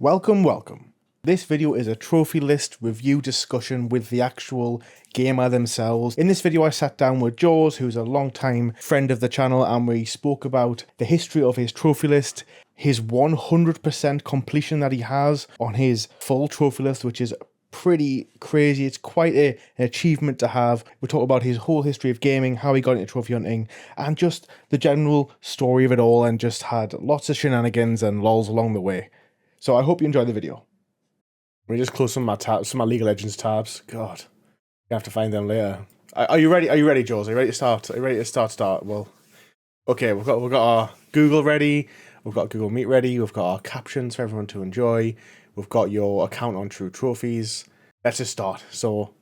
Welcome. This video is a trophy list review discussion with the actual gamer themselves. In this video I sat down with Jaws, who's a long-time friend of the channel, and we spoke about the history of his trophy list, his 100% completion that he has on his full trophy list, which is pretty crazy. It's quite an achievement to have. We talk about his whole history of gaming, how he got into trophy hunting, and just the general story of it all, and just had lots of shenanigans and lols along the way. So I hope you enjoy the video. Let me just close some of my tabs, some of my League of Legends tabs. God, you have to find them later. Are you ready? Are you ready, Jules? Are you ready to start? Are you ready to start? Well, okay. We've got our Google ready. We've got Google Meet ready. We've got our captions for everyone to enjoy. We've got your account on True Trophies. Let's just start. So,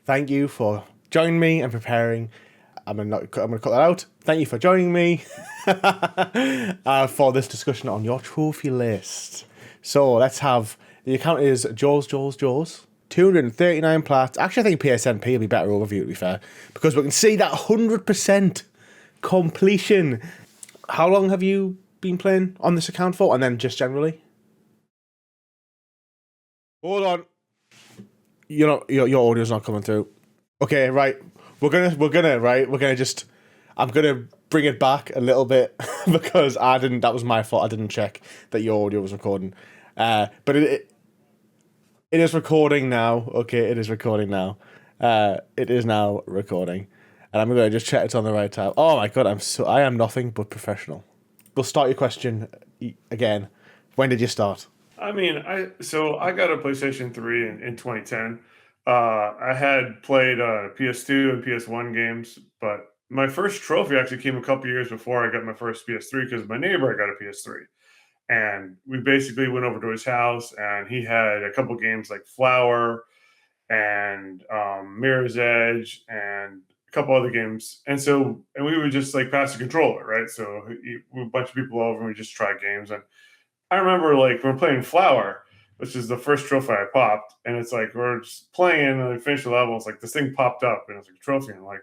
thank you for joining me and preparing. I'm gonna cut that out. Thank you for joining me for this discussion on your trophy list. So let's have, the account is Jaws, 239 plats. Actually, I think PSNP will be better overview, to be fair, because we can see that 100% completion. How long have you been playing on this account for? And then just generally? Hold on. Your audio's not coming through. Okay, right. I'm gonna bring it back a little bit because that was my fault. I didn't check that your audio was recording. But it is recording now. Okay, it is recording now. It is now recording. And I'm gonna just check it's on the right tab. Oh my god, I am nothing but professional. We'll start your question again. When did you start? I mean, I got a PlayStation 3 in 2010. I had played PS2 and PS1 games, but my first trophy actually came a couple years before I got my first PS3 because my neighbor got a PS3. And we basically went over to his house and he had a couple games like Flower and Mirror's Edge and a couple other games. And we would just like pass the controller, right? So a bunch of people over and we just try games. And I remember like we're playing Flower, which is the first trophy I popped, and it's like we're just playing and we finish the level. It's like this thing popped up and it's like a trophy, and I'm like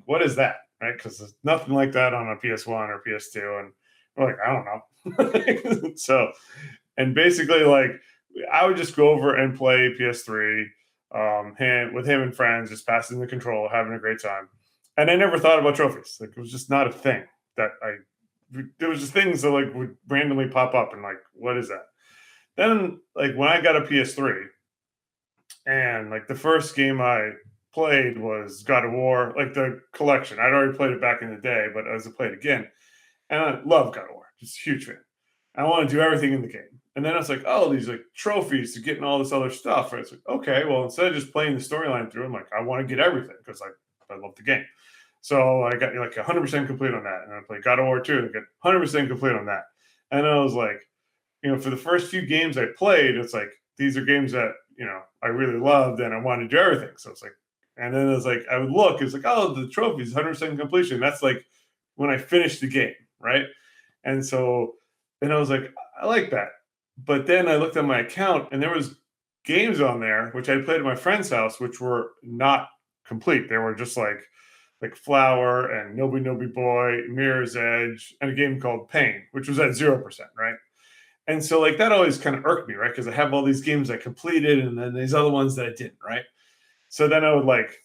what is that, right? Because there's nothing like that on a PS1 or PS2, and we're like, I don't know. So, and basically like I would just go over and play PS3 with him and friends, just passing the controller, having a great time. And I never thought about trophies. Like it was just not a thing that there was just things that like would randomly pop up and like, what is that? Then like when I got a PS3 and like the first game I played was God of War, like the collection. I'd already played it back in the day, but as I played again, and I love God of War, just a huge fan. I want to do everything in the game. And then I was like, oh, these like trophies to getting all this other stuff. Right? It's like, okay, well, instead of just playing the storyline through, I'm like, I want to get everything because I love the game. So I got like 100% complete on that. And I played God of War 2 and I got 100% complete on that. And I was like, for the first few games I played, it's like, these are games that, I really loved and I wanted to do everything. So it's like, and then it's like, I would look, it's like, oh, the trophies, 100% completion. That's like when I finished the game, right? And so then I was like, I like that. But then I looked at my account and there was games on there, which I played at my friend's house, which were not complete. They were just like Flower and Nobi Boy, Mirror's Edge, and a game called Pain, which was at 0%, right? And so like that always kind of irked me, right? Because I have all these games I completed and then these other ones that I didn't, right? So then I would like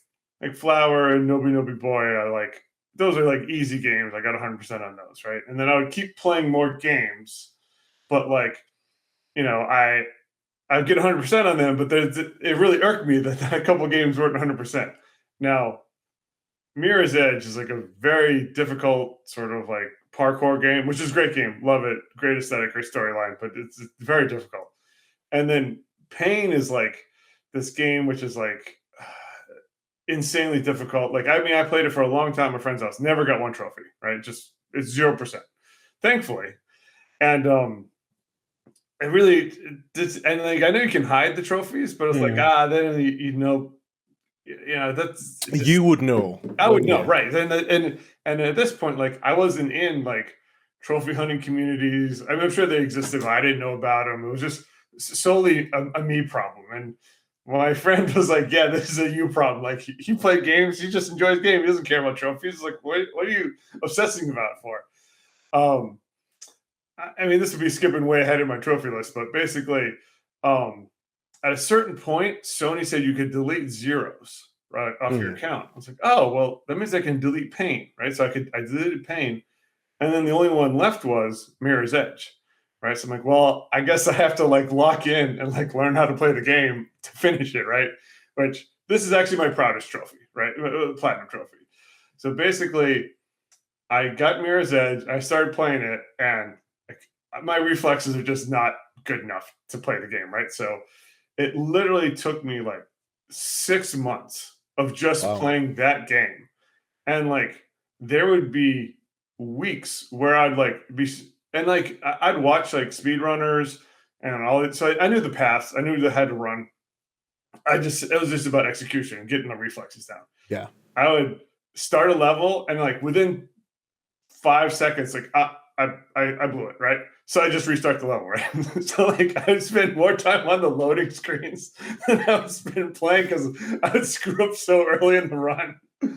Flower and Nobi Boy, those are like easy games. I got 100% on those, right? And then I would keep playing more games, but like, I'd get 100% on them, but it really irked me that a couple games weren't 100%. Now, Mirror's Edge is like a very difficult sort of like parkour game, which is a great game. Love it. Great aesthetic, great storyline, but it's very difficult. And then Pain is like this game, which is like insanely difficult. Like, I mean, I played it for a long time at my friend's house, never got one trophy, right? Just it's 0%, thankfully. And it really, and like, I know you can hide the trophies, but it's like, then that's just, You would know. I would know, right? And at this point, like I wasn't in like trophy hunting communities. I mean, I'm sure they existed, but I didn't know about them. It was just solely a me problem. And my friend was like, "Yeah, this is a you problem. Like he played games, he just enjoys games. He doesn't care about trophies. Like, what are you obsessing about it for?" I mean, this would be skipping way ahead of my trophy list, but basically, um, at a certain point, Sony said you could delete zeros right off your Mm. account. I was like, oh, well, that means I can delete pain, right? So I deleted pain, and then the only one left was Mirror's Edge, right? So I'm like, well, I guess I have to like lock in and like learn how to play the game to finish it, right? Which this is actually my proudest trophy, right? Platinum trophy. So basically, I got Mirror's Edge. I started playing it, and like, my reflexes are just not good enough to play the game, right? So it literally took me like 6 months of just Wow. playing that game, and like there would be weeks where I'd like be and like I'd watch like speedrunners and all it. So I knew the paths. I knew that I had to run. It was just about execution and getting the reflexes down. Yeah. I would start a level and like within 5 seconds, like I blew it, right? So I just restart the level, right? So like I would spend more time on the loading screens than I would spend playing because I would screw up so early in the run. That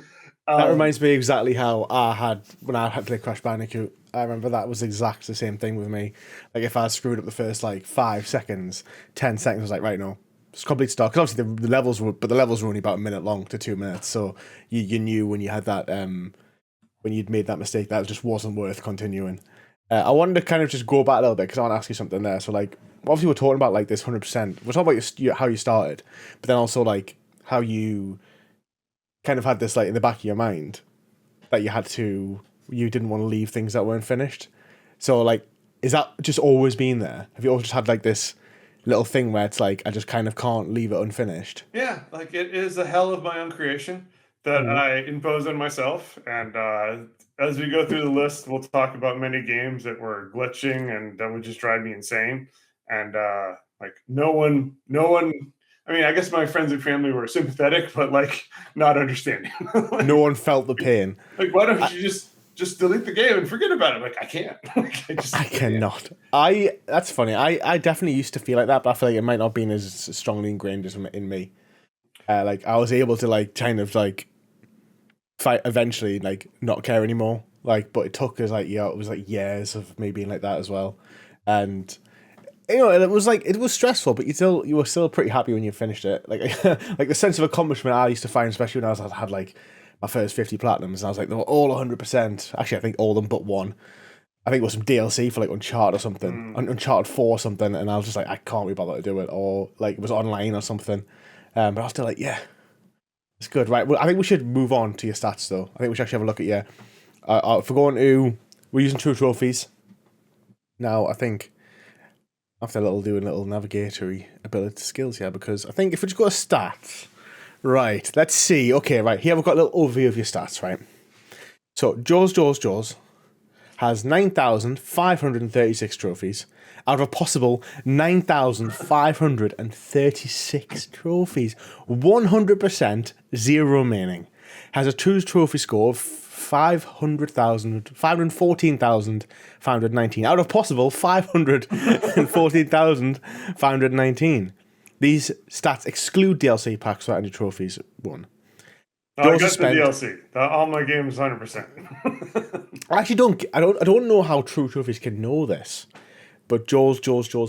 Um, reminds me exactly how I had when I had to play Crash Bandicoot. I remember that was exact the same thing with me. Like if I screwed up the first like 5 seconds, 10 seconds, I was like, right, no, it's complete start. Because obviously the levels were, but the levels were only about a minute long to 2 minutes. So you knew when you had that when you'd made that mistake that it just wasn't worth continuing. I wanted to kind of just go back a little bit because I want to ask you something there. So like obviously we're talking about like this 100%. We're talking about how you started, but then also like how you kind of had this like in the back of your mind that you didn't want to leave things that weren't finished. So like, is that just always been there? Have you always just had like this little thing where it's like I just kind of can't leave it unfinished? yeah, like it is a hell of my own creation that Mm. I impose on myself. And as we go through the list, we'll talk about many games that were glitching and that would just drive me insane. And like no one. I mean, I guess my friends and family were sympathetic, but like not understanding. No like, one felt the pain. like, why don't I, you just delete the game and forget about it? Like, I can't. Like, I I can't. cannot. That's funny. I definitely used to feel like that, but I feel like it might not been as strongly ingrained as in me. Like I was able to like kind of like fight eventually like not care anymore. Like, but it took us like it was like years of me being like that as well, and it was stressful, but you were still pretty happy when you finished it. Like like the sense of accomplishment I used to find, especially when I had like my first 50 platinums, and I was like they were all 100%. Actually, I think all of them but one. I think it was some DLC for like Uncharted or something, Mm. Uncharted 4 or something, and I was just like I can't be bothered to do it, or like it was online or something. But I was still like yeah, it's good, right? Well, I think we should move on to your stats though. I think we should actually have a look at your. If we're going to, we're using true trophies now. I think after doing a little navigatory ability skills here, because I think if we just go to stats, right, let's see. Okay, right, here we've got a little overview of your stats, right? So, Jaws has 9,536 trophies out of a possible 9,536 trophies. 100%, zero remaining. Has a true trophy score of 514,519 out of possible 514,519. These stats exclude DLC packs for any trophies won. No, I Jaws has got the spent. DLC. All my games, 100%. I actually don't. I don't know how true trophies can know this, but Jaws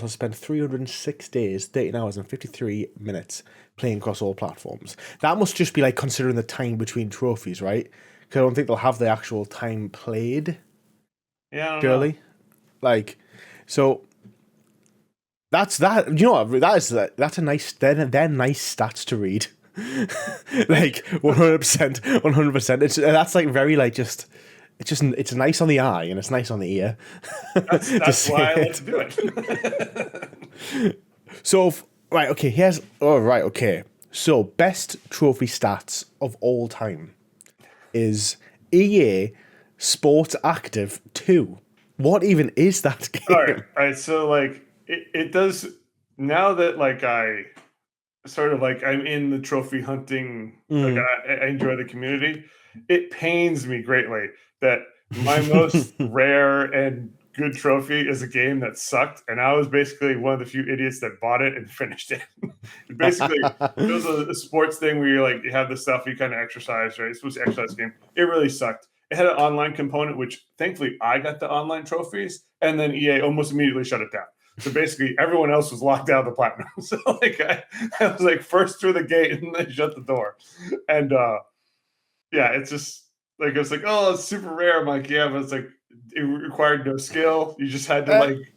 has spent 306 days, 13 hours, and 53 minutes playing across all platforms. That must just be like considering the time between trophies, right? Because I don't think they'll have the actual time played. Yeah, I don't know. Surely, like, so that's that. You know what? That's a nice. They're nice stats to read. Like 100%, 100%. That's like very like just. It's nice on the eye and it's nice on the ear. To That's say why I like it. to do it. So right, okay. Okay. So best trophy stats of all time is EA Sports Active 2. What even is that All right, game? all right. So like it does now that like I sort of like I'm in the trophy hunting. Like Mm. I enjoy the community. It pains me greatly that my most rare and good trophy is a game that sucked, and I was basically one of the few idiots that bought it and finished it. Basically, it was a sports thing where you like you have the stuff you kind of exercise, right? It's supposed to exercise game. It really sucked. it had an online component, which thankfully I got the online trophies, and then EA almost immediately shut it down. So basically, everyone else was locked out of the platinum. So like I was like first through the gate, and they shut the door. And yeah, it's just like it's like, oh, it's super rare. I'm like, yeah, but it's like it required no skill. You just had to like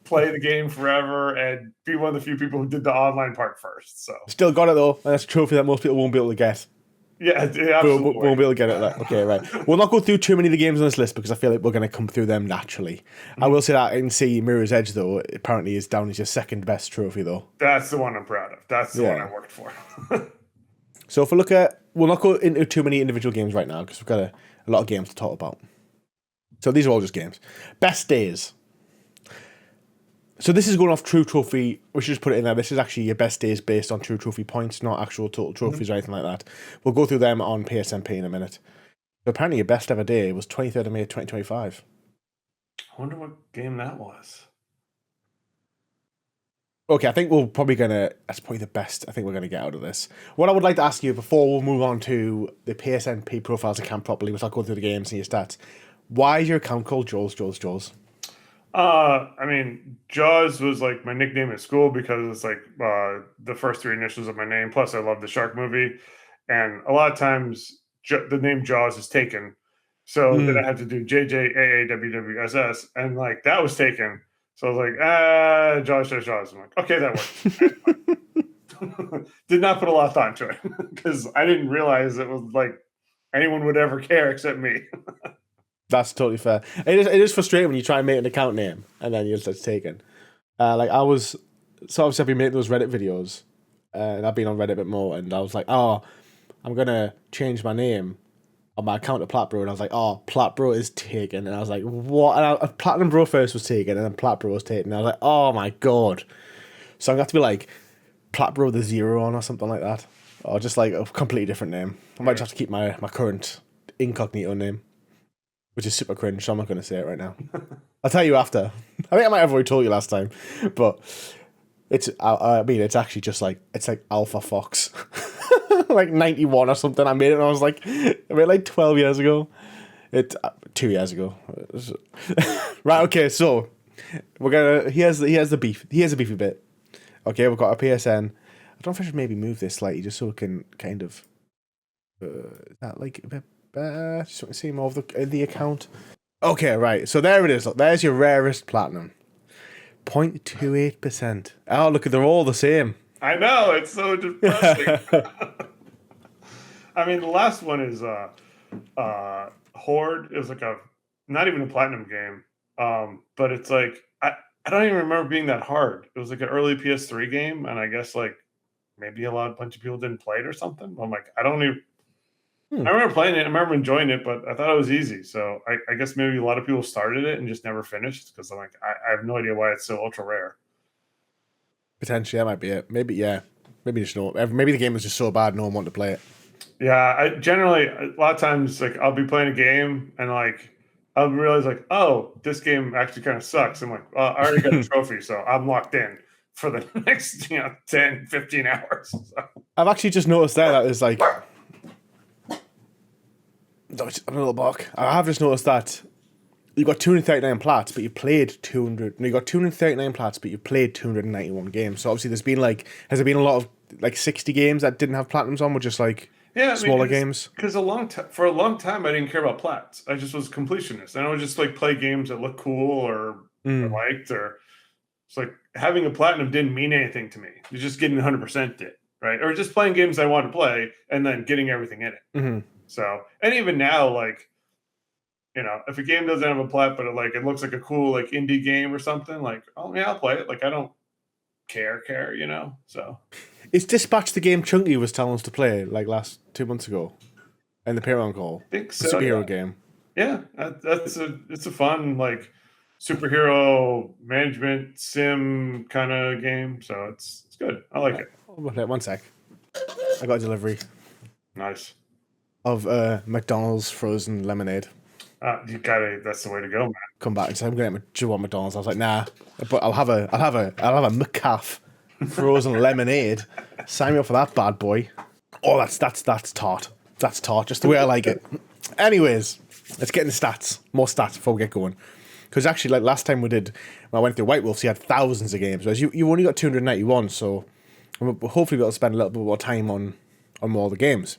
play the game forever and be one of the few people who did the online part first. So Still got it though, and that's a trophy that most people won't be able to get. Yeah, absolutely. Won't be able to get it. Okay, right. We'll not go through too many of the games on this list because I feel like we're going to come through them naturally. I will say that NC Mirror's Edge, though, apparently is down as your second best trophy, though. That's the one I'm proud of. That's the one I worked for. So if we look at... We'll not go into too many individual games right now because we've got a lot of games to talk about. So these are all just games. Best days. So this is going off True Trophy. We should just put it in there. This is actually your best days based on True Trophy points, not actual total trophies or anything like that. We'll go through them on PSNP in a minute. But apparently your best ever day was 23rd of May 2025. I wonder what game that was. Okay, I think we're probably going to... That's probably the best I think we're going to get out of this. What I would like to ask you before we move on to the PSNP Profiles account properly, we'll start going through the games and your stats. Why is your account called Jaws? I mean, Jaws was like my nickname at school because it's like the first three initials of my name. Plus, I love the shark movie, and a lot of times the name Jaws is taken, so then I had to do JJAAWWSS, and like that was taken. So I was like, Jaws. I'm like, okay, that works. Did not put a lot of thought into it because I didn't realize it was like anyone would ever care except me. That's totally fair. It is frustrating when you try and make an account name and then it's taken. Like I was, so obviously I've been making those Reddit videos, and I've been on Reddit a bit more, and I was like, oh, I'm gonna change my name on my account to Platbro, and I was like, oh, Platbro is taken, and I was like, what? And Platinumbro first was taken, and then Platbro was taken, and I was like, oh my god. So I'm gonna have to be like Platbro the Zero on or something like that, or just like a completely different name. I might just have to keep my current incognito name, which is super cringe, so I'm not going to say it right now. I'll tell you after. I think I might have already told you last time, but I mean, it's actually just like, it's like Alpha Fox. Like 91 or something. I made it and I made it like 12 years ago. 2 years ago. Right, okay, so here's the beef. Here's a beefy bit. Okay, we've got a PSN. I don't know if I should maybe move this slightly just so we can kind of, that like a bit, just so we can see more of the account. Okay, right. So there it is. Look, there's your rarest platinum. 0.28%. Oh, look, they're all the same. I know, it's so depressing. I mean, the last one is Horde. It was like not even a platinum game, but it's like I don't even remember being that hard. It was like an early PS3 game, and I guess like maybe a bunch of people didn't play it or something. I'm like, I don't even. I remember playing it. I remember enjoying it, but I thought it was easy. So I guess maybe a lot of people started it and just never finished because I'm like, I have no idea why it's so ultra rare. Potentially, that might be it. Maybe, yeah. Maybe the game was just so bad no one wanted to play it. Yeah, I generally a lot of times like I'll be playing a game and like I'll realize like, oh, this game actually kind of sucks. I'm like, well, I already got a trophy, so I'm locked in for the next 10, 15 hours. So. I've actually just noticed that there's like a little bark. I have just noticed that you got 239 plats, but you played 200. No, you got 239 plats, but you played 291 games. So obviously, has there been a lot of like 60 games that didn't have platinums on, were just like smaller games? Because for a long time, I didn't care about plats. I just was completionist, and I would just like play games that looked cool or I liked, or it's like having a platinum didn't mean anything to me. You're just getting 100% it, right? Or just playing games I want to play and then getting everything in it. Mm-hmm. So, and even now, like, if a game doesn't have a plat, but it looks like a cool like indie game or something, like, oh yeah, I'll play it. Like, I don't care, So, is Dispatch the game Chunky was telling us to play like last 2 months ago, in the Patreon call? I think so. Superhero game. Yeah, it's a fun like superhero management sim kind of game. So it's good. I like it. One sec. I got a delivery. Nice. Of McDonald's frozen lemonade. That's the way to go, man. Come back and say I'm going to get McDonald's. I was like, nah, but I'll have a McCaff frozen lemonade. Sign me up for that bad boy. Oh, that's tart. That's tart, just the way I like it. Anyways, Let's get into stats. More stats before we get going. Because actually, like last time when I went through White Wolves, you had thousands of games, whereas you only got 291, so we'll hopefully be able to spend a little bit more time on more of the games.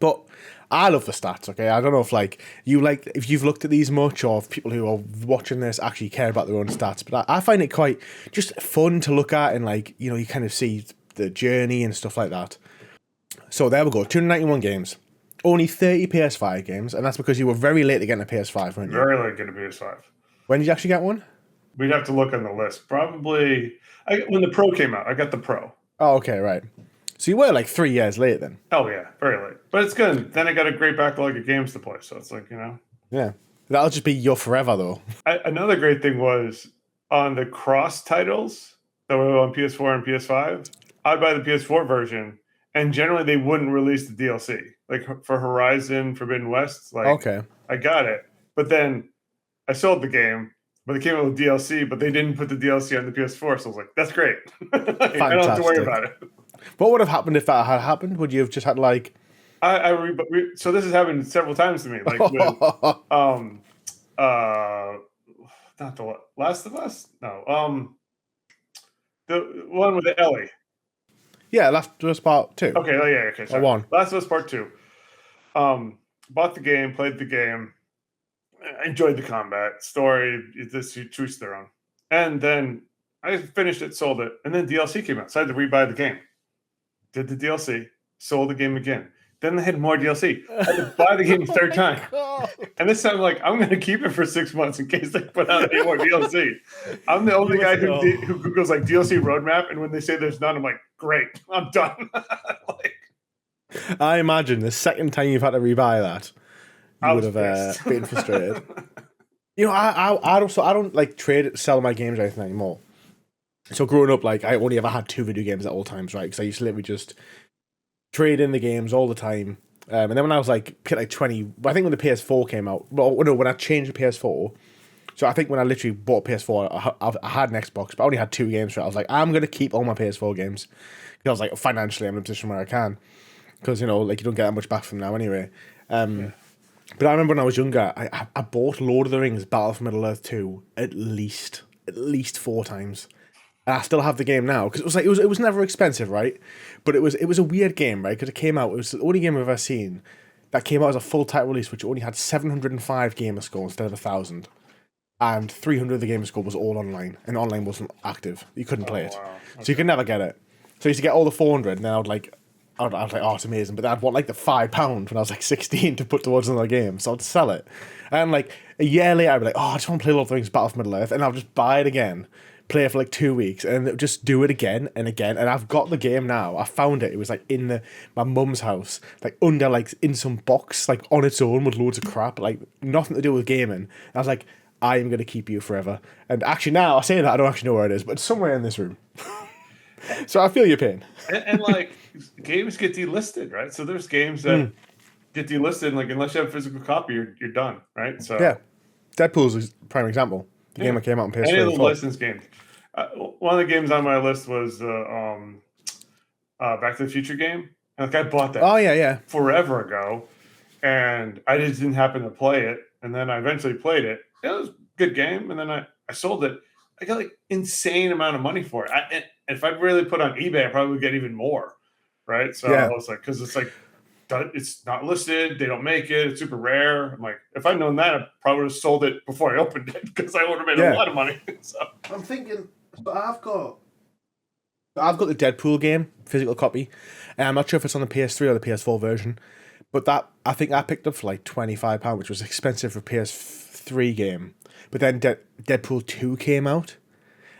But I love the stats, okay? I don't know if you've looked at these much, or if people who are watching this actually care about their own stats, but I find it quite just fun to look at, and like, you know, you kind of see the journey and stuff like that. So there we go, 291 games. Only 30 PS5 games, and that's because you were very late to get a PS5, weren't you? Very late to get a PS5. When did you actually get one? We'd have to look on the list. Probably when the Pro came out, I got the Pro. Oh, okay, right. So you were like 3 years late then. Oh yeah, very late. But it's good. Then I got a great backlog of games to play, so it's like, you know. Yeah. That'll just be your forever, though. Another great thing was on the cross titles that were on PS4 and PS5, I'd buy the PS4 version, and generally they wouldn't release the DLC. Like for Horizon Forbidden West, like Okay. I got it. But then I sold the game, but it came out with DLC, but they didn't put the DLC on the PS4, so I was like, that's great. I don't have to worry about it. What would have happened if that had happened? Would you have just had like... So this has happened several times to me. Like with, not the Last of Us? No. The one with the Ellie. Yeah, Last of Us Part 2. Okay, oh yeah, okay, sorry. Or 1. Last of Us Part 2. Bought the game, played the game, enjoyed the combat, story, this choose their own. And then I finished it, sold it, and then DLC came out. So I had to rebuy the game. Did the DLC, sold the game again. Then they had more DLC. I had to buy the game a third time. And this time I'm like, I'm going to keep it for 6 months in case they put out any more DLC. I'm the only guy who Googles like DLC roadmap, and when they say there's none, I'm like, great, I'm done. I imagine the second time you've had to rebuy that, you would have been frustrated. You know, I don't like sell my games or anything anymore. So growing up, like I only ever had 2 video games at all times, right? Because I used to literally just trade in the games all the time. And then when I was like 20, I think when the PS4 came out, well, no, when I changed the PS4. So I think when I literally bought a PS4, I had an Xbox, but I only had 2 games for it. I was like, I'm gonna keep all my PS4 games because I was like, financially, I'm in a position where I can, because you know, like you don't get that much back from now anyway. But I remember when I was younger, I bought Lord of the Rings Battle for Middle-earth 2 at least 4 times. And I still have the game now because it was never expensive, right? But it was a weird game, right? Because it was the only game I've ever seen that came out as a full title release, which only had 705 gamer score instead of 1,000, and 300 of the gamer score was all online, and online wasn't active. You couldn't play it, wow. Okay. So you could never get it. So I used to get all the 400, and then I was like, oh, it's amazing. But then I'd want like the £5 when I was like 16 to put towards another game, so I'd sell it. And like a year later, I'd be like, oh, I just want to play Lord of the Rings Battle for Middle-earth, and I'll just buy it again, play it for like 2 weeks, and just do it again and again. And I've got the game now. I found it. It was like in my mum's house, like under like in some box, like on its own with loads of crap, like nothing to do with gaming. And I was like, I am gonna keep you forever. And actually now I say that I don't actually know where it is, but it's somewhere in this room. So I feel your pain. And like games get delisted, right? So there's games that get delisted, and like unless you have a physical copy, you're done, right? So yeah, Deadpool's a prime example. The game that came out on PS4. Any of the licensed games. One of the games on my list was Back to the Future game. And like I bought that. Oh yeah. Forever ago, and I just didn't happen to play it. And then I eventually played it. It was a good game, and then I sold it. I got like insane amount of money for it. And if I'd really put on eBay, I probably would get even more, right? So I was like, because it's like it's not listed, they don't make it, it's super rare. I'm like, if I'd known that, I probably would have sold it before I opened it because I would have made a lot of money. So I'm thinking, but I've got the Deadpool game, physical copy, and I'm not sure if it's on the PS3 or the PS4 version, but that I think I picked up for like £25, which was expensive for a PS3 game. But then Deadpool 2 came out,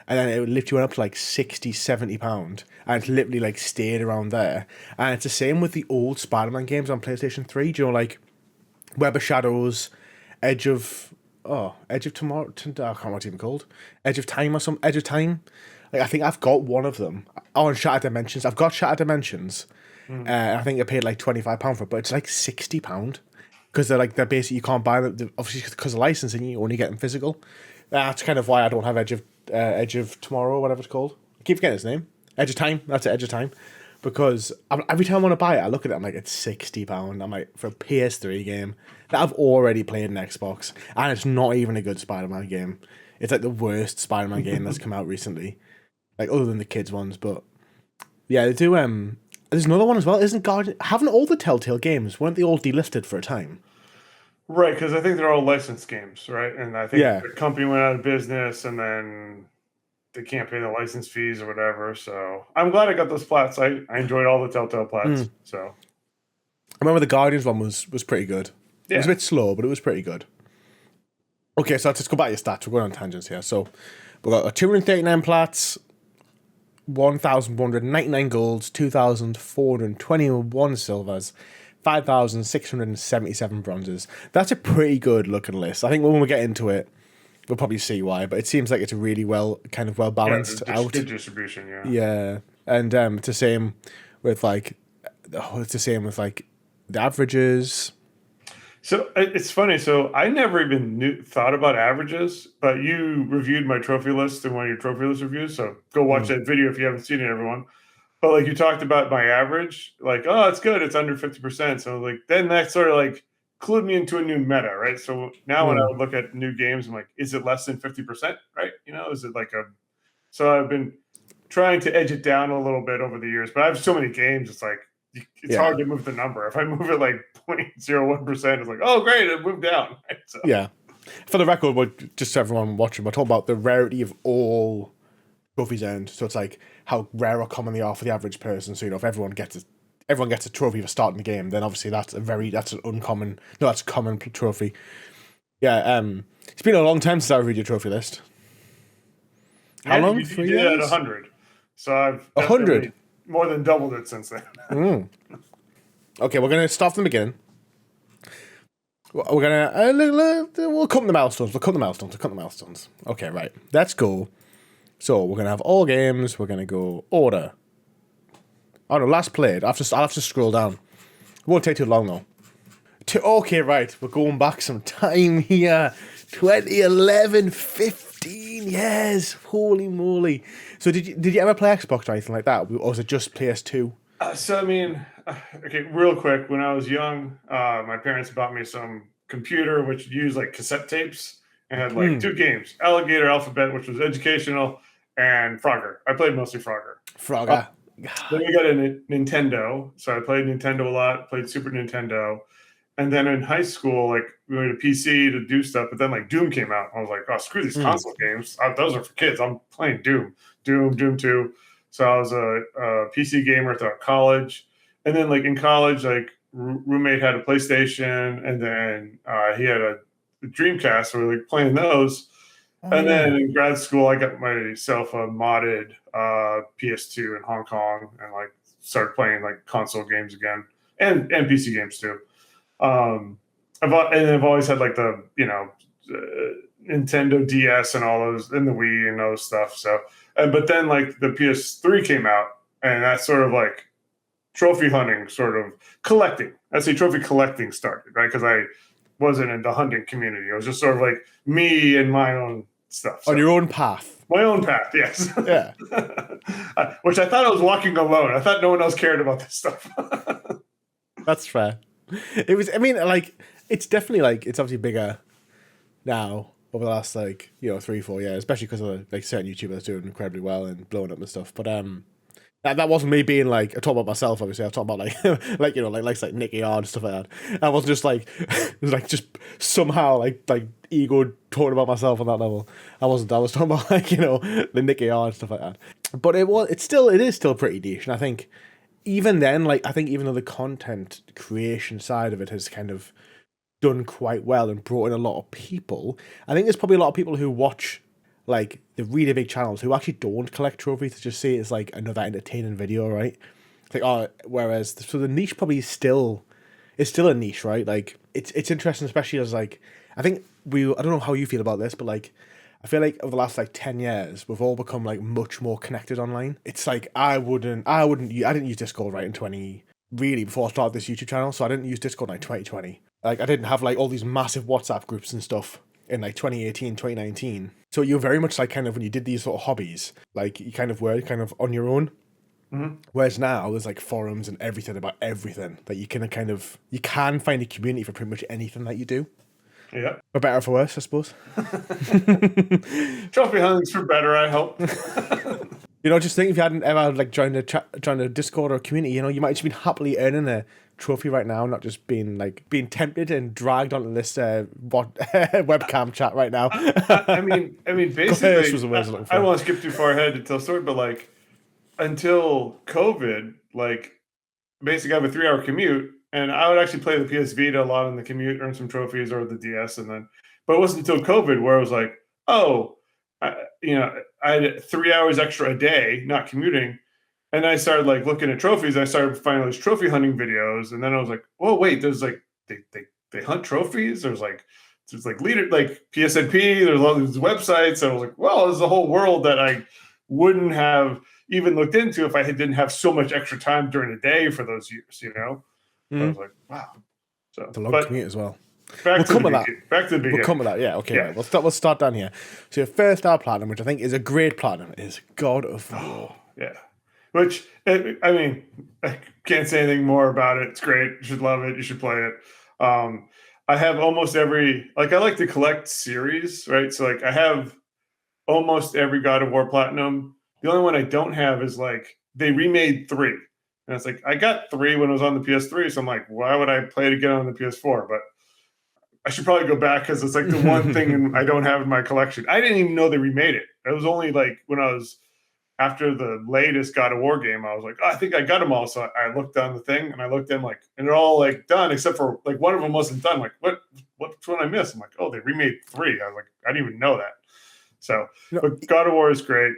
and then it literally went up to like £60-70, and it literally like stayed around there. And it's the same with the old Spider-Man games on PlayStation 3. Do you know, like Web of Shadows, Edge of Tomorrow? I can't remember what it's even called. Edge of Time or something. Edge of Time. Like I think I've got one of them. Oh, and Shattered Dimensions. I've got Shattered Dimensions. I think I paid like £25 for it, but it's like £60 because they're basically, you can't buy them. Obviously, because of licensing, you only get them physical. That's kind of why I don't have Edge of Tomorrow, whatever it's called. I keep forgetting his name. Edge of Time. That's it, Edge of Time. because every time I want to buy it, I look at it, I'm like, it's £60. I'm like, for a PS3 game that I've already played in Xbox, and it's not even a good Spider-Man game. It's like the worst Spider-Man game that's come out recently, like other than the kids ones. But yeah, they do. There's another one as well, isn't Guardian? Haven't all the Telltale games, weren't they all delisted for a time? Right, because I think they're all licensed games, right? And I think Yeah. the company went out of business, and then they can't pay the license fees or whatever. So I'm glad I got those plats. I enjoyed all the Telltale plats. So I remember the Guardians one was pretty good. It was a yeah, bit slow, but it was pretty good. Okay, so let's just go back to your stats. We're going on tangents here. So we've got 239 plats, 1,199 golds, 2,421 silvers, 5,677 bronzes. That's a pretty good looking list. I think when we get into it, we'll probably see why, but it seems like it's a really well balanced out. good distribution. Yeah. Yeah, and it's the same with like, it's the same with like the averages. So it's funny. So I never even thought about averages, but you reviewed my trophy list in one of your trophy list reviews. So go watch that video if you haven't seen it, everyone. But like you talked about my average, like, oh, it's good. It's under 50%. So like then that sort of like clued me into a new meta, right? So now when I would look at new games, I'm like, is it less than 50%? Right? You know, is it like a so I've been trying to edge it down a little bit over the years, but I have so many games, it's like it's hard to move the number. If I move it like 0.01%, it's like, oh great, it moved down. Right? So. Yeah. For the record, just so everyone watching, we're talking about the rarity of all trophies earned. So it's like how rare or common they are for the average person. So, you know, if everyone gets a trophy for starting the game, then obviously that's an uncommon, no, that's a common trophy. Yeah, it's been a long time since I reviewed your trophy list. How long? 3 years? At 100. So I've 100? More than doubled it since then. Okay, we're going to start from the beginning. We're going to, we'll cut the milestones. Okay, right. Let's go. So we're going to have all games. We're going to go order. Oh no, last played. I'll have to scroll down. It won't take too long though. Okay, right. We're going back some time here. 2011, 15 years. Holy moly. So did you ever play Xbox or anything like that? Or was it just PS2? So I mean, okay, real quick. When I was young, my parents bought me some computer which used like cassette tapes and had like two games: Alligator Alphabet, which was educational, and Frogger. I played mostly Frogger. Frogger. Then we got a Nintendo, so I played Nintendo a lot. Played Super Nintendo, and then in high school, like we went to PC to do stuff. But then like Doom came out. I was like, oh, screw these console games. Those are for kids. I'm playing Doom 2. So I was a PC gamer throughout college, and then like in college, like roommate had a PlayStation, and then he had a Dreamcast. So we were like playing those. And then in grad school, I got myself a modded PS2 in Hong Kong, and like started playing like console games again, and PC games too. I've always had like the Nintendo DS and all those, and the Wii and those stuff. So, but then like the PS3 came out, and that's sort of like trophy hunting, sort of collecting. I'd say trophy collecting started, right? Because I wasn't in the hunting community. It was just sort of like me and my own stuff. So. On your own path. My own path, yes. Yeah. Which I thought I was walking alone. I thought no one else cared about this stuff. That's fair. It was, I mean, like, it's definitely like, it's obviously bigger now over the last, like, 3-4 years, especially because of like certain YouTubers doing incredibly well and blowing up and stuff. But that wasn't me being like, I talk about myself, obviously. I talk about like, like Nicky R and stuff like that. I wasn't just like, it was like just somehow like ego talking about myself on that level. I was talking about like, the Nicky R and stuff like that. But it is still pretty niche. And I think even then, like, I think even though the content creation side of it has kind of done quite well and brought in a lot of people, I think there's probably a lot of people who watch like the really big channels who actually don't collect trophies to just see it as like another entertaining video, right? It's like, whereas so the niche probably is still a niche, right? Like it's interesting, especially as like I think I don't know how you feel about this, but like I feel like over the last like 10 years we've all become like much more connected online. It's like I didn't use Discord right in 20 really before I started this YouTube channel, so I didn't use Discord in like 2020. Like I didn't have like all these massive WhatsApp groups and stuff in like 2018, 2019. So you're very much like kind of when you did these sort of hobbies, like you kind of were kind of on your own. Mhm. Whereas now there's like forums and everything about everything that you can you can find a community for pretty much anything that you do. Yeah. For better or for worse, I suppose. Trophy hunting's for better, I hope. Just think if you hadn't ever like joined a Discord or a community, you might just been happily earning a trophy right now, not just being tempted and dragged onto this webcam chat right now. I mean, Coerce was basically, the word I was looking I don't for. want to skip too far ahead to tell a story, but like until COVID, like basically I have a 3-hour commute, and I would actually play the PS Vita a lot on the commute, earn some trophies, or the DS, but it wasn't until COVID where I was like, oh, I had 3 hours extra a day not commuting, and I started like looking at trophies. I started finding those trophy hunting videos, and then I was like, oh wait, there's like they hunt trophies. There's like leader like PSNP. There's all these websites. And I was like, well, there's a whole world that I wouldn't have even looked into if I didn't have so much extra time during the day for those years. So I was like, wow. So It's a long commute as well. Back to the We'll beginning. come with that. Yeah. Okay. Yeah. Right. We'll start down here. So your first star platinum, which I think is a great platinum, is God of War. Yeah. Which, I mean, I can't say anything more about it. It's great. You should love it. You should play it. I have almost every, I like to collect series, right? So like I have almost every God of War platinum. The only one I don't have is like they remade 3. And it's like I got 3 when it was on the PS3. So I'm like, why would I play it again on the PS4? But I should probably go back because it's like the one thing I don't have in my collection. I didn't even know they remade it. It was only like when I was after the latest God of War game, I was like, oh, I think I got them all. So I looked down the thing and I looked in like, and they're all like done except for like one of them wasn't done. Like, which one I missed? I'm like, oh, they remade 3. I was like, I didn't even know that. So, but God of War is great,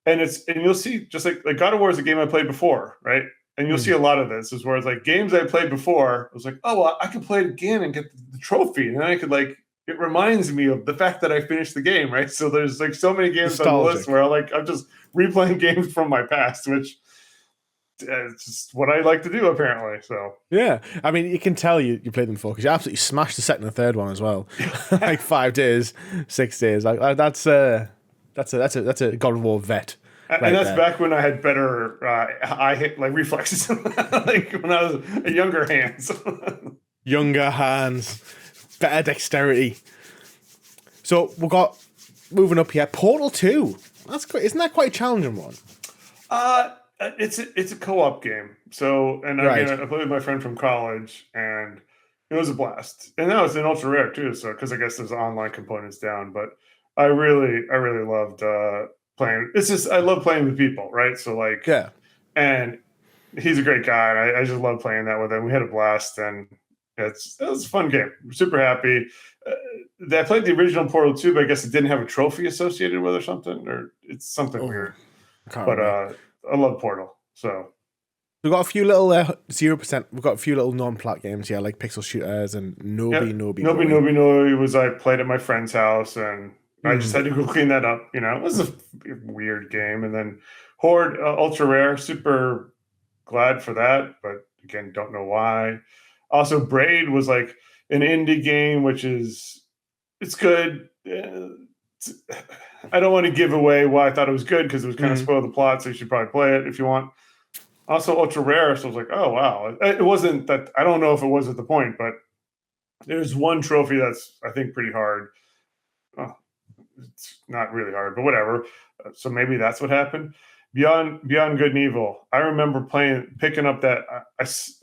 and you'll see just like God of War is a game I played before, right? And you'll see a lot of this is where it's like games I played before. I was like, oh, well, I could play it again and get the trophy, and then I could like. It reminds me of the fact that I finished the game, right? So there's like so many games on the list where I'm just replaying games from my past, which is just what I like to do apparently. So yeah, I mean, you can tell you played them before because you absolutely smashed the second and third one as well. Like 5 days, 6 days. Like that's a God of War vet. And that's back when I had better eye hit like reflexes, like when I was younger hands. Younger hands, better dexterity. So we've got moving up here. Portal 2. That's great. Isn't that quite a challenging one? It's a co-op game. So I played with my friend from college, and it was a blast. And that was an ultra rare too. So because I guess there's online components down, but I really loved playing. It's just I love playing with people, right? So like and he's a great guy. I just love playing that with him. We had a blast, and it was a fun game. I'm super happy. I played the original Portal 2, but I guess it didn't have a trophy associated with it or something, or it's something weird. But I love Portal. So we've got a few little 0%. We've got a few little non-plat games here, like pixel shooters and Nobi was I played at my friend's house, and I just had to go clean that up. It was a weird game. And then Horde, ultra rare, super glad for that, but again, don't know why. Also, Braid was like an indie game, which it's good. I don't want to give away why I thought it was good because it was kind of spoil the plot, so you should probably play it if you want. Also, ultra rare, so I was like, oh wow. It wasn't that. I don't know if it was at the point, but there's one trophy that's I think pretty hard. Oh, it's not really hard, but whatever. So maybe that's what happened. Beyond Good and Evil. I remember picking up that.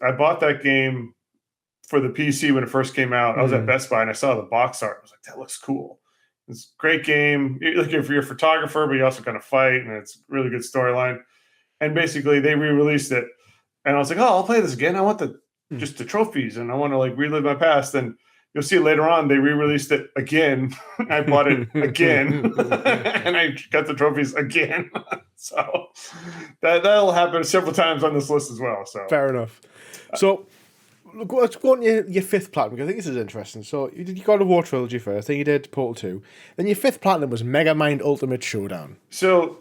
I bought that game for the PC when it first came out. I was at Best Buy and I saw the box art. I was like, that looks cool. It's a great game. You're looking for your photographer, but you also kind of fight, and it's a really good storyline. And basically, they re-released it, and I was like, "Oh, I'll play this again. I want just the trophies, and I want to like relive my past." And you'll see later on, they re-released it again. I bought it again, and I got the trophies again. So that'll happen several times on this list as well. So fair enough. So. Let's go on your fifth platinum, because I think this is interesting. So you God of War trilogy first, then you did Portal 2. Then your fifth platinum was Mega Mind Ultimate Showdown. So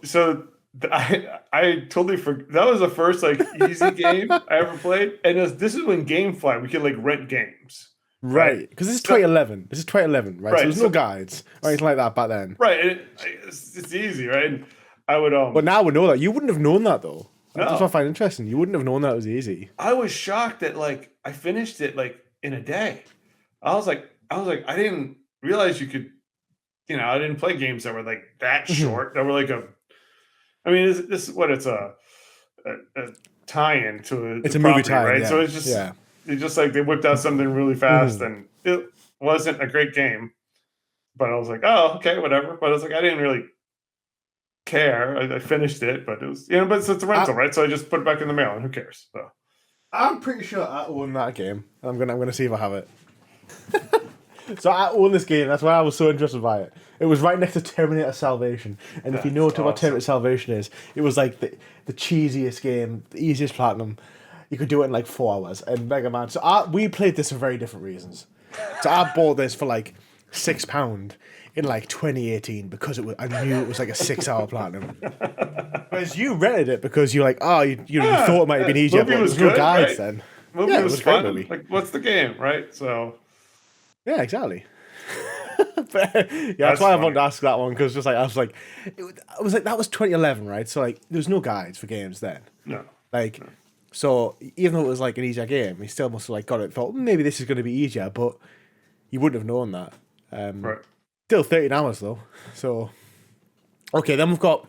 I totally forgot. That was the first like easy game I ever played. And this is when GameFly, we could like rent games. Right, because this is 2011. This is 2011, right? So there's no guides or anything like that back then. Right, it's easy, right? And I would. But now we know that. You wouldn't have known that, though. That's what I find interesting. You wouldn't have known that was easy. I was shocked that like I finished it like in a day. I didn't realize you could, I didn't play games that were like that Mhm. short. That were like I mean, this is what a tie-in to It's the a movie property, time, right? So yeah. Yeah. it's just like they whipped out something really fast, Mhm. and it wasn't a great game. But I was like, oh, okay, whatever. But I was like, I didn't really care. I finished it, but it was, but it's a rental, right? So I just put it back in the mail, and who cares? So I'm pretty sure I own that game. I'm gonna see if I have it. So I own this game. That's why I was so interested by it. It was right next to Terminator Salvation, and if you know that's what Terminator awesome. Salvation is, it was like the cheesiest game, the easiest platinum. You could do it in like 4 hours. And Mega Man. So we played this for very different reasons. So I bought this for like £6 in like 2018 because I knew it was like a 6 hour platinum. Whereas you rented it because you're like, oh, you thought it might have been easier, Movie but there was was no good, guides right? then. Movie Yeah, it was was a great fun. movie. Like, what's the game, right? So Yeah, exactly. But, yeah, that's that's why I funny. wanted to ask that one because just like I was like that was 2011, right? So like there was no guides for games then. No, Like, no. so even though it was like an easier game, he still must have like got it. Thought maybe this is going to be easier, but you wouldn't have known that. Right. Still 13 hours though. So okay, then we've got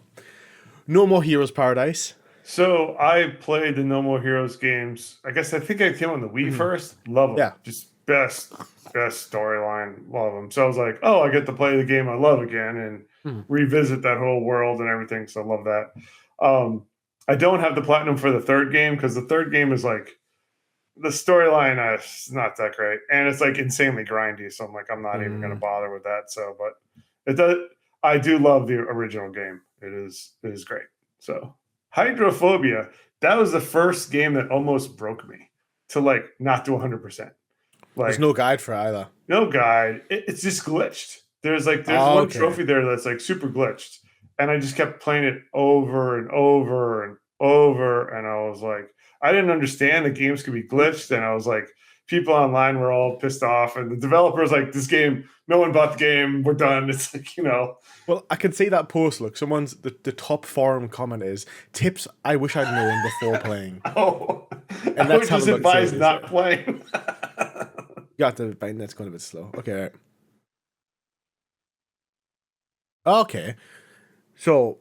No More Heroes Paradise. So I played the No More Heroes games. I think I came on the Wii first. Love them. Yeah. Just best storyline. Love them. So I was like, oh, I get to play the game I love again and revisit that whole world and everything. So I love that. I don't have the platinum for the third game because the third game is like the storyline is not that great and it's like insanely grindy. So I'm like, I'm not even going to bother with that. So, but it does. I do love the original game. It is great. So Hydrophobia, that was the first game that almost broke me to like not do 100%. There's Like no guide for it either. no guide. It's just glitched. There's Oh, one okay. trophy there that's like super glitched. And I just kept playing it over and over and over. And I was like, I didn't understand the games could be glitched. And I was like, people online were all pissed off. And the developers like, this game, no one bought the game. We're done. It's like, Well, I can see that post. Look, the top forum comment is tips I wish I'd known before playing. oh, And I would let's have just a look. See what advise it is. not playing. You have to. My internet's going a bit slow. Okay. Right. Okay. So,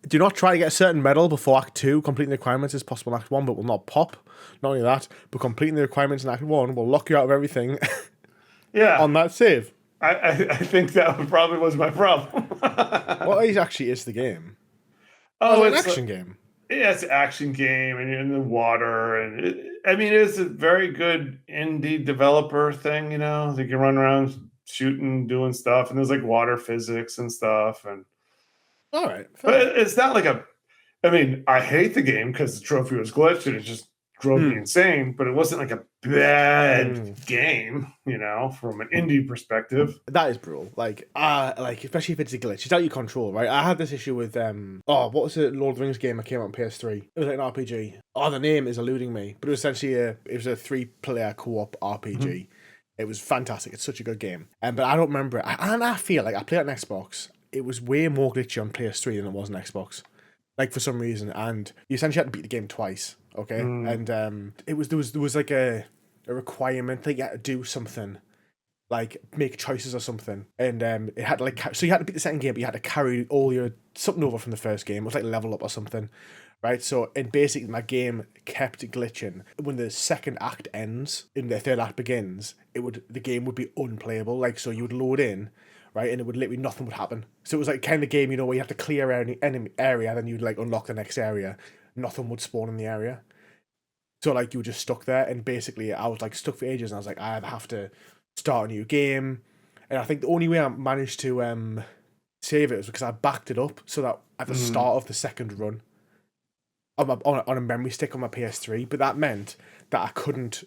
do not try to get a certain medal before Act 2. Completing the requirements is possible in Act 1, but will not pop. Not only that, but completing the requirements in Act 1 will lock you out of everything Yeah. on that save. I think that probably was my problem. What actually is the game? Oh, It's an it's action game. yeah, it's an action game, and you're in the water, and I mean, it's a very good indie developer thing. They can run around shooting, doing stuff, and there's like water physics and stuff, and All right, but fair. it's not like a. I mean, I hate the game because the trophy was glitched and it just drove me insane. But it wasn't like a bad game, from an indie perspective. That is brutal. Like especially if it's a glitch, it's out of your control, right? I had this issue with what was it? Lord of the Rings game that came out on PS3. It was like an RPG. Oh, the name is eluding me, but it was essentially a 3-player co-op RPG. Mm-hmm. It was fantastic. It's such a good game. But I don't remember it. And I feel like I played it on Xbox. It was way more glitchy on PS3 than it was on Xbox. Like for some reason, and you essentially had to beat the game twice. Okay, and there was like a requirement that you had to do something, like make choices or something, and it had to so you had to beat the second game, but you had to carry all your something over from the first game. It was like level up or something, right? So and basically my game kept glitching when the second act ends and the third act begins. The game would be unplayable. Like so you would load in. Right, and it would literally nothing would happen. So it was like kind of game, where you have to clear any enemy area, then you'd like unlock the next area. Nothing would spawn in the area. So like you were just stuck there, and basically I was like stuck for ages, and I was like, I either have to start a new game, and I think the only way I managed to save it was because I backed it up so that at the start of the second run on a memory stick on my PS3, but that meant that I couldn't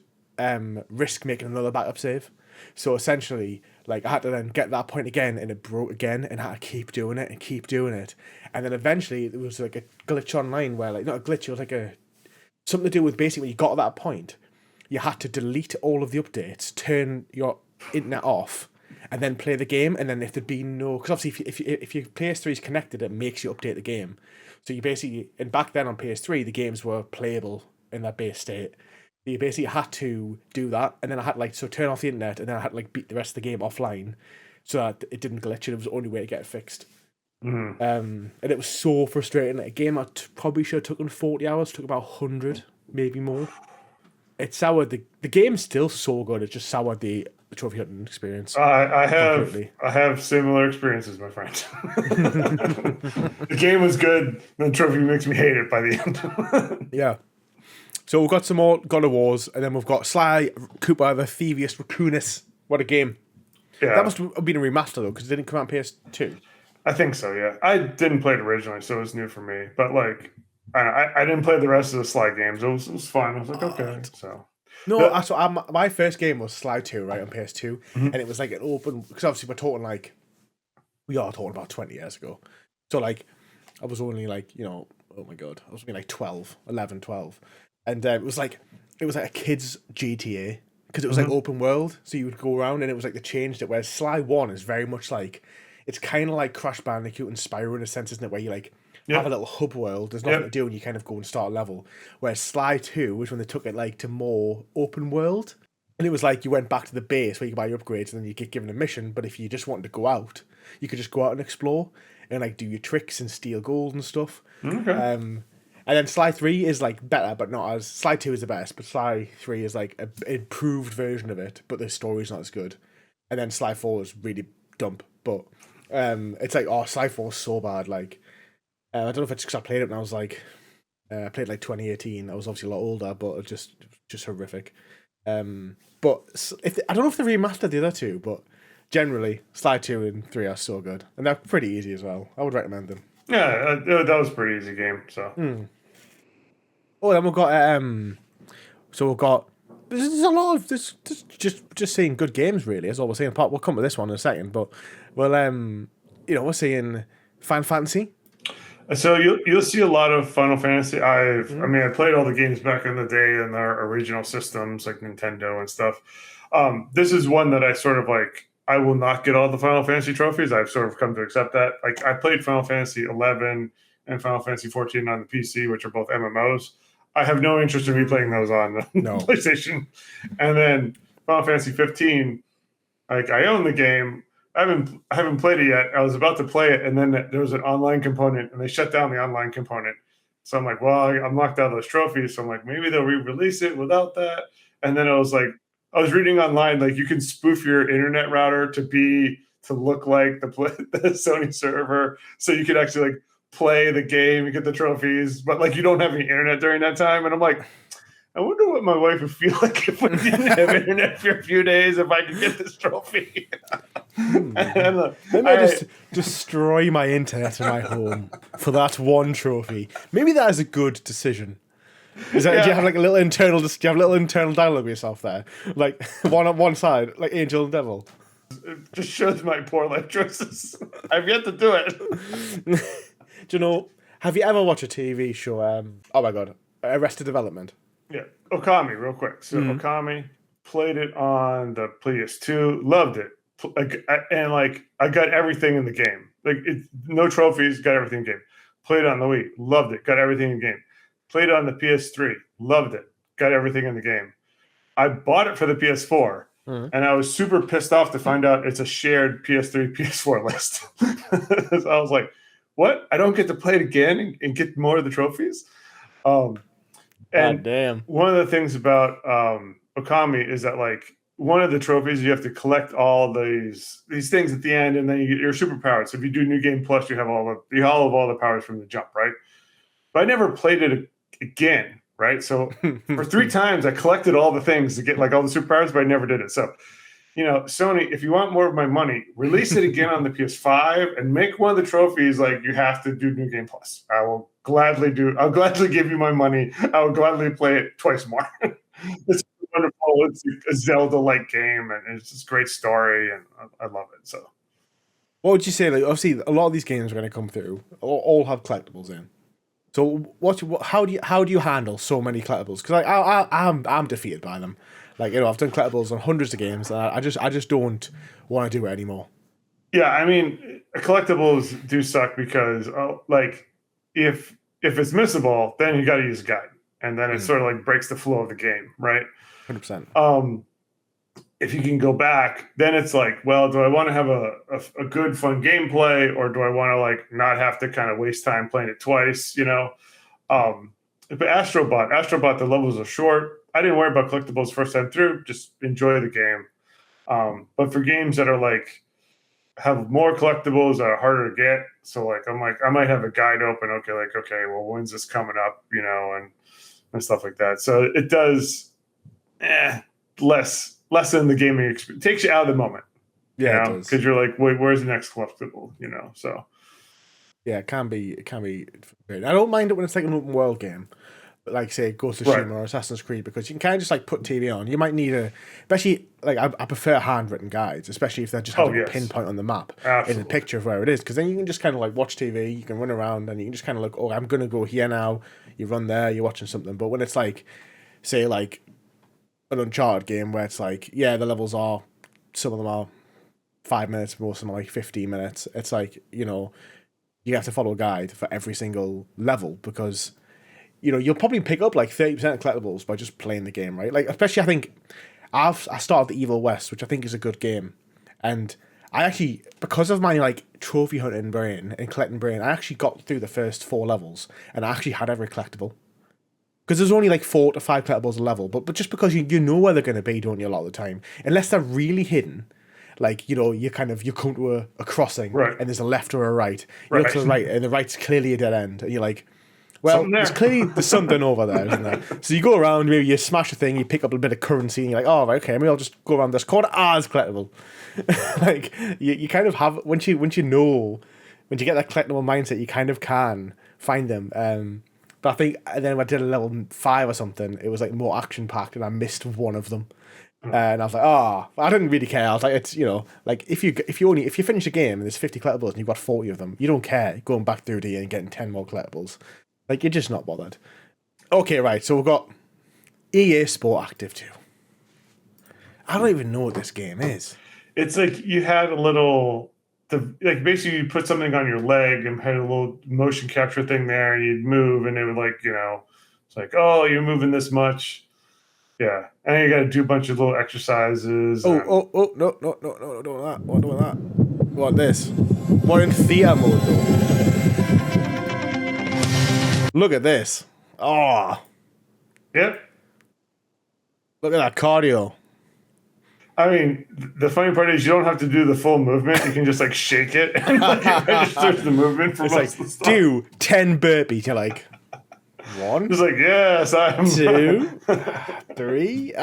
risk making another backup save. So essentially, like I had to then get that point again, and it broke again, and I had to keep doing it and keep doing it, and then eventually there was like a glitch online where like not a glitch, it was like something to do with basically when you got to that point, you had to delete all of the updates, turn your internet off, and then play the game. And then if there'd been no, because obviously if your PS3 is connected, it makes you update the game. So you basically, and back then on PS3, the games were playable in their base state. You basically had to do that, and then I had turn off the internet, and then I had to beat the rest of the game offline, so that it didn't glitch. And it was the only way to get it fixed. And it was so frustrating. A game that probably should have taken 40 hours took about 100, maybe more. It soured the game's still so good. It just soured the trophy hunting experience. I have similar experiences, my friend. The game was good. The trophy makes me hate it by the end. Yeah. So we've got some more God of Wars, and then we've got Sly Cooper, the Thievius Raccoonus. What a game! Yeah, that must have been a remaster though, because it didn't come out on PS2. I think so. Yeah, I didn't play it originally, so it was new for me. But like, I didn't play the rest of the Sly games. It was fun. I was like, okay. So no, my first game was Sly 2, right, on PS2, and it was like an open, because obviously we are talking about 20 years ago. So like, I was only like, oh my god, I was only like 11, 12. And it was like a kid's GTA, because it was like open world, so you would go around, and it was like they changed it. Whereas Sly 1 is very much like, it's kind of like Crash Bandicoot and Spyro in a sense, isn't it? Where you have a little hub world, there's nothing to do, and you kind of go and start a level. Whereas Sly 2 was when they took it to more open world, and it was like you went back to the base where you could buy your upgrades, and then you get given a mission. But if you just wanted to go out, you could just go out and explore and do your tricks and steal gold and stuff. Okay. And then Sly 3 is better, but not as... Sly 2 is the best, but Sly 3 is an improved version of it, but the story's not as good. And then Sly 4 is really dump, but it's Sly 4 is so bad. I don't know if it's because I played it when I was I played 2018. I was obviously a lot older, but it's just horrific. But I don't know if they remastered the other two, but generally Sly 2 and 3 are so good, and they're pretty easy as well. I would recommend them. Yeah, that was a pretty easy game. So. Oh, then we've got so we've got there's a lot of this just seeing good games really. That's all we're seeing. We'll come to this one in a second, but we're seeing Final Fantasy. So you'll see a lot of Final Fantasy. I played all the games back in the day in their original systems like Nintendo and stuff. This is one that I sort of I will not get all the Final Fantasy trophies. I've sort of come to accept that. I played Final Fantasy 11 and Final Fantasy 14 on the PC, which are both MMOs. I have no interest in replaying those on the PlayStation. And then Final Fantasy 15, I own the game. I haven't played it yet. I was about to play it, and then there was an online component, and they shut down the online component. So I'm like, well, I'm locked out of those trophies. So I'm like, maybe they'll re-release it without that. And then I was reading online, you can spoof your internet router to look like the Sony server, so you could actually play the game and get the trophies, but you don't have any internet during that time. And I'm like, I wonder what my wife would feel like if we didn't have internet for a few days, if I could get this trophy. Let me just destroy my internet in my home for that one trophy. Maybe that is a good decision. Is that, do you have a little internal? Do you have a little internal dialogue with yourself there, one on one side, like Angel and Devil? It just shows my poor life choices. I've yet to do it. Do you know? Have you ever watched a TV show? Oh my god, Arrested Development. Yeah, Okami, real quick. So Okami, played it on the PS2, loved it, and I got everything in the game. No trophies, got everything in the game. Played it on the Wii, loved it, got everything in the game. Played it on the PS3, loved it, got everything in the game. I bought it for the PS4, and I was super pissed off to find out it's a shared PS3, PS4 list. So I was like, what? I don't get to play it again and get more of the trophies? And damn. One of the things about Okami is that one of the trophies, you have to collect all these things at the end, and then you get your superpowers. So if you do New Game Plus, you have all the powers from the jump, right? But I never played it again, right? So for 3 times, I collected all the things to get all the superpowers, but I never did it. So, Sony, if you want more of my money, release it again on the PS5 and make one of the trophies you have to do New Game Plus. I'll gladly give you my money. I will gladly play it twice more. It's wonderful. It's a Zelda-like game, and it's just a great story, and I love it. So, what would you say? Obviously, a lot of these games are going to come through. All have collectibles in. So, how do you handle so many collectibles? Because I'm defeated by them. Like, I've done collectibles on hundreds of games, and I just don't want to do it anymore. Yeah, I mean, collectibles do suck because, like, if it's missable, then you got to use a guide, and then it sort of like breaks the flow of the game, right? 100%. If you can go back, then it's like, well, do I want to have a good, fun gameplay, or do I want to like not have to kind of waste time playing it twice? But Astrobot, the levels are short. I didn't worry about collectibles first time through. Just enjoy the game. But for games that are like have more collectibles that are harder to get, so like I might have a guide open. Okay, well, when's this coming up? And stuff like that. So it does lessen the gaming experience. Takes you out of the moment. Yeah, it does. Because you're like, wait, where's the next collectible? So yeah, it can be great. I don't mind it when it's like an open world game, but like say Ghost of Tsushima or Assassin's Creed, because you can kind of just like put TV on. You might need especially like I prefer handwritten guides, especially if they're just having a pinpoint on the map in a picture of where it is, because then you can just kind of like watch TV, you can run around, and you can just kind of look, oh, I'm gonna go here now. You run there, you're watching something. But when it's like, say like an Uncharted game where it's like, yeah, the levels are, some of them are 5 minutes, most of them are like 15 minutes. It's like, you have to follow a guide for every single level, because you'll probably pick up like 30% of collectibles by just playing the game, right? Like, especially I think I started the Evil West, which I think is a good game, and I actually, because of my like trophy hunting brain and collecting brain, I actually got through the first 4 levels and I actually had every collectible. Because there's only like 4 to 5 collectibles a level, but just because you know where they're going to be, don't you, a lot of the time, unless they're really hidden. Like, you come to a crossing, right, and there's a left or a right. You look to the right, and the right's clearly a dead end, and you're like, well, there's something over there, isn't there? So you go around, maybe you smash a thing, you pick up a bit of currency, and you're like, oh, right, okay, maybe I'll just go around this corner. It's collectible. Like, you kind of have, once you get that collectible mindset, you kind of can find them. But I think then I did a level 5 or something, it was like more action packed, and I missed one of them. And I was like, I didn't really care. I was like, it's, like if you finish a game and there's 50 collectibles and you've got 40 of them, you don't care going back through the and getting 10 more collectibles. Like, you're just not bothered. Okay, right. So we've got EA Sport Active 2. I don't even know what this game is. It's like you had a little, like basically you put something on your leg and had a little motion capture thing there, and you'd move, and it would like, it's like, oh, you're moving this much. Yeah, and you got to do a bunch of little exercises. No, don't want that. What do that? What this? More in theater mode though. Look at this. Oh. Yep. Look at that cardio. I mean, the funny part is you don't have to do the full movement. You can just like shake it and like, it registers the movement for most of the stuff. Do 10 burpees. You're like, 1. It's like, yes, I'm 2, 3.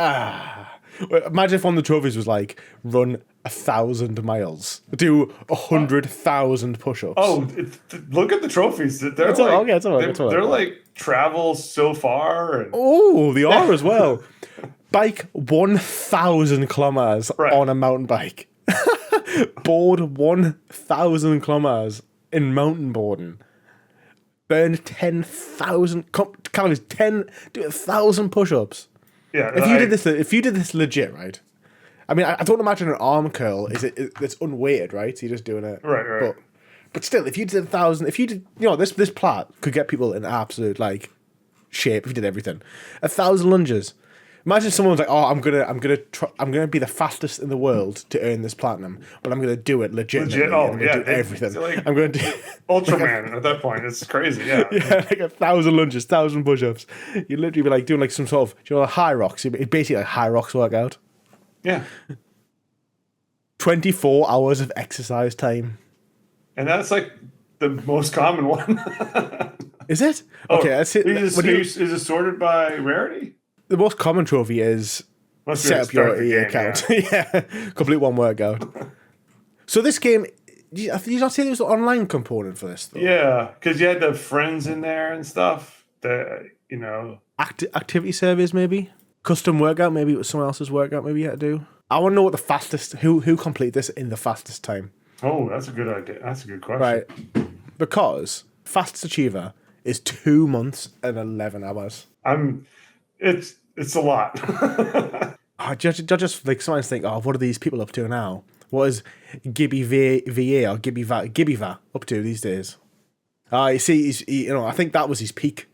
Imagine if one of the trophies was like, run 1,000 miles, do 100,000 push-ups. Oh, look at the trophies. They're they're like travel so far. And they are as well. Bike 1,000 kilometers on a mountain bike. Board 1,000 kilometers in mountain boarding. Burn 10,000 calories. Do 1,000 push-ups. Yeah. If you did this legit, right? I mean, I don't imagine an arm curl it's unweighted, right? So you're just doing it. Right. But still, if you did 1,000, if you did, this plat could get people in absolute like shape if you did everything. 1,000 lunges. Imagine someone's like, "Oh, I'm gonna be the fastest in the world to earn this platinum, but I'm gonna do it legitimately. I'm gonna do everything. Like I'm gonna do Ultraman at that point. It's crazy, yeah. Yeah, like 1,000 lunges, 1,000 push-ups. You'd literally be like doing like some sort of, like high rocks. It's basically like high rocks workout. Yeah. 24 hours of exercise time. And that's like the most common one. Is it? Okay, that's it. Is it sorted by rarity? The most common trophy is set up your EA account. Yeah, complete one workout. So this game, did you not say there was an online component for this, though? Yeah, because you had the friends in there and stuff. Activity surveys, maybe? Custom workout, maybe it was someone else's workout maybe you had to do. I want to know what the fastest, who completed this in the fastest time. Oh, that's a good idea. That's a good question. Right. Because fastest achiever is 2 months and 11 hours. It's a lot. just like sometimes think, oh, what are these people up to now? What is Gibby VA or Gibby Va up to these days? You see, I think that was his peak,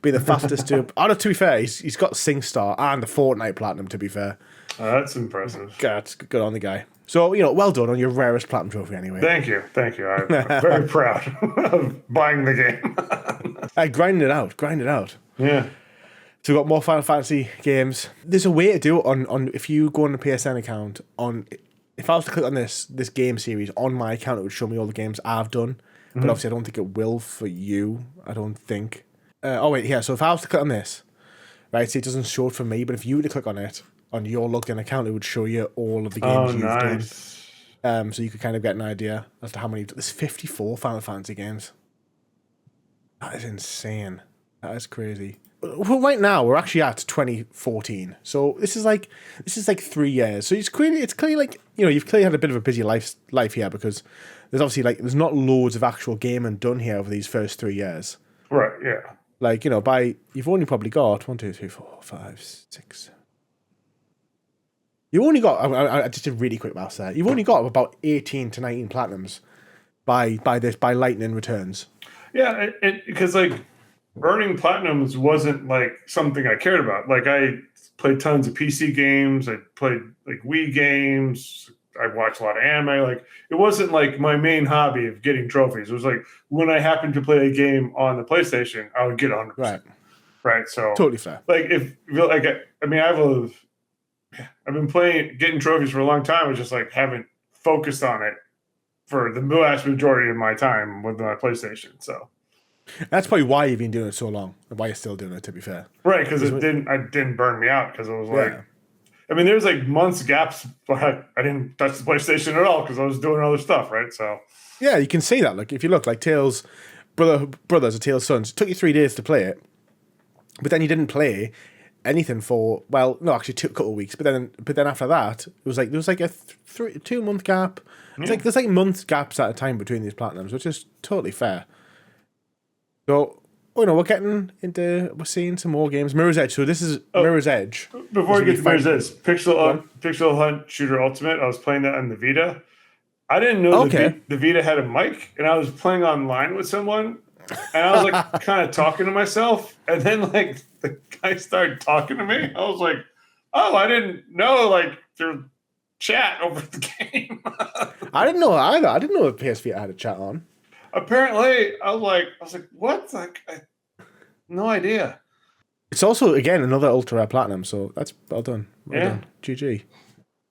being the fastest to. Oh, no, to be fair, he's got SingStar and the Fortnite Platinum. To be fair, that's impressive. Good on the guy. So well done on your rarest Platinum trophy, anyway. Thank you. I'm very proud of buying the game. Grind it out. Yeah. So we've got more Final Fantasy games. There's a way to do it on if you go on the PSN account. If I was to click on this game series on my account, it would show me all the games I've done. But obviously, I don't think it will for you. I don't think. So if I was to click on this, right, see, it doesn't show it for me, but if you were to click on it on your logged in account, it would show you all of the games you've done. So you could kind of get an idea as to how many. There's 54 Final Fantasy games. That is insane. That is crazy. Well, right now we're actually at 2014, so this is like 3 years. So it's clearly like you've clearly had a bit of a busy life here, because there's obviously there's not loads of actual gaming done here over these first 3 years. Right. Yeah. You've only probably got 1, 2, 3, 4, 5, 6. You only got. I just did really quick maths there. You've only got about 18 to 19 platinums by Lightning Returns. Yeah, because earning platinums wasn't something I cared about. I played tons of PC games. I played Wii games. I watched a lot of anime. It wasn't my main hobby of getting trophies. It was when I happened to play a game on the PlayStation, I would get 100%. Right. So totally fair. I've been getting trophies for a long time. I just haven't focused on it for the vast majority of my time with my PlayStation. So. That's probably why you've been doing it so long, and why you're still doing it, to be fair. Right, because it didn't burn me out, because it was there's months gaps, but I didn't touch the PlayStation at all because I was doing other stuff, right? So yeah, you can see that. If you look, Tails Brothers or Tails Sons, it took you 3 days to play it, but then you didn't play anything for a couple of weeks, but then after that, it was there was a 2 month gap. Yeah. There's month gaps at a time between these platinums, which is totally fair. So, we're seeing some more games. Mirror's Edge. So this is Mirror's Edge. Before we get to Mirror's Edge, Pixel Hunt Shooter Ultimate, I was playing that on the Vita. I didn't know the Vita had a mic, and I was playing online with someone, and I was kind of talking to myself, and then the guy started talking to me. I was like, oh, I didn't know there's chat over the game. I didn't know either. I didn't know the PS Vita had a chat on. Apparently, I was like, what? No idea. It's also, again, another ultra rare platinum, so that's well done. Well done. GG.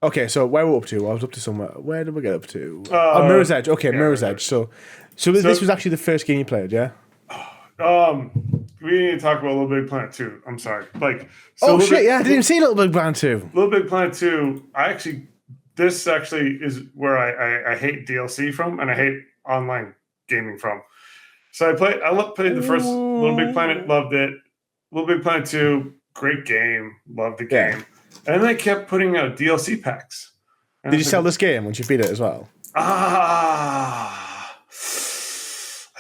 Okay, so where we're up to? I was up to somewhere. Where did we get up to? Mirror's Edge. Okay, yeah, Mirror's Edge. So this was actually the first game you played, yeah? We need to talk about Little Big Planet 2. I'm sorry. I didn't even see Little Big Planet 2. Little Big Planet 2, this actually is where I hate DLC from, and I hate online gaming from. So I played the first Little Big Planet, loved it. Little Big Planet 2, great game, loved the game. Yeah. And then they kept putting out DLC packs. Did you sell this game once you beat it as well? I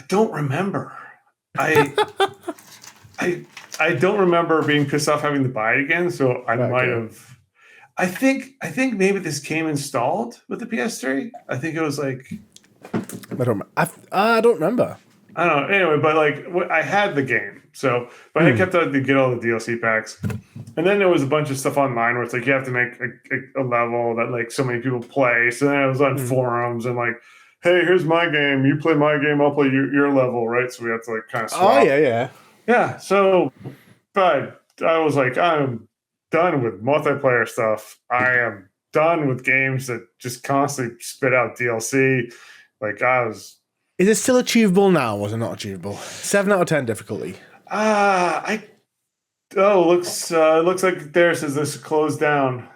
don't remember. I don't remember being pissed off having to buy it again, so I might have. I think maybe this came installed with the PS3. I think it was I don't remember. I don't know. Anyway, but I had the game, so but I kept to get all the DLC packs, and then there was a bunch of stuff online where it's you have to make a level that so many people play. So then I was on forums and hey, here's my game. You play my game, I'll play your level, right? So we have to kind of swap. Oh yeah. So, but I was I'm done with multiplayer stuff. I am done with games that just constantly spit out DLC. Is it still achievable now? Or was it not achievable? 7 out of 10 difficulty. Looks like there says this closed down.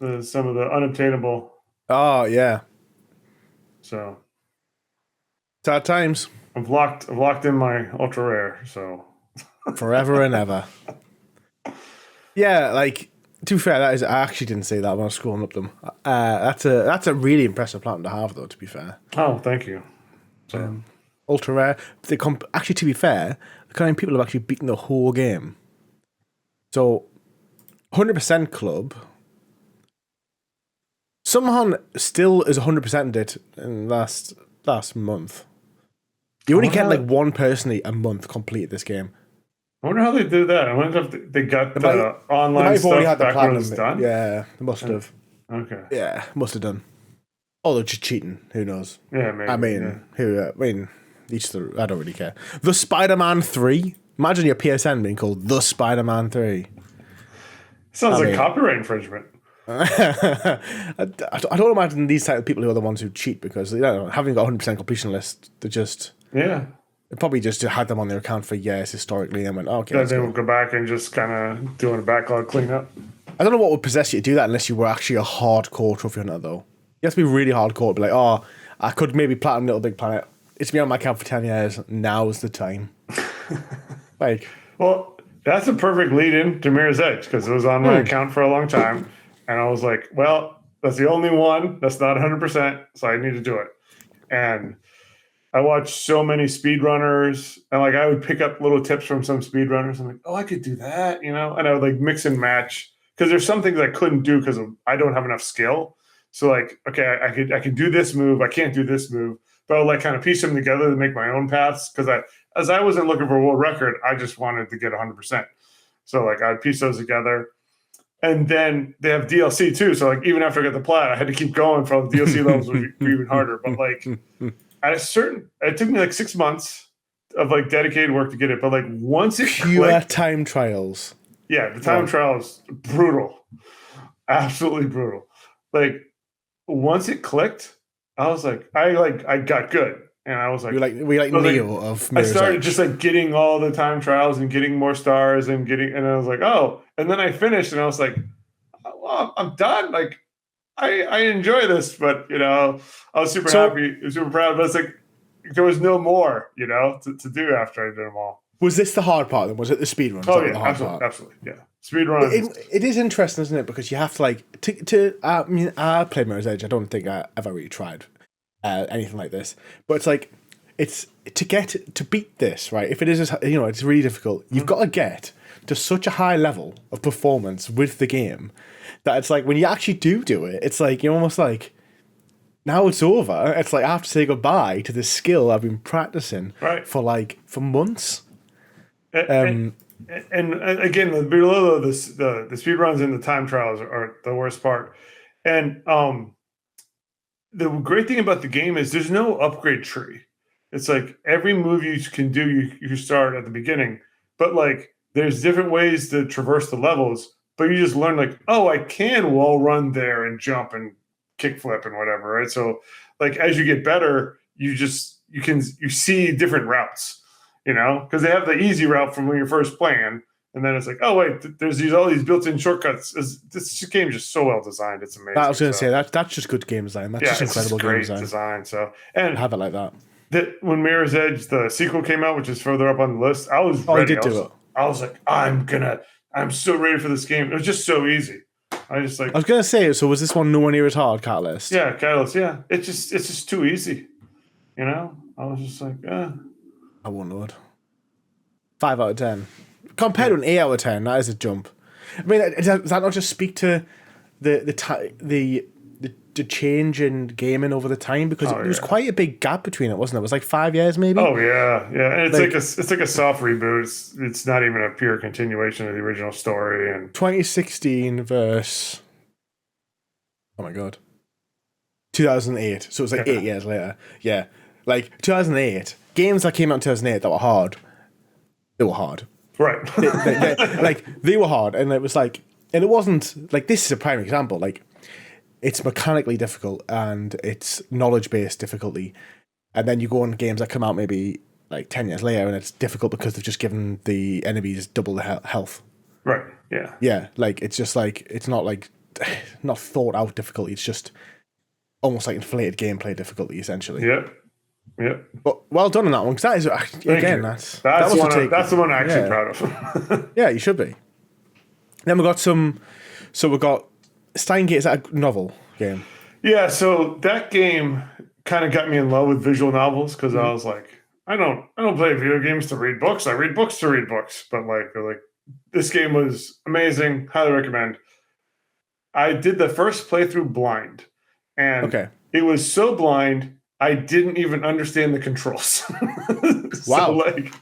Some of the unobtainable. Oh yeah. So. Sad times. I've locked in my ultra rare. So. Forever and ever. Yeah, to be fair, I actually didn't say that when I was scrolling up them. That's a really impressive platinum to have, though. To be fair. Oh, thank you. So. Ultra rare. Actually, to be fair, the kind of people have actually beaten the whole game. So, 100% club Someone still is 100% it in last month. You only get like one person a month complete this game. I wonder how they do that. I wonder if they got the They online might have already stuff had the back when it was platinum. done. Yeah, they must have. Okay. Yeah, must have done. Or they're just cheating. Who knows? Yeah, maybe. I mean, I don't really care. The Spider-Man 3. Imagine your PSN being called The Spider-Man 3. Sounds like copyright infringement. I don't imagine these type of people who are the ones who cheat because having got 100% completion list, they just they probably just had them on their account for years historically and went, okay. Then they will go back and just kind of doing a backlog cleanup. I don't know what would possess you to do that unless you were actually a hardcore trophy hunter though. You have to be really hardcore to be like, oh, I could maybe platinum Little Big Planet. It's been on my account for 10 years. Now's the time. Well, that's a perfect lead in to Mirror's Edge because it was on my account for a long time. And I was like, well, that's the only one that's not 100%, so I need to do it. And I watched so many speedrunners, and like I would pick up little tips from some speedrunners. I'm like, oh, I could do that, And I would like mix and match because there's some things I couldn't do because I don't have enough skill. So like, okay, I could do this move, I can't do this move, but I'll like kind of piece them together to make my own paths because as I wasn't looking for a world record, I just wanted to get 100%. So like I'd piece those together. And then they have DLC too. So like even after I got the plat, I had to keep going for all the DLC levels would be even harder. But like it took me like 6 months of like dedicated work to get it. But like once it clicked, time trials. Yeah, the time trial is brutal. Absolutely brutal. Like once it clicked, I was like, I got good. And I was like, we like Neo of Mirror's I started Edge. just like getting all the time trials and getting more stars and I was like, oh, and then I finished and I was like, well, I'm done. Like I enjoy this, but I was super happy, super proud, but it's like there was no more, to do after I did them all. Was this the hard part then? Was it the speed run? Oh yeah, absolutely. Yeah. Speed run. It is interesting, isn't it? Because you have to like I played Mirror's Edge. I don't think I ever really tried anything like this, but it's like it's to beat this, right? If it is, it's really difficult. You've got to get to such a high level of performance with the game that it's like when you actually do it, it's like you're almost like now it's over. It's like I have to say goodbye to the skill I've been practicing for months. And again, below the speed runs and the time trials are the worst part. And the great thing about the game is there's no upgrade tree. It's like every move you can do, you start at the beginning, but like there's different ways to traverse the levels. But you just learn like, oh, I can wall run there and jump and kickflip and whatever, right? So like as you get better, you see different routes, because they have the easy route from when you're first playing. And then it's like, oh wait, there's all these built-in shortcuts. This game is just so well designed; it's amazing. I was going to say that's just good game design. That's just incredible great game design. So and have it like that. When Mirror's Edge the sequel came out, which is further up on the list, I was ready. I was like, I'm so ready for this game. It was just so easy. I was going to say, so was this one nowhere near as hard, Catalyst? Yeah, Catalyst. Yeah, it's just too easy. I was just like, I wouldn't know it. 5 out of 10. Compared to an 8 out of 10, that is a jump. I mean, does that not just speak to the change in gaming over the time? Because there was quite a big gap between it, wasn't there? It was like 5 years, maybe. Oh yeah. And it's like a soft reboot. It's not even a pure continuation of the original story. And 2016 verse. Oh my god. 2008. So it was like 8 years later. Yeah, like 2008 games that came out in 2008 that were hard. They were hard. Right. they were hard, and it was like, and it wasn't like, this is a prime example. Like, it's mechanically difficult and it's knowledge-based difficulty, and then you go on games that come out maybe like 10 years later, and it's difficult because they've just given the enemies double the health. Right. Yeah. Yeah. Like it's just like it's not not thought out difficulty. It's just almost like inflated gameplay difficulty, essentially. Yep. But well done on that one, because that is again that's the one I'm actually proud of. Yeah, you should be. Then we got Steingate. Is that a novel game? Yeah, so that game kind of got me in love with visual novels because I was like, I don't play video games to read books. I read books to read books. But like this game was amazing. Highly recommend. I did the first playthrough blind. and Okay. it was so blind I didn't even understand the controls. Wow. So like,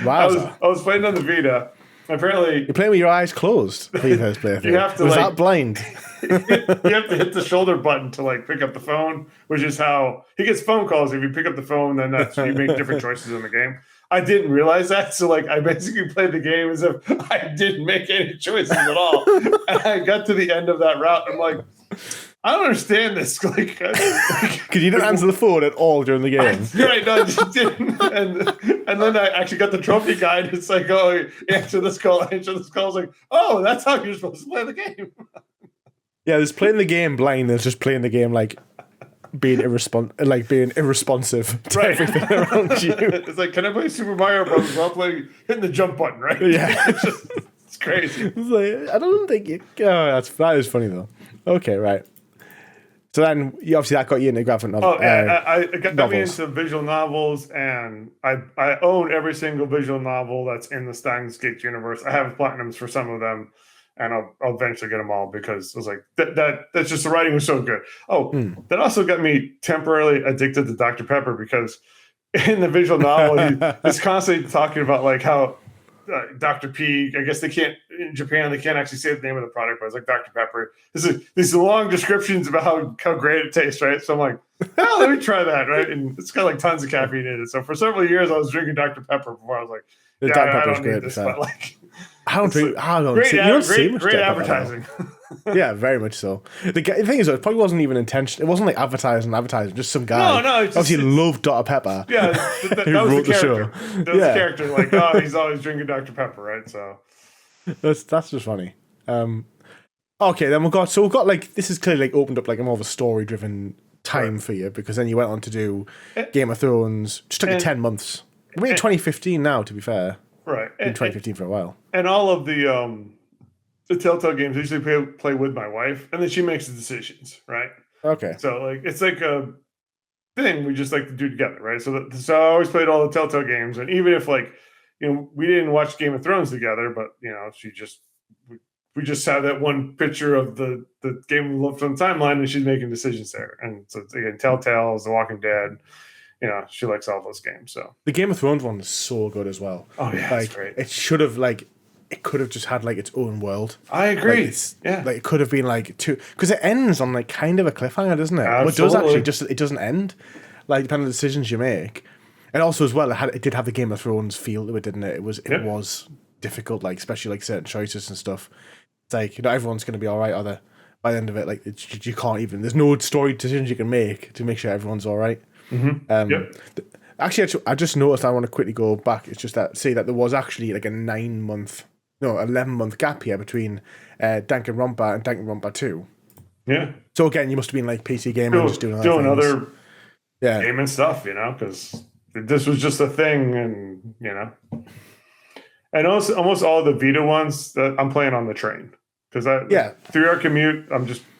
Wowza. I was playing on the Vita. Apparently, You're playing with your eyes closed for your first playthrough. You have to, Was like, that blind? you have to hit the shoulder button to like pick up the phone, which is how he gets phone calls. If you pick up the phone, then that's you make different choices in the game. I didn't realize that, so like I basically played the game as if I didn't make any choices at all. And I got to the end of that route, and I'm like, I don't understand this. Like, Because you didn't answer the phone at all during the game. Right, no, I just didn't. And then I actually got the trophy guide. It's like, oh, answer this call, answer this call. I was like, oh, that's how you're supposed to play the game. Yeah, there's playing the game blind. There's just playing the game like being irresponsive to everything around you. It's like, can I play Super Mario Bros. While playing hitting the jump button, right? Yeah. It's crazy. It's like, I don't think you. Oh, that is funny though. Okay, right. So then, you obviously that got you into graphic novels. Oh, yeah, I got me into visual novels, and I own every single visual novel that's in the Steins Gate universe. I have platinums for some of them, and I'll eventually get them all because I was like, that's just the writing was so good. Oh, that also got me temporarily addicted to Dr. Pepper because in the visual novel, he's constantly talking about like how Dr. P, I guess they can't, in Japan, they can't actually say the name of the product, but it's like Dr. Pepper. These long descriptions about how great it tastes, right? So I'm like, oh, let me try that, right? And it's got like tons of caffeine in it. So for several years, I was drinking Dr. Pepper before I was like, I don't need this, but like, I don't see much great advertising. Yeah, very much so. The thing is, it probably wasn't even intentional. It wasn't like advertising. Just some guy. No, obviously loved Dr. Pepper. Yeah, that was the character. That was the character. Like, oh, he's always drinking Dr. Pepper, right? So that's just funny. Okay, then we've got like this is clearly like opened up like a more of a story driven time for you because then you went on to do Game of Thrones. Just took you 10 months. We're in 2015 now, to be fair. Right. In 2015 for a while. And all of the Telltale games I usually play with my wife, and then she makes the decisions, right? Okay. So like it's like a thing we just like to do together, right? So I always played all the Telltale games, and even if like we didn't watch Game of Thrones together, but we just have that one picture of the game from the timeline, and she's making decisions there. And so again, Telltale, The Walking Dead. She likes all those games. So the Game of Thrones one is so good as well. Oh yeah, like it's great. It could have just had like its own world. I agree. Like it could have been like because it ends on like kind of a cliffhanger, doesn't it? Absolutely. Well, it does actually. It doesn't end. Like depending on the decisions you make, and also as well, it did have the Game of Thrones feel to it, didn't it? It was difficult, like especially like certain choices and stuff. It's like everyone's going to be all right, by the end of it. Like you can't even. There's no story decisions you can make to make sure everyone's all right. Mm-hmm. Actually, I just noticed. I want to quickly go back. It's just that there was actually like a 11-month gap here between Danganronpa and Danganronpa 2. Yeah. So again, you must have been like PC gaming, just doing other gaming stuff, because this was just a thing, and and also almost all the Vita ones that I'm playing on the train. Because 3-hour commute,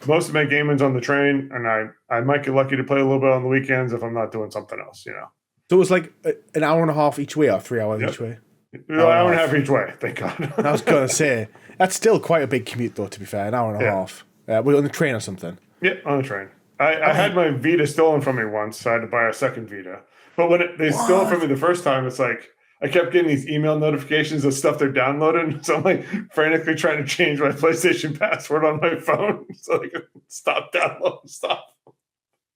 most of my gaming's on the train, and I might get lucky to play a little bit on the weekends if I'm not doing something else, So it was like an hour and a half each way, or 3 hours each way? An hour and a half each way, thank God. I was going to say, that's still quite a big commute, though, to be fair, an hour and a half. We're on the train or something? Yeah, on the train. I had my Vita stolen from me once, so I had to buy a second Vita. But when they stole it from me the first time, it's like, I kept getting these email notifications of stuff they're downloading. So I'm like frantically trying to change my PlayStation password on my phone so I can stop downloading stuff.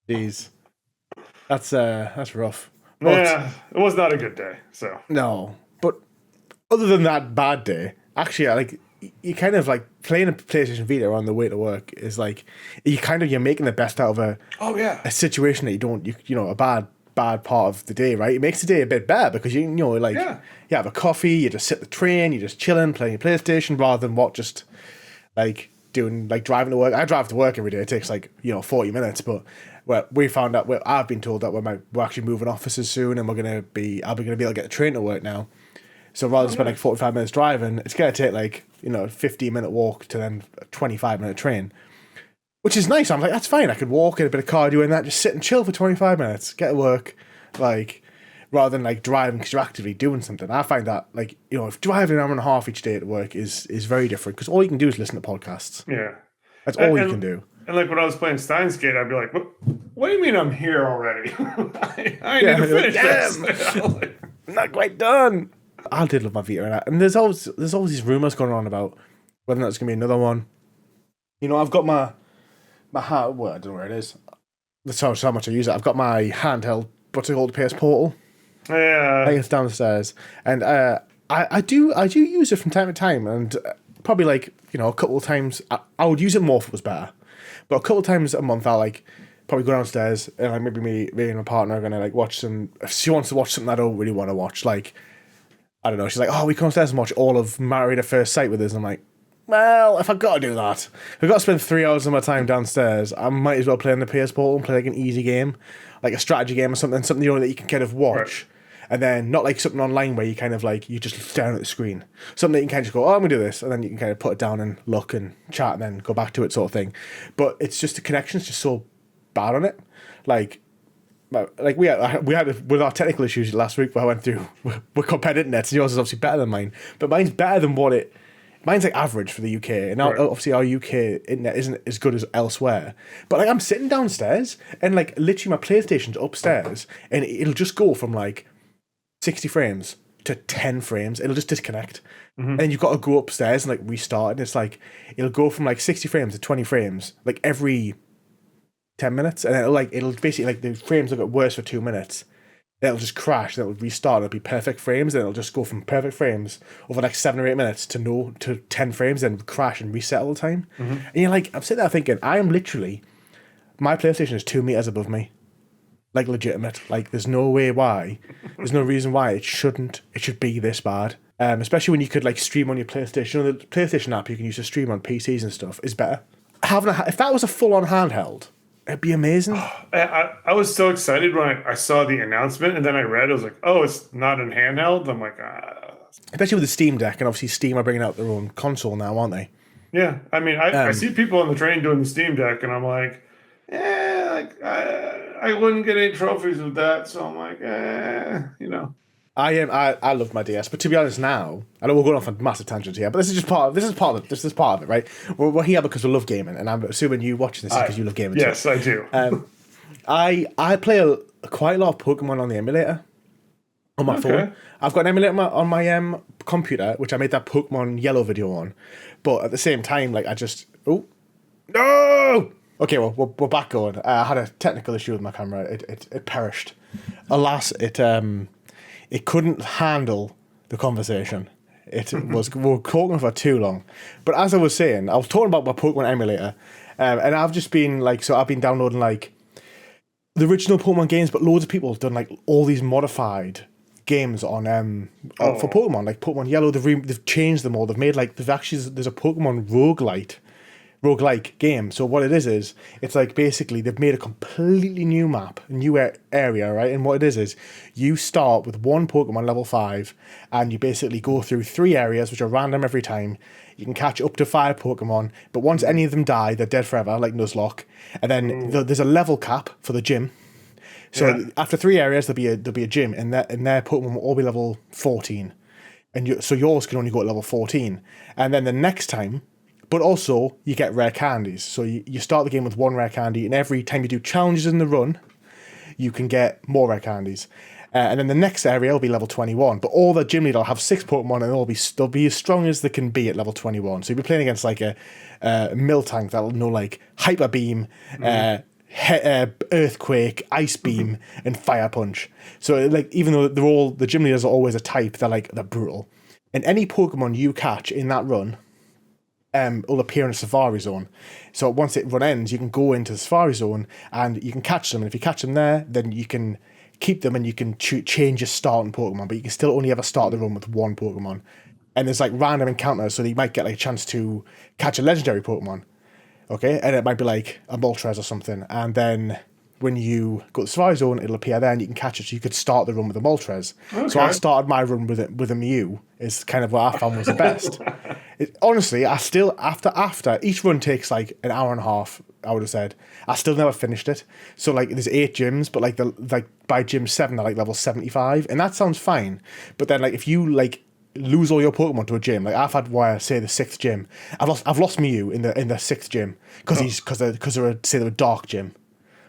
Jeez. That's rough. Yeah, it was not a good day. So no. But other than that bad day, actually you kind of like playing a PlayStation Vita on the way to work is like you're making the best out of a situation that a bad part of the day, right? It makes the day a bit better because you have a coffee, you just sit the train, you're just chilling, playing your PlayStation rather than just like doing like driving to work. I drive to work every day. It takes 40 minutes, but we found out I've been told that we're actually moving offices soon, and I'll be able to get the train to work now. So rather than spend like 45 minutes driving, it's gonna take 15-minute walk to then a 25-minute train. Which is nice. I'm like, that's fine. I could walk, get a bit of cardio in that, just sit and chill for 25 minutes, get to work, rather than driving because you're actively doing something. I find that if driving an hour and a half each day to work is very different because all you can do is listen to podcasts. Yeah, that's all you can do. And like when I was playing Steins Gate, I'd be like, what do you mean I'm here already? I need Yeah, to you're like, finish this. damn, I'm not quite done. I did love my Vita, and there's always these rumors going on about whether or not it's gonna be another one. You know, I've got my hand. Well, I don't know where it is. That's how much I use it. I've got my handheld, what's it called, PS Portal. I think Yeah. it's downstairs, and I do use it from time to time, and probably like a couple of times I would use it more if it was better, but a couple of times a month I'll like probably go downstairs and like maybe me and my partner are gonna like watch some. If she wants to watch something I don't really want to watch, like I don't know, she's like, oh, we come upstairs and watch all of Married at First Sight with us, and I'm like, well, if I've got to do that, if I've got to spend 3 hours of my time downstairs, I might as well play on the PS Portal and play like an easy game, like a strategy game or something that you can kind of watch, and then not like something online where you kind of like, you just stare at the screen. Something that you can kind of just go, oh, I'm going to do this, and then you can kind of put it down and look and chat and then go back to it sort of thing. But it's just the connection's just so bad on it. Like we had with our technical issues last week where I went through, we're compared internets, and yours is obviously better than mine, but mine's better than mine's like average for the UK, and obviously our UK internet isn't as good as elsewhere. But like I'm sitting downstairs, and like literally my PlayStation's upstairs, and it'll just go from like 60 frames to 10 frames. It'll just disconnect, and then you've got to go upstairs and like restart, and it's like it'll go from like 60 frames to 20 frames like every 10 minutes, and it'll basically like the frames will get worse for 2 minutes. Then it'll just crash, then it'll restart, it'll be perfect frames, then it'll just go from perfect frames over like 7 or 8 minutes to 10 frames, then crash and reset all the time. And you're like, I'm sitting there thinking, I am literally, my PlayStation is 2 meters above me. Like legitimate. Like there's no reason why it should be this bad. Especially when you could like stream on your PlayStation. You know, the PlayStation app you can use to stream on PCs and stuff is better. If that was a full-on handheld, it'd be amazing. I was so excited when I saw the announcement, and then I read, I was like, oh, it's not in handheld. I'm like, especially with the Steam Deck, and obviously Steam are bringing out their own console now, aren't they? Yeah, I mean, I see people on the train doing the Steam Deck, and I'm like, like I wouldn't get any trophies with that, so I'm like, I love my DS, but to be honest, now I know we're going off on massive tangents here, but this is part of it, right? We're here because we love gaming, and I'm assuming you watching this because you love gaming. Yes, too. I do. I play quite a lot of Pokemon on the emulator on my phone. I've got an emulator on my computer, which I made that Pokemon Yellow video on, but at the same time, like no. Okay, well we're back going. I had a technical issue with my camera. It perished. Alas, it couldn't handle the conversation. We were talking for too long. But as I was saying, I was talking about my Pokemon emulator, and I've just been I've been downloading like the original Pokemon games, but loads of people have done like all these modified games on for Pokemon, like Pokemon Yellow. They've changed them all. There's a Pokemon roguelike game. So what it is it's like basically they've made a completely new map, a new area, right? And what it is you start with one Pokemon level 5, and you basically go through 3 areas which are random every time. You can catch up to 5 Pokemon, but once any of them die, they're dead forever, like Nuzlocke. And then there's a level cap for the gym. So after 3 areas, there'll be a gym, and their Pokemon will all be level 14, and so yours can only go at level 14. And then the next time. But also, you get rare candies. So you start the game with 1 rare candy, and every time you do challenges in the run, you can get more rare candies. And then the next area will be level 21. But all the gym leader will have 6 Pokemon, and they'll be as strong as they can be at level 21. So you'll be playing against like a Miltank that'll know like Hyper Beam, Earthquake, Ice Beam, and Fire Punch. So like even though the gym leaders are always a type, they're brutal. And any Pokemon you catch in that run will appear in a Safari Zone. So once it run ends, you can go into the Safari Zone and you can catch them. And if you catch them there, then you can keep them and you can change your starting Pokemon, but you can still only ever start the run with 1 Pokemon. And there's like random encounters, so that you might get like a chance to catch a legendary Pokemon. Okay, and it might be like a Moltres or something. And then when you go to the Safari Zone, it'll appear there and you can catch it. So you could start the run with a Moltres. Okay. So I started my run with a Mew. Is kind of what I found was the best. Honestly, I still after each run takes like an hour and a half. I would have said I still never finished it. So like there's 8 gyms, but like by gym 7 they're like level 75, and that sounds fine. But then like if you like lose all your Pokemon to a gym. Like I've had where say the 6th gym. I've lost Mew in the 6th gym because they're a dark gym.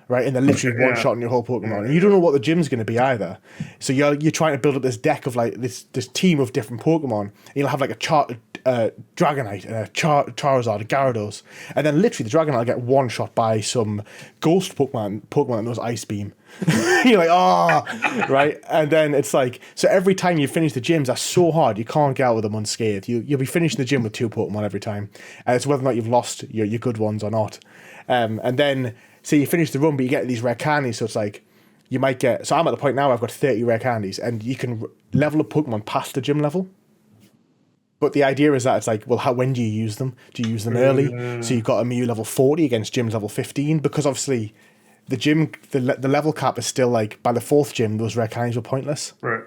Right, and they're literally one shot on your whole Pokemon, and you don't know what the gym's going to be either. So you're trying to build up this deck of like this team of different Pokemon. And you'll have like a Dragonite, and a Charizard, a Gyarados, and then literally the Dragonite will get one shot by some Ghost Pokemon that knows Ice Beam. You're like, oh, right, and then it's like so every time you finish the gyms, that's so hard you can't get out with them unscathed. You'll be finishing the gym with 2 Pokemon every time, and it's whether or not you've lost your good ones or not, and then. So you finish the run, but you get these rare candies. So it's like you might get. So I'm at the point now where I've got 30 rare candies, and you can level up Pokemon past the gym level. But the idea is that it's like, well, when do you use them? Do you use them early? So you've got a Mew level 40 against gyms level 15, because obviously the gym, the level cap is still like by the 4th gym, those rare candies were pointless. Right.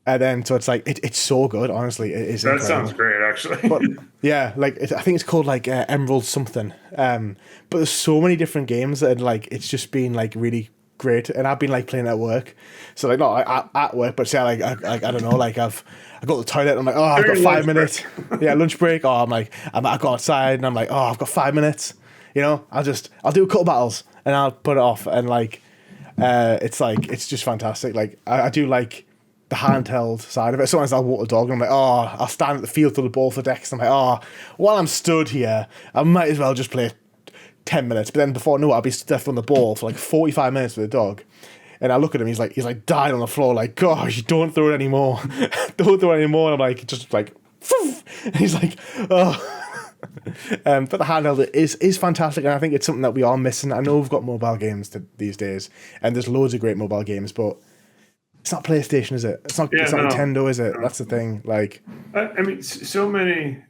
And then so it's like it's so good. Honestly, it is. That incredible. sounds great, actually. But yeah, like I think it's called like Emerald something. But there's so many different games, and like it's just been like really great. And I've been like playing at work, so like not at work, but say like I don't know, like I go to the toilet. And I'm like, oh, I've got 5 minutes. Yeah, lunch break. Or I go outside, and I'm like, oh, I've got 5 minutes. You know, I'll do a couple battles, and I'll put it off, and like it's just fantastic. Like I do like the handheld side of it. Sometimes I'll walk the dog and I'm like, oh, I'll stand at the field for the ball for decks. And I'm like, oh, while I'm stood here, I might as well just play 10 minutes. But then before I know it, I'll be stuck on the ball for like 45 minutes with the dog. And I look at him, he's like dying on the floor, like, gosh, don't throw it anymore. Don't throw it anymore. And I'm like, just like, and he's like, oh. But the handheld is fantastic, and I think it's something that we are missing. I know we've got mobile games these days, and there's loads of great mobile games, but it's not PlayStation, is it? It's not Nintendo, is it? No. That's the thing. Like, I mean, so many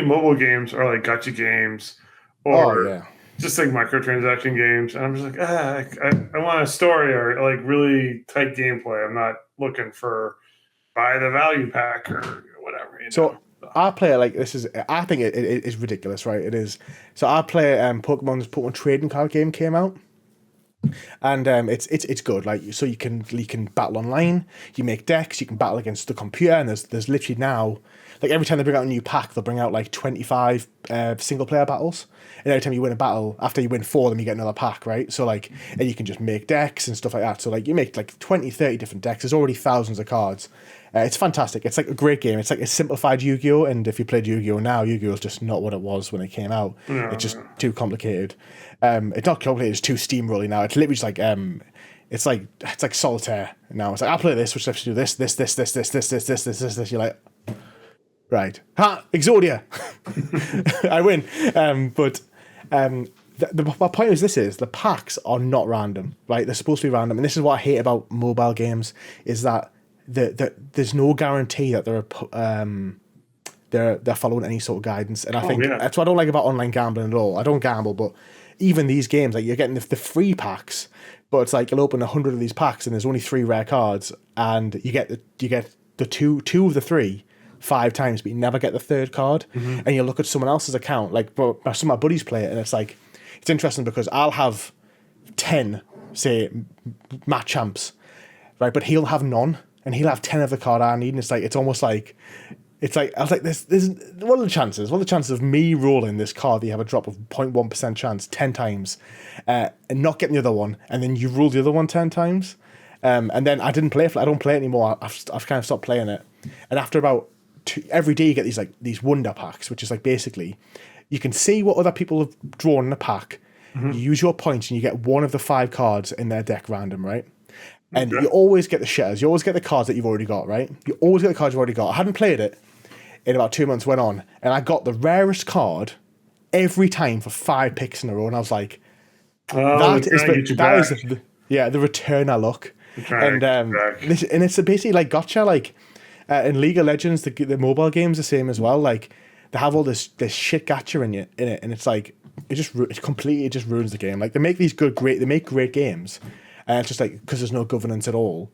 mobile games are like gacha games, or just like microtransaction games, and I'm just like, I want a story or like really tight gameplay. I'm not looking for buy the value pack or whatever. So I play it like this is. I think it is ridiculous, right? It is. So I play Pokemon trading card game came out. And it's good. Like, so you can battle online, you make decks, you can battle against the computer, and there's literally now, like every time they bring out a new pack, they'll bring out like 25 single player battles, and every time you win a battle, after you win 4 of them, you get another pack, right? So like, and you can just make decks and stuff like that. So like, you make like 20, 30 different decks. There's already thousands of cards. It's fantastic. It's like a great game. It's like a simplified Yu-Gi-Oh! And if you played Yu-Gi-Oh! Now, Yu-Gi-Oh! Is just not what it was when it came out. It's just too complicated. It's not complicated, it's too steamrolly now. It's literally just like it's like solitaire now. It's like, I'll play this, which lets you do this. You're like, right. Ha! Exodia! I win. My point is the packs are not random, right? They're supposed to be random. And this is what I hate about mobile games, is that there's no guarantee that they're following any sort of guidance. And I think that's what I don't like about online gambling at all. I don't gamble, but even these games, like you're getting the free packs, but it's like you'll open 100 of these packs and there's only 3 rare cards, and you get the two of the 3 5 times, but you never get the 3rd card. Mm-hmm. And you look at someone else's account, like some of my buddies play it, and it's like, it's interesting because I'll have 10, say, match champs, right? But he'll have none, and he'll have 10 of the card I need, and it's almost like, I was like, there's what are the chances? What are the chances of me rolling this card that you have a drop of 0.1% chance 10 times, and not getting the other one, and then you roll the other one 10 times, and then I don't play it anymore. I've kind of stopped playing it, and after about every day you get these wonder packs, which is like basically you can see what other people have drawn in a pack. Mm-hmm. You use your points and you get one of the 5 cards in their deck random, right? And you always get the shitters. You always get the cards that you've already got, right? You always get the cards you've already got. I hadn't played it in about 2 months, went on, and I got the rarest card every time for 5 picks in a row, and I was like, that is the return I look. And it's basically like gotcha. Like in League of Legends, the mobile game's the same as well. Like they have all this shit gacha in it, and it's like it completely ruins the game. Like they make great games, and it's just like, because there's no governance at all.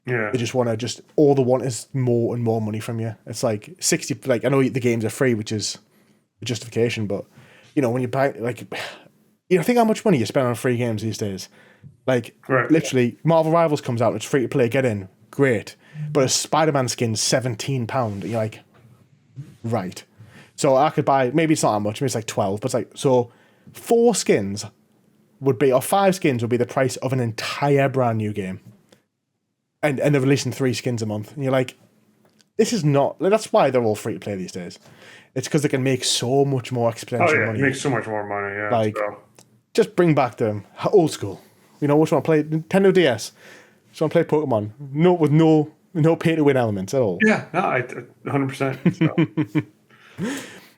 Yeah, they just want to all they want is more and more money from you. It's like 60. Like I know the games are free, which is a justification, but you know when you buy, like, you know, think how much money you spend on free games these days. Like literally, Marvel Rivals comes out, it's free to play. Get in, great. but a Spider-Man skin's £17. And you're like, right. So I could buy, maybe it's not that much, maybe it's like 12, but it's like, so 4 skins would be, or 5 skins would be the price of an entire brand new game. And they're releasing 3 skins a month. And you're like, this is not, that's why they're all free to play these days. It's because they can make so much more exponential money. Make so much more money, yeah. Like, just bring back the old school. You know, what you want to play? Nintendo DS. Just want to play Pokemon. No, with no pay-to-win elements at all. Yeah, no, 100%. So.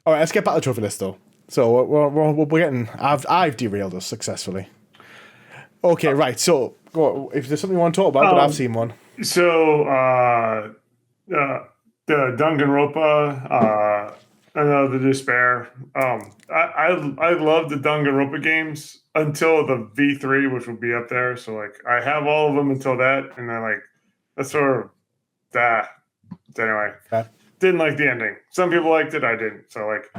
All right, let's get back to the trophy list, though. So we're getting, I've derailed us successfully. Okay, right. So if there's something you want to talk about, but I've seen one. So the Danganronpa, the Despair. I love the Danganronpa games until the V3, which will be up there. So like I have all of them until that, and then like that's sort of that. Anyway, didn't like the ending. Some people liked it, I didn't. So like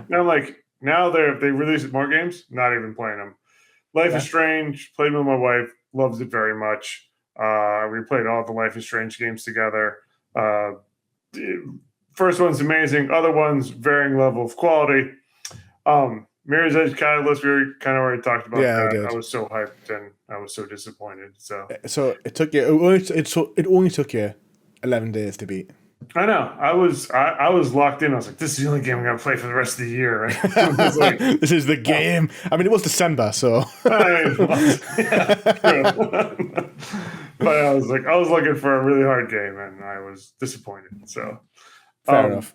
now they released more games, not even playing them. Life is Strange, played with my wife, loves it very much. We played all the Life is Strange games together. First one's amazing. Other ones, varying level of quality. Mirror's Edge Catalyst, we kind of already talked about that. I was so hyped and I was so disappointed. So it took you. It only took you 11 days to beat. I know. I was locked in. I was like, this is the only game I'm gonna play for the rest of the year. Right? Like, this is the game. I mean, it was December, so. But I was looking for a really hard game, and I was disappointed. So, fair enough.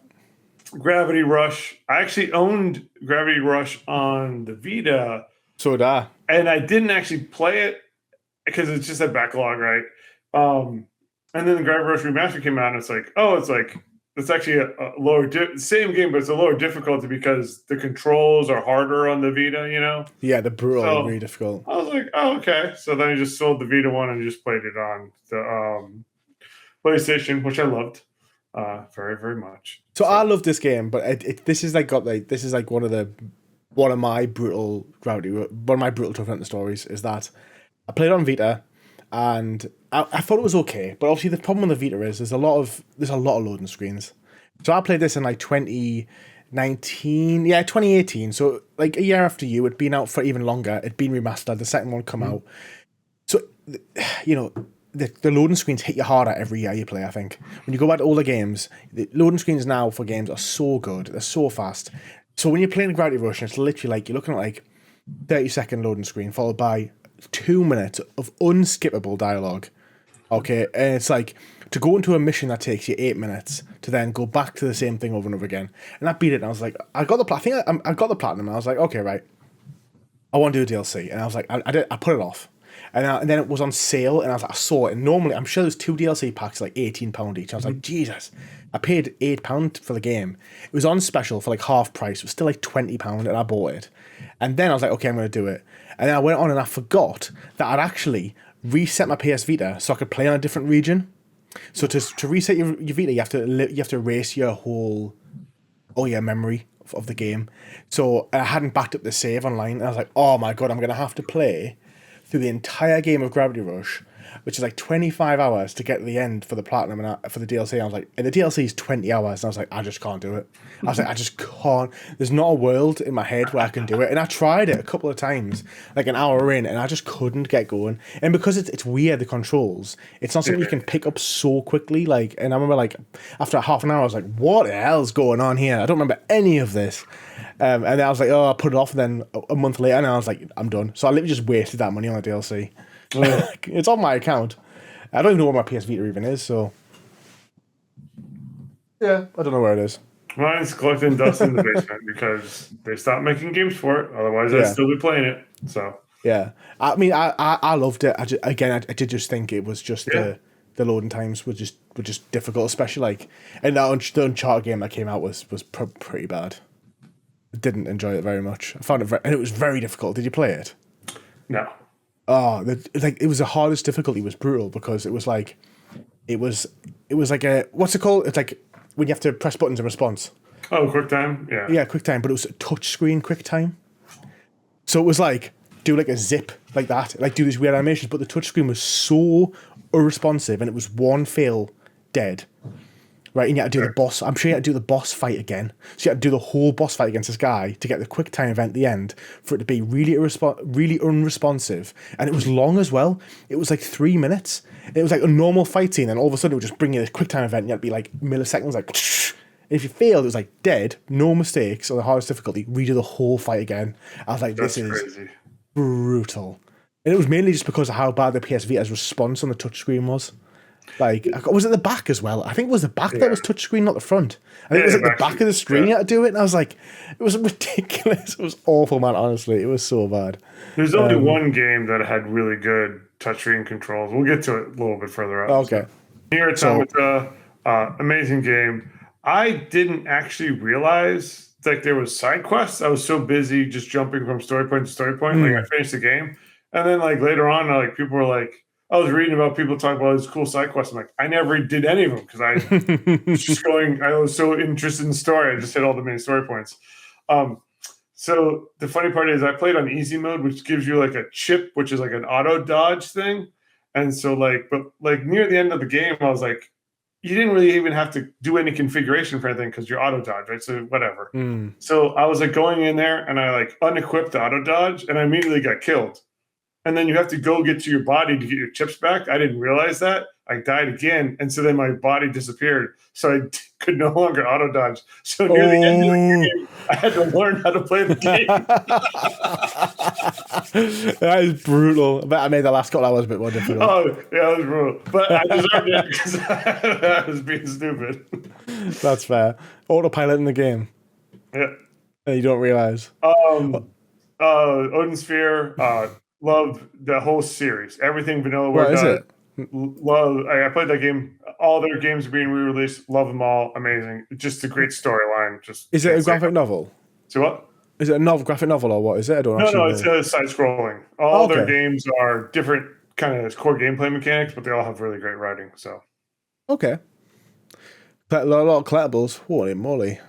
Gravity Rush. I actually owned Gravity Rush on the Vita. So did I. And I didn't actually play it because it's just a backlog, right? And then the Gravity Rush Remaster came out, and it's actually a lower, same game, but it's a lower difficulty because the controls are harder on the Vita, you know? Yeah, the brutal, really difficult. I was like, oh, okay. So then I just sold the Vita one and just played it on the PlayStation, which I loved very, very much. So I love this game, but this is like one of my brutal trophy hunter stories is that I played it on Vita. And I thought it was okay, but obviously the problem with the Vita is there's a lot of loading screens. So I played this in like 2018. So like a year after you, it'd been out for even longer. It'd been remastered. The second one come out. So you know the loading screens hit you harder every year you play. I think when you go back to older games, the loading screens now for games are so good. They're so fast. So when you're playing Gravity Rush, it's literally like you're looking at like 30-second loading screen followed by 2 minutes of unskippable dialogue. Okay, and it's like to go into a mission that takes you 8 minutes to then go back to the same thing over and over again. And I beat it, and I was like, I got the platinum. And I was like, okay, right, I want to do a DLC, and I was like, I put it off, and then it was on sale, and I was like, I saw it, and normally I'm sure there's 2 DLC packs like £18 each. I was like, Jesus, I paid £8 for the game. It was on special for like half price. It was still like £20, and I bought it. And then I was like, okay, I'm going to do it. And then I went on and I forgot that I'd actually reset my PS Vita so I could play on a different region. So to reset your Vita, you have to erase your memory of the game. So I hadn't backed up the save online, and I was like, oh my God, I'm going to have to play through the entire game of Gravity Rush, which is like 25 hours to get to the end for the platinum and for the DLC. I was like, and the DLC is 20 hours. And I was like, I just can't do it. I was like, I just can't. There's not a world in my head where I can do it. And I tried it a couple of times, like an hour in, and I just couldn't get going. And because it's weird, the controls, it's not something you can pick up so quickly. Like, and I remember like after half an hour, I was like, what the hell's going on here? I don't remember any of this. And then I was like, oh, I put it off. And then a month later, and I was like, I'm done. So I literally just wasted that money on the DLC. It's on my account. I don't even know where my PS Vita even is, so yeah, I don't know where it is. Mine's collecting dust in the basement because they stopped making games for it. Otherwise, I'd still be playing it. So yeah, I mean, I loved it. I did just think it was just the loading times were just difficult, especially like, and the Uncharted game that came out was pretty bad. I didn't enjoy it very much. I found it and it was very difficult. Did you play it? No. Oh, it was the hardest difficulty. It was brutal because it was like like a, what's it called? It's like when you have to press buttons in response. Oh, QuickTime? Yeah. Yeah, QuickTime, but it was a touchscreen QuickTime. So it was like, do like a zip like that, like do these weird animations, but the touchscreen was so unresponsive and it was one fail dead. Right, and you had to do the boss. I'm sure you had to do the boss fight again. So you had to do the whole boss fight against this guy to get the quick time event at the end for it to be really really unresponsive. And it was long as well. It was like 3 minutes. It was like a normal fight scene, and all of a sudden it would just bring you this quick time event, and you had to be like milliseconds, like. And if you failed, it was like dead, no mistakes, on the hardest difficulty. Redo the whole fight again. I was like, this is crazy. Brutal. And it was mainly just because of how bad the PS Vita's response on the touchscreen was. Like, was it the back as well? I think it was the back that was touchscreen, not the front. I think it was like the back of the screen you had to do it, and I was like, it was ridiculous. It was awful, man, honestly. It was so bad. There's only one game that had really good touchscreen controls. We'll get to it a little bit further up. Okay. Nier Automata, amazing game. I didn't actually realize like there was side quests. I was so busy just jumping from story point to story point. Like I finished the game, and then like later on, like people were like, I was reading about people talking about these cool side quests. I'm like, I never did any of them because I was just going. I was so interested in the story. I just hit all the main story points. So the funny part is, I played on easy mode, which gives you like a chip, which is like an auto dodge thing. And so but near the end of the game, I was like, you didn't really even have to do any configuration for anything because you're auto dodge, right? So whatever. So I was like going in there and I like unequipped the auto dodge and I immediately got killed. And then you have to go get to your body to get your chips back. I didn't realize that. I died again. And so then my body disappeared. So I could no longer auto dodge. So near the end of the game, I had to learn how to play the game. That is brutal. But I made the last couple hours a bit more difficult. Oh, yeah, that was brutal. But I deserved it because I was being stupid. That's fair. Autopilot in the game. Yeah. And you don't realize. Odin Sphere, love the whole series. Everything Vanillaware What is does. it? Love. I played that game. All their games are being re-released. Love them all. Amazing. Just a great storyline. Just is it a graphic novel? So what? Is it a graphic novel or what is it? I don't No, know. it's side-scrolling. All their games are different kind of core gameplay mechanics, but they all have really great writing. So okay, a lot of collectibles. Holy moly!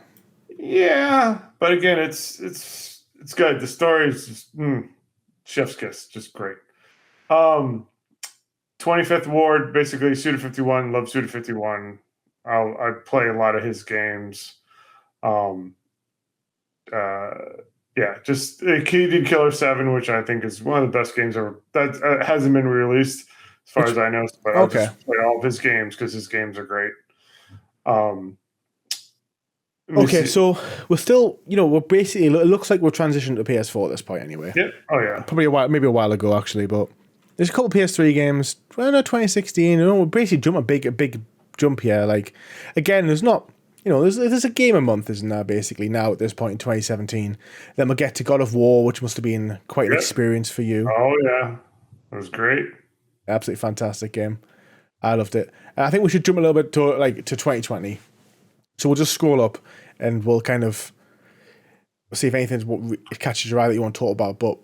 Yeah, but again, it's good. The story is just chef's kiss, just great. 25th Ward, basically Suda 51. Love Suda 51. I play a lot of his games. Just he did Killer 7, which I think is one of the best games ever. That hasn't been released as far as I know, but I'll just play all of his games because his games are great. Okay, so we're still, we're basically, it looks like we're transitioning to PS4 at this point anyway. Yeah. Oh yeah. Probably maybe a while ago actually, but there's a couple PS3 games. Well, no, 2016. We're basically a big jump here. Like, again, there's not. There's a game a month, isn't there, basically, now at this point in 2017. Then we'll get to God of War, which must have been quite an experience for you. Oh, yeah. It was great. Absolutely fantastic game. I loved it. And I think we should jump a little bit to 2020. So we'll just scroll up and we'll kind of see if anything catches your eye that you want to talk about. But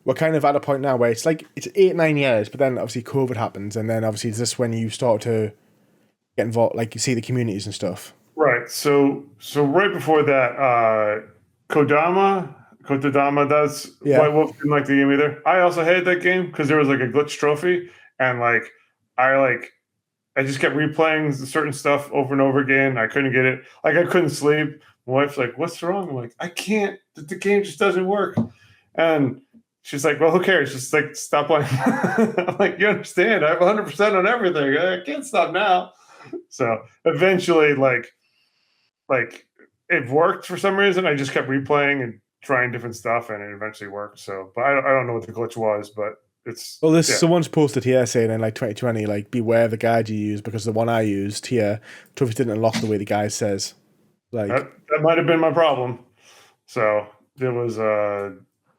we're kind of at a point now where it's 8-9 years, but then obviously COVID happens. And then obviously is this when you start to get involved, like you see the communities and stuff. Right. So right before that, Kodama, that's White Wolf didn't like the game either. I also hated that game because there was like a glitch trophy, and I just kept replaying certain stuff over and over again. I couldn't get it. Like I couldn't sleep. My wife's like, "What's wrong?" I'm like, "I can't. The game just doesn't work." And she's like, "Well, who cares? Just like stop playing." I'm like, "You understand? I have 100% on everything. I can't stop now." So eventually, like it worked for some reason. I just kept replaying and trying different stuff, and it eventually worked. So, but I don't know what the glitch was, but it's someone's posted here saying in 2020, beware the guide you use because the one I used here, trophies didn't unlock the way the guide says. That might have been my problem. So it was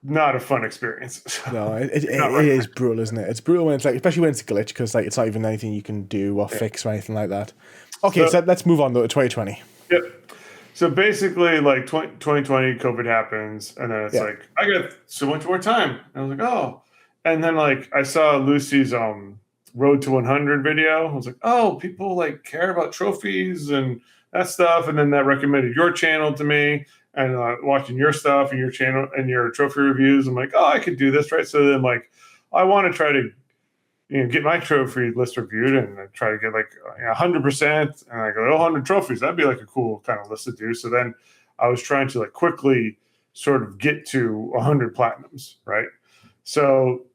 not a fun experience. No, it is brutal, isn't it? It's brutal when it's especially when it's a glitch because it's not even anything you can do or fix or anything like that. Okay, so let's move on though to 2020. Yep. So basically, 2020, COVID happens, and then it's I got so much more time. And I was like, oh. And then I saw Lucy's Road to 100 video. I was like, oh, people care about trophies and that stuff. And then that recommended your channel to me, and watching your stuff and your channel and your trophy reviews. I'm like, oh, I could do this, right? So then I want to try to get my trophy list reviewed, and I try to get like 100%, and I go 100 trophies. That'd be like a cool kind of list to do. So then I was trying to like quickly sort of get to 100 platinums, right? So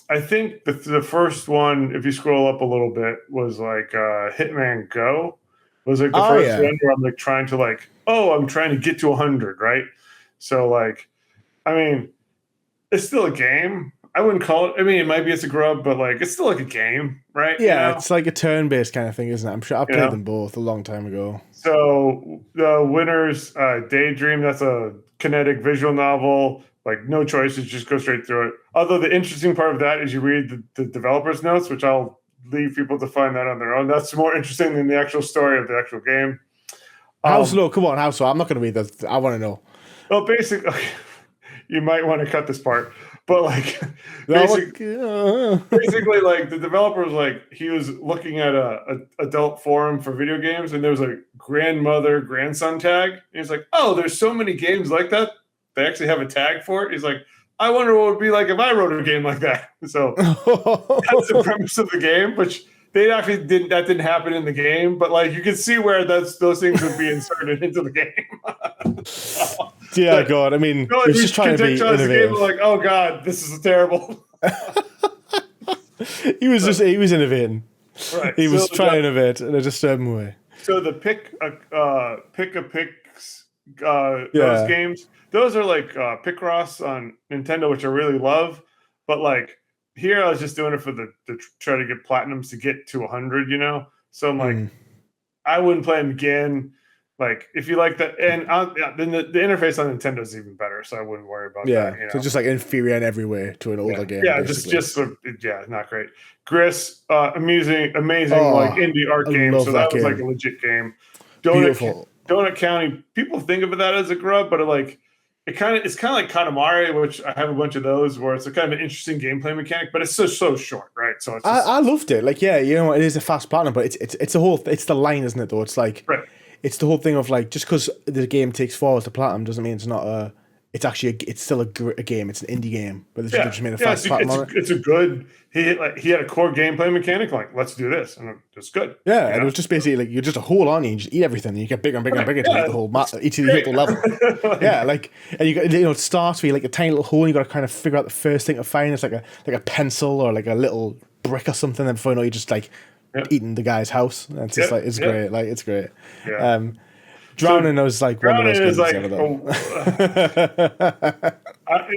I think the first one, if you scroll up a little bit, was like Hitman Go. Was like the first one where I'm like trying to like, I'm trying to get to 100, right? So like, I mean, it's still a game. I wouldn't call it. I mean, it might be it's a grub, but like it's still like a game, right? Yeah, it's like a turn-based kind of thing, isn't it? I'm sure I played them both a long time ago. So the winners, Daydream. That's a kinetic visual novel. Like no choices, just go straight through it. Although the interesting part of that is you read the developer's notes, which I'll leave people to find that on their own. That's more interesting than the actual story of the actual game. How slow? Come on, how slow? I'm not going to read that. I want to know. Well, basically, you might want to cut this part, but like, basically, like the developer was like, he was looking at a adult forum for video games, and there was a grandmother grandson tag. And he's like, oh, there's so many games like that. They actually have a tag for it. He's like, I wonder what it would be like if I wrote a game like that. So that's the premise of the game, which they actually didn't happen in the game, but like you can see where those things would be inserted into the game. Yeah, God. I mean, he's just trying to be innovative. Game, like, oh God, this is terrible. he was innovating. Right. He was trying to innovate in a disturbing way. So the those games, those are like Picross on Nintendo, which I really love. But like here, I was just doing it for to try to get platinums to get to 100, So I'm like, I wouldn't play them again. Like if you like that, and then the interface on Nintendo is even better, so I wouldn't worry about that. So just like inferior in every way to an older game. Yeah, just not great. Gris, amazing, like indie art game. So that was like a legit game. Donut County. People think of that as a grub, but it's kind of like Katamari, which I have a bunch of those, where it's a kind of an interesting gameplay mechanic, but it's so short, right? So it's I loved it. Like, yeah, it is a fast platinum, but it's the line, isn't it? Though it's like. Right. It's the whole thing of like, just because the game takes 4 hours to platinum doesn't mean it's not it's still a game. It's an indie game, but they just made a fast platinum on it. It's a good. He had a core gameplay mechanic. Like, let's do this, and it's good. Yeah, and it was just basically like you're just a whole on you, and you just eat everything, and you get bigger and bigger and bigger to the whole each of the whole level. Yeah, like, and you got it starts with like a tiny little hole, and you got to kind of figure out the first thing to find. It's like a pencil or like a little brick or something. And before you know, you're just like eating the guy's house. And it's just like it's great. Like it's great. Yeah. Drowning was like one of those games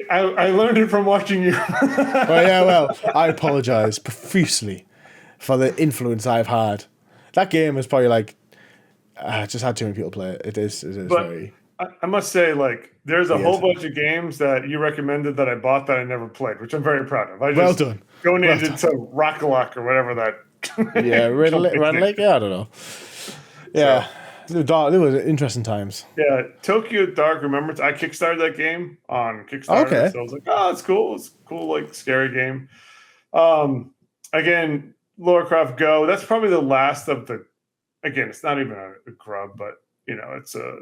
I learned it from watching you. Well, I apologize profusely for the influence I've had. That game is probably like I just had too many people play it. It is very. I must say, like, there's a whole bunch of games that you recommended that I bought that I never played, which I'm very proud of. I just donated to Rock-a-Lock or whatever that. Yeah, Red Lake. Yeah, I don't know. Yeah. So, there was interesting times. Yeah, Tokyo Dark Remembrance. I kickstarted that game on Kickstarter. Okay. So I was like, oh, it's cool. It's a cool, like, scary game. Again, Lara Croft Go. That's probably the last of the. Again, it's not even a grub, but it's a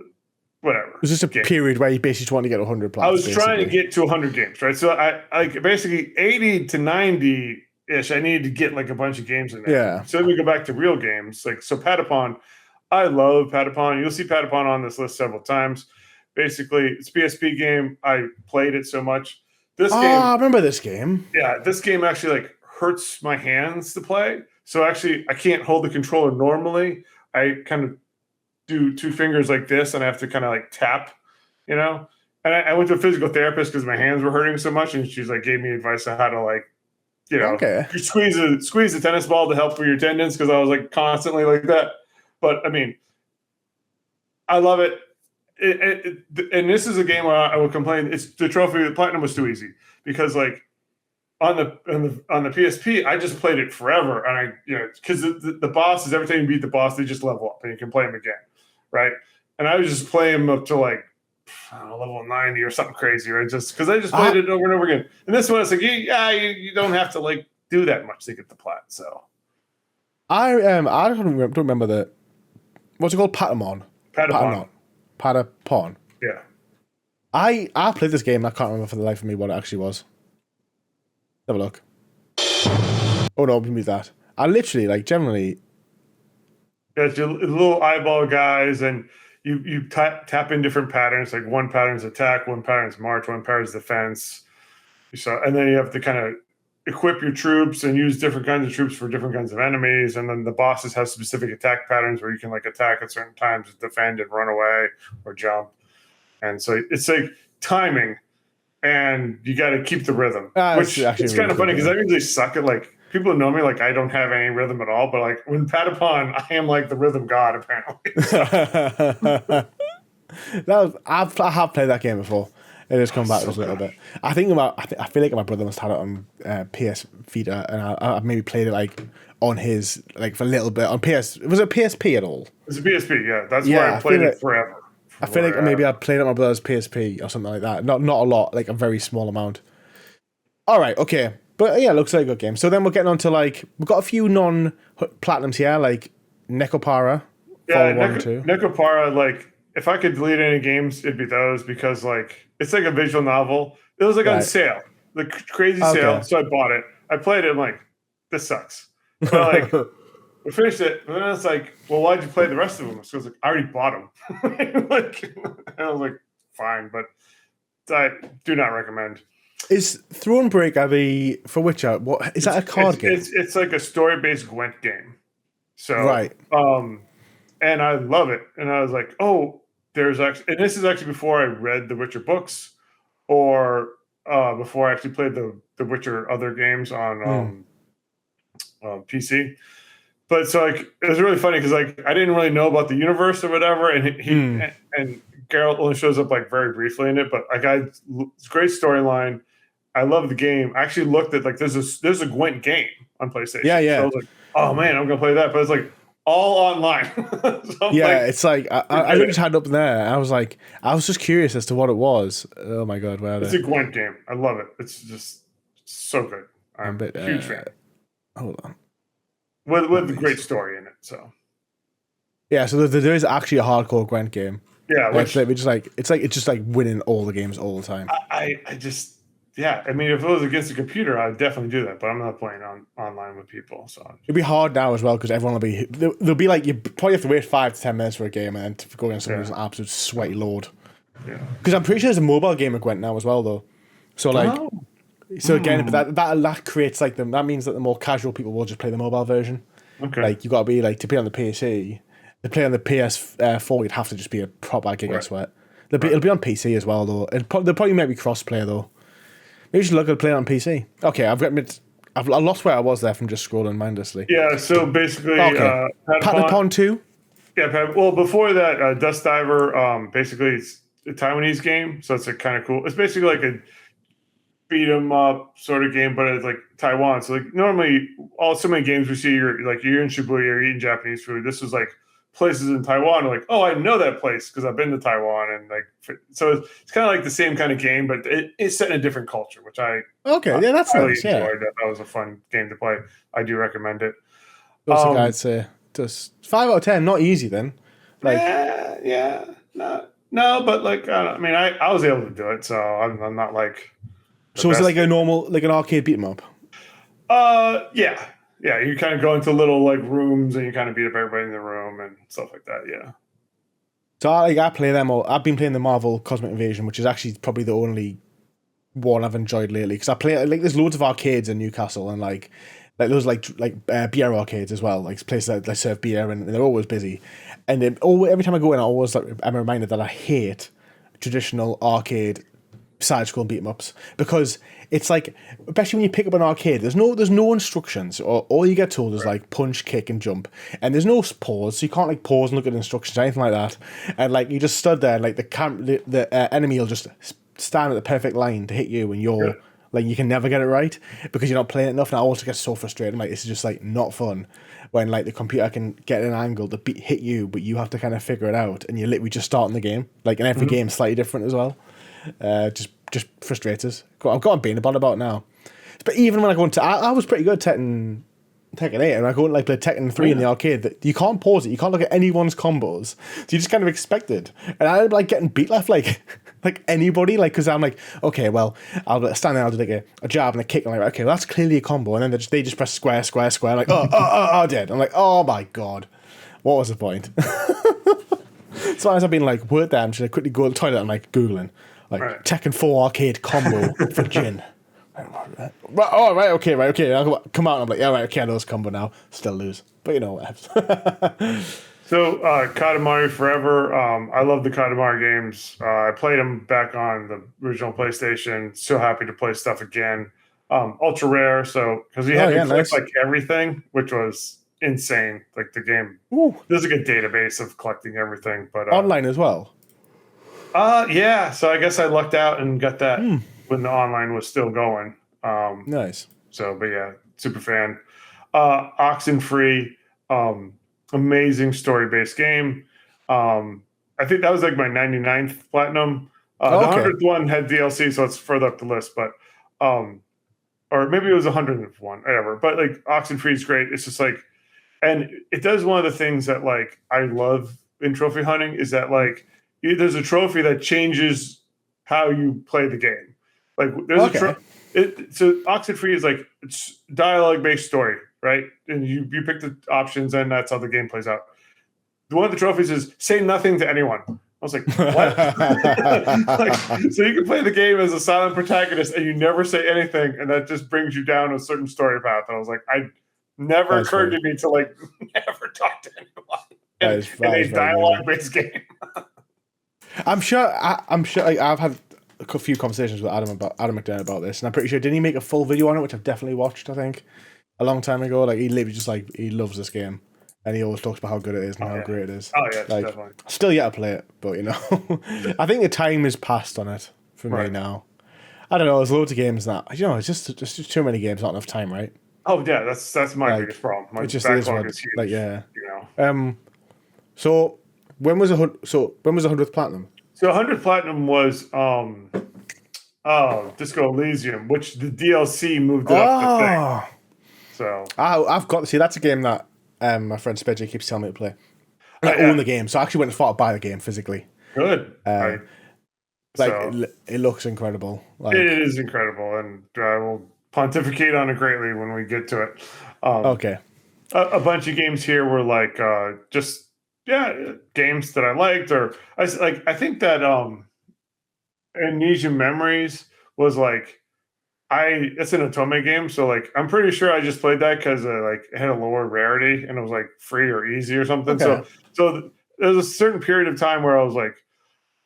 whatever. It was just a period where you basically just want to get 100 plus. I was trying to get to 100 games, right? So I like basically 80 to 90 ish. I needed to get like a bunch of games in there. Yeah. So then we go back to real games, like so Patapon. I love Patapon. You'll see Patapon on this list several times. Basically, it's a PSP game. I played it so much. This game. I remember this game. Yeah, this game actually like hurts my hands to play. So actually, I can't hold the controller normally. I kind of do 2 fingers like this, and I have to kind of like tap, And I went to a physical therapist because my hands were hurting so much, and she's like gave me advice on how to like, you squeeze the tennis ball to help with your tendons because I was like constantly like that. But I mean, I love it. And this is a game where I would complain. It's the trophy. The platinum was too easy because like on the PSP, I just played it forever, and because the bosses, every time you beat the boss, they just level up and you can play them again, right? And I was just playing them up to like level 90 or something crazy, right? Just because I just played it over and over again. And this one, it's like you don't have to like do that much to get the plat. So I don't remember the. What's it called? Patapon. Yeah. I played this game and I can't remember for the life of me what it actually was. Have a look. Oh no, give me that. I literally like generally. It's your little eyeball guys, and you tap in different patterns. Like one pattern's attack, one pattern's march, one pattern's defense. So, and then you have to kind of equip your troops and use different kinds of troops for different kinds of enemies. And then the bosses have specific attack patterns where you can like attack at certain times, defend and run away or jump. And so it's like timing, and you got to keep the rhythm, which it's kind of funny because I usually suck at like people who know me, like I don't have any rhythm at all. But like when Patapon, I am like the rhythm god apparently. I have played that game before. It has come back just a little bit. I feel like my brother must have it on PS Vita, and I maybe played it like on his like for a little bit on PS. Was it PSP at all? It was a PSP, yeah. That's where I played it forever. I feel like maybe I played it on my brother's PSP or something like that. Not a lot, like a very small amount. All right, okay, but yeah, it looks like a good game. So then we're getting on to like we've got a few non-platinums here, like Necopara. Yeah, Necopara. Like if I could delete any games, it'd be those because like it's like a visual novel. It was like on sale, like crazy sale. So I bought it. I played it. I'm like, this sucks. But like. We finished it, and then it's like, well, why'd you play the rest of them? So I was like, I already bought them. Like, and I was like, fine, but I do not recommend. Is Thronebreaker the for Witcher? What is that a card game? It's like a story-based Gwent game. So right. And I love it. And I was like, oh, there's actually, and this is actually before I read the Witcher books, or before I actually played the Witcher other games on PC. But so like it was really funny because like I didn't really know about the universe or whatever, and and Geralt only shows up like very briefly in it. But like it's a great storyline. I love the game. I actually looked at like there's a Gwent game on PlayStation. Yeah. So I was like, oh man, I'm gonna play that. But it's like all online. So it's like I just had it up there. I was just curious as to what it was. Oh my god, wow! It's a Gwent game. I love it. It's just so good. I'm a huge fan. Hold on. With a great story in it, so yeah. So there is actually a hardcore Gwent game. Yeah, which it's just like winning all the games all the time. I just I mean, if it was against a computer, I'd definitely do that. But I'm not playing online with people, so it'd be hard now as well because everyone will be there'll be like you probably have to wait 5 to 10 minutes for a game and then to go against someone who's an absolute sweaty lord. Yeah, because I'm pretty sure there's a mobile game of Gwent now as well though. So like. Oh. So again, but that creates like that means that the more casual people will just play the mobile version. Okay. Like you got to be like to play on the PC, to play on the PS4, you'd have to just be a proper giga sweat. It'll be on PC as well though. They'll probably maybe cross-play though. Maybe you should look at playing on PC. Okay, I lost where I was there from just scrolling mindlessly. Yeah. So basically, Patapon 2. Yeah. Well, before that, Dust Diver. Basically, it's a Taiwanese game, so it's kind of cool. It's basically like a beat 'em up sort of game, but it's like Taiwan. So like normally so many games we see you're in Shibuya, you're eating Japanese food. This was like places in Taiwan are like, oh, I know that place because I've been to Taiwan, and like so it's kind of like the same kind of game, but it's set in a different culture, which I that's really nice. enjoyed. That was a fun game to play. I do recommend it. What's the guide say? Just 5 out of 10. Not easy then. Like no, but like I mean, I was able to do it, so I'm not like. So is it like a normal, like an arcade beat 'em up? Yeah. You kind of go into little like rooms and you kind of beat up everybody in the room and stuff like that. Yeah. So I play them all. I've been playing the Marvel Cosmic Invasion, which is actually probably the only one I've enjoyed lately. Because I play like there's loads of arcades in Newcastle and like those beer arcades as well, like places that serve beer and they're always busy. And every time I go in, I'm reminded that I hate traditional arcade side-scrolling beat-em-ups because it's like, especially when you pick up an arcade, there's no instructions, or all you get told is like punch, kick, and jump, and there's no pause, so you can't like pause and look at instructions or anything like that, and like you just stood there, and like the enemy will just stand at the perfect line to hit you, and you're like you can never get it right because you're not playing it enough. And I also get so frustrated. I'm like, this is just like not fun when like the computer can get an angle to hit you, but you have to kind of figure it out, and you're literally just starting the game. Like, and every game's slightly different as well. Just frustrates us. I've got a bean about it now. But even when I go into, I was pretty good at Tekken 8, and I go and like play Tekken 3 in the arcade. That you can't pause it, you can't look at anyone's combos, so you just kind of expect it. And I'm like getting beat left like like anybody, like because I'm like, okay, well, I'll stand there, I'll do like a jab and a kick, and I'm like, okay, well, that's clearly a combo, and then they just press square, square, square, like dead. I'm like, oh my god, what was the point? So as I've been like, word damn, should I quickly go to the toilet? I'm like googling like Tekken 4 arcade combo for Jin. Oh, right, okay. I'll come out and I'm like, yeah, right, okay, I know this combo now. Still lose. But you know what happens. So, Katamari Forever. I love the Katamari games. I played them back on the original PlayStation. So happy to play stuff again. Ultra rare, so because you had to collect like everything, which was insane. Like the game, there's like a database of collecting everything, but online as well. Yeah. So I guess I lucked out and got that when the online was still going. Nice. So, but yeah, super fan. Oxenfree, amazing story-based game. I think that was like my 99th platinum. The 100th one had DLC, so it's further up the list, but or maybe it was 101, whatever. But like Oxenfree is great. It's just like, and it does one of the things that like I love in trophy hunting is that like there's a trophy that changes how you play the game. Like there's so Oxenfree is like it's dialogue-based story, right? And you pick the options, and that's how the game plays out. One of the trophies is say nothing to anyone. I was like, what? Like, so you can play the game as a silent protagonist, and you never say anything, and that just brings you down a certain story path. And I was like, never occurred to me to like never talk to anyone in a dialogue-based game. I'm sure I've had a few conversations with Adam McDermott about this, and I'm pretty sure didn't he make a full video on it, which I've definitely watched. I think a long time ago. Like he literally just like he loves this game, and he always talks about how good it is and how great it is. Oh yeah, like, definitely. Still yet to play it, but you know, I think the time is passed on it for me now. I don't know. There's loads of games that it's just too many games, not enough time, right? Oh yeah, that's my biggest problem. My backlog is huge. Like you know. So when was the 100th platinum? So 100 platinum was Disco Elysium, which the DLC moved it up the thing. So I've got to see that's a game that my friend Spedgy keeps telling me to play. I own the game, so I actually went and fought to buy the game physically. Good. It looks incredible. Like, it is incredible, and I will pontificate on it greatly when we get to it. Okay. A bunch of games here were like games that I liked, or I think that Amnesia Memories was like it's an Otome game, so like I'm pretty sure I just played that because like it had a lower rarity and it was like free or easy or something. Okay. So there was a certain period of time where I was like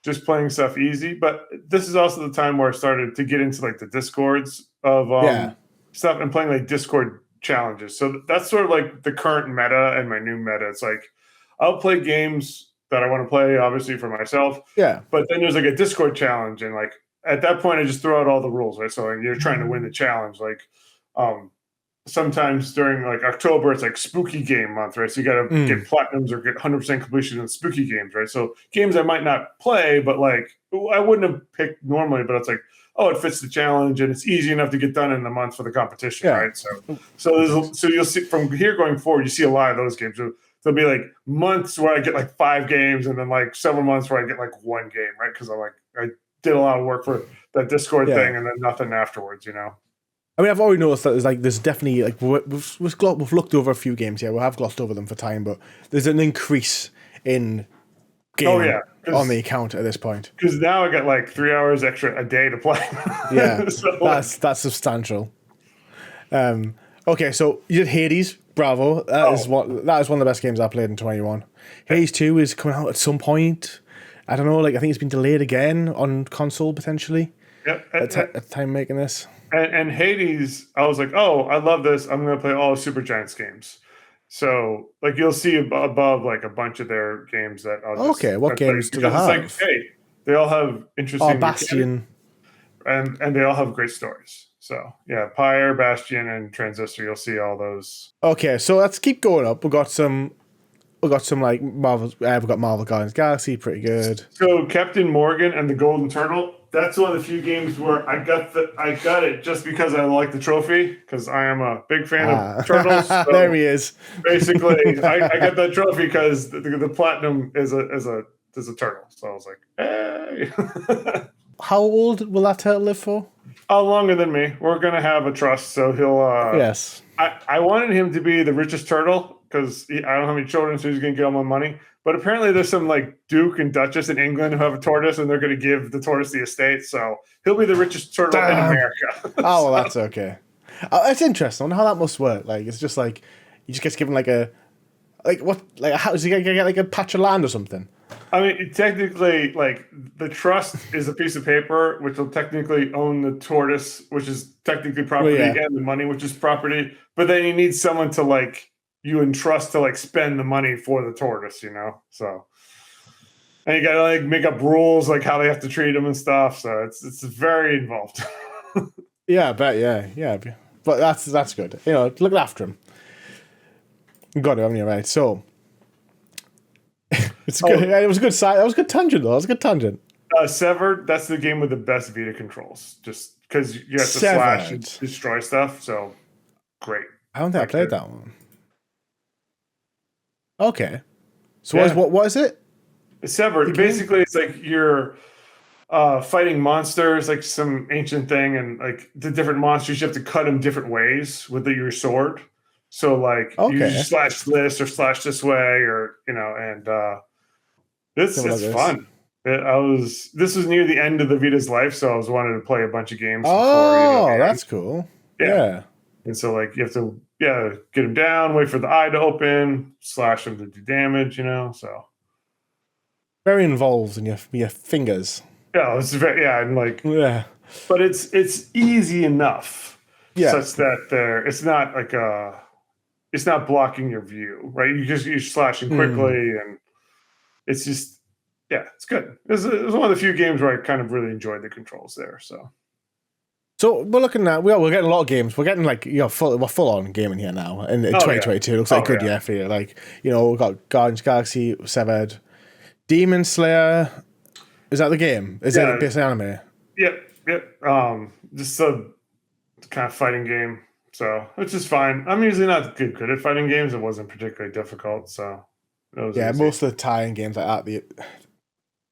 just playing stuff easy, but this is also the time where I started to get into like the Discords of stuff and playing like Discord challenges. So that's sort of like the current meta and my new meta. It's like I'll play games that I want to play, obviously, for myself. Yeah. But then there's like a Discord challenge. And like at that point, I just throw out all the rules, right? So like, you're trying to win the challenge. Like sometimes during like October, it's like spooky game month, right? So you got to get platinums or get 100% completion in spooky games, right? So games I might not play, but like I wouldn't have picked normally, but it's like, oh, it fits the challenge and it's easy enough to get done in the month for the competition, right? So you'll see from here going forward, you see a lot of those games. So there'll be like months where I get like 5 games and then like several months where I get like 1 game, right? Because I did a lot of work for that Discord thing and then nothing afterwards, you know? I mean, I've already noticed that there's definitely like we've looked over a few games here. We have glossed over them for time, but there's an increase in game on the account at this point. Because now I got like 3 hours extra a day to play. Yeah, so, that's substantial. Okay, so you did Hades. Bravo. That is one of the best games I played in 2021. Hades 2 is coming out at some point. I don't know, like I think it's been delayed again on console potentially. Yep. At time making this. And Hades, I was like, oh, I love this. I'm going to play all Supergiant's games. So like you'll see above like a bunch of their games that I'll just what games do they have? It's like, hey, they all have interesting Bastion. And they all have great stories. So yeah, Pyre, Bastion, and Transistor. You'll see all those. Okay, so let's keep going up. We've got some like Marvel. We've got Marvel Guardians of the Galaxy, pretty good. So Captain Morgan and the Golden Turtle. that's one of the few games where I got it just because I like the trophy, because I am a big fan of turtles. So there he is. basically, I got that trophy because the platinum is a turtle. So I was like, hey. How old will that turtle live for? Longer than me. We're gonna have a trust, so he'll. Yes. I wanted him to be the richest turtle because I don't have any children, so he's gonna get all my money. But apparently, there's some like Duke and Duchess in England who have a tortoise, and they're gonna give the tortoise the estate. So he'll be the richest turtle in America. Oh, well, that's okay. It's interesting. I wonder how that must work. Like, it's just like he just gets given like how is he gonna get like a patch of land or something? I mean, technically, like the trust is a piece of paper which will technically own the tortoise, which is technically property, and the money, which is property. But then you need someone to like you entrust to like spend the money for the tortoise, you know. So, and you gotta like make up rules like how they have to treat them and stuff. So it's very involved. Yeah, I bet. Yeah. But that's good. You know, look after him. You got it, haven't you? Right. So. It's good. It was a good side. That was a good tangent, though. That was a good tangent. Severed. That's the game with the best Vita controls. Just because you have to slash and destroy stuff. So great. I don't think I played that one. Okay. So what is it? Severed. Basically, it's like you're fighting monsters, like some ancient thing, and like the different monsters, you have to cut them different ways with your sword. So like you slash this or slash this way, or you know, and it's fun. This was near the end of the Vita's life, so I was wanting to play a bunch of games. Oh, that's cool. Yeah. And so like you have to get him down, wait for the eye to open, slash him to do damage, you know. So very involved in your fingers. Yeah, it's and like but it's easy enough, such that it's not like it's not blocking your view, right? You're slashing quickly, and it's just it's good. It was one of the few games where I kind of really enjoyed the controls there. So we're looking at we're getting a lot of games. We're getting like we're full on gaming here now in 2022. It looks like a good year for you. Like we've got Guardians of the Galaxy, Severed, Demon Slayer. Is that the game? Is it based on anime? Yep. Just a kind of fighting game. So it's just fine. I'm usually not good at fighting games. It wasn't particularly difficult. So it was easy. Most of the tie-in games like that,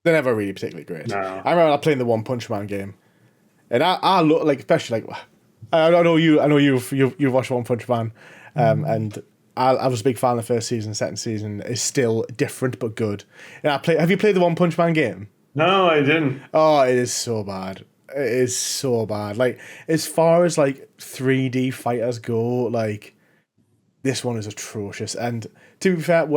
they're never really particularly great. No. I remember playing the One Punch Man game, and I look like, especially like, I know you've watched One Punch Man, and I was a big fan of the first season. Second season is still different but good. And have you played the One Punch Man game? No, I didn't. Oh, it is so bad. It is so bad. Like, as far as like 3D fighters go, like this one is atrocious. And to be fair,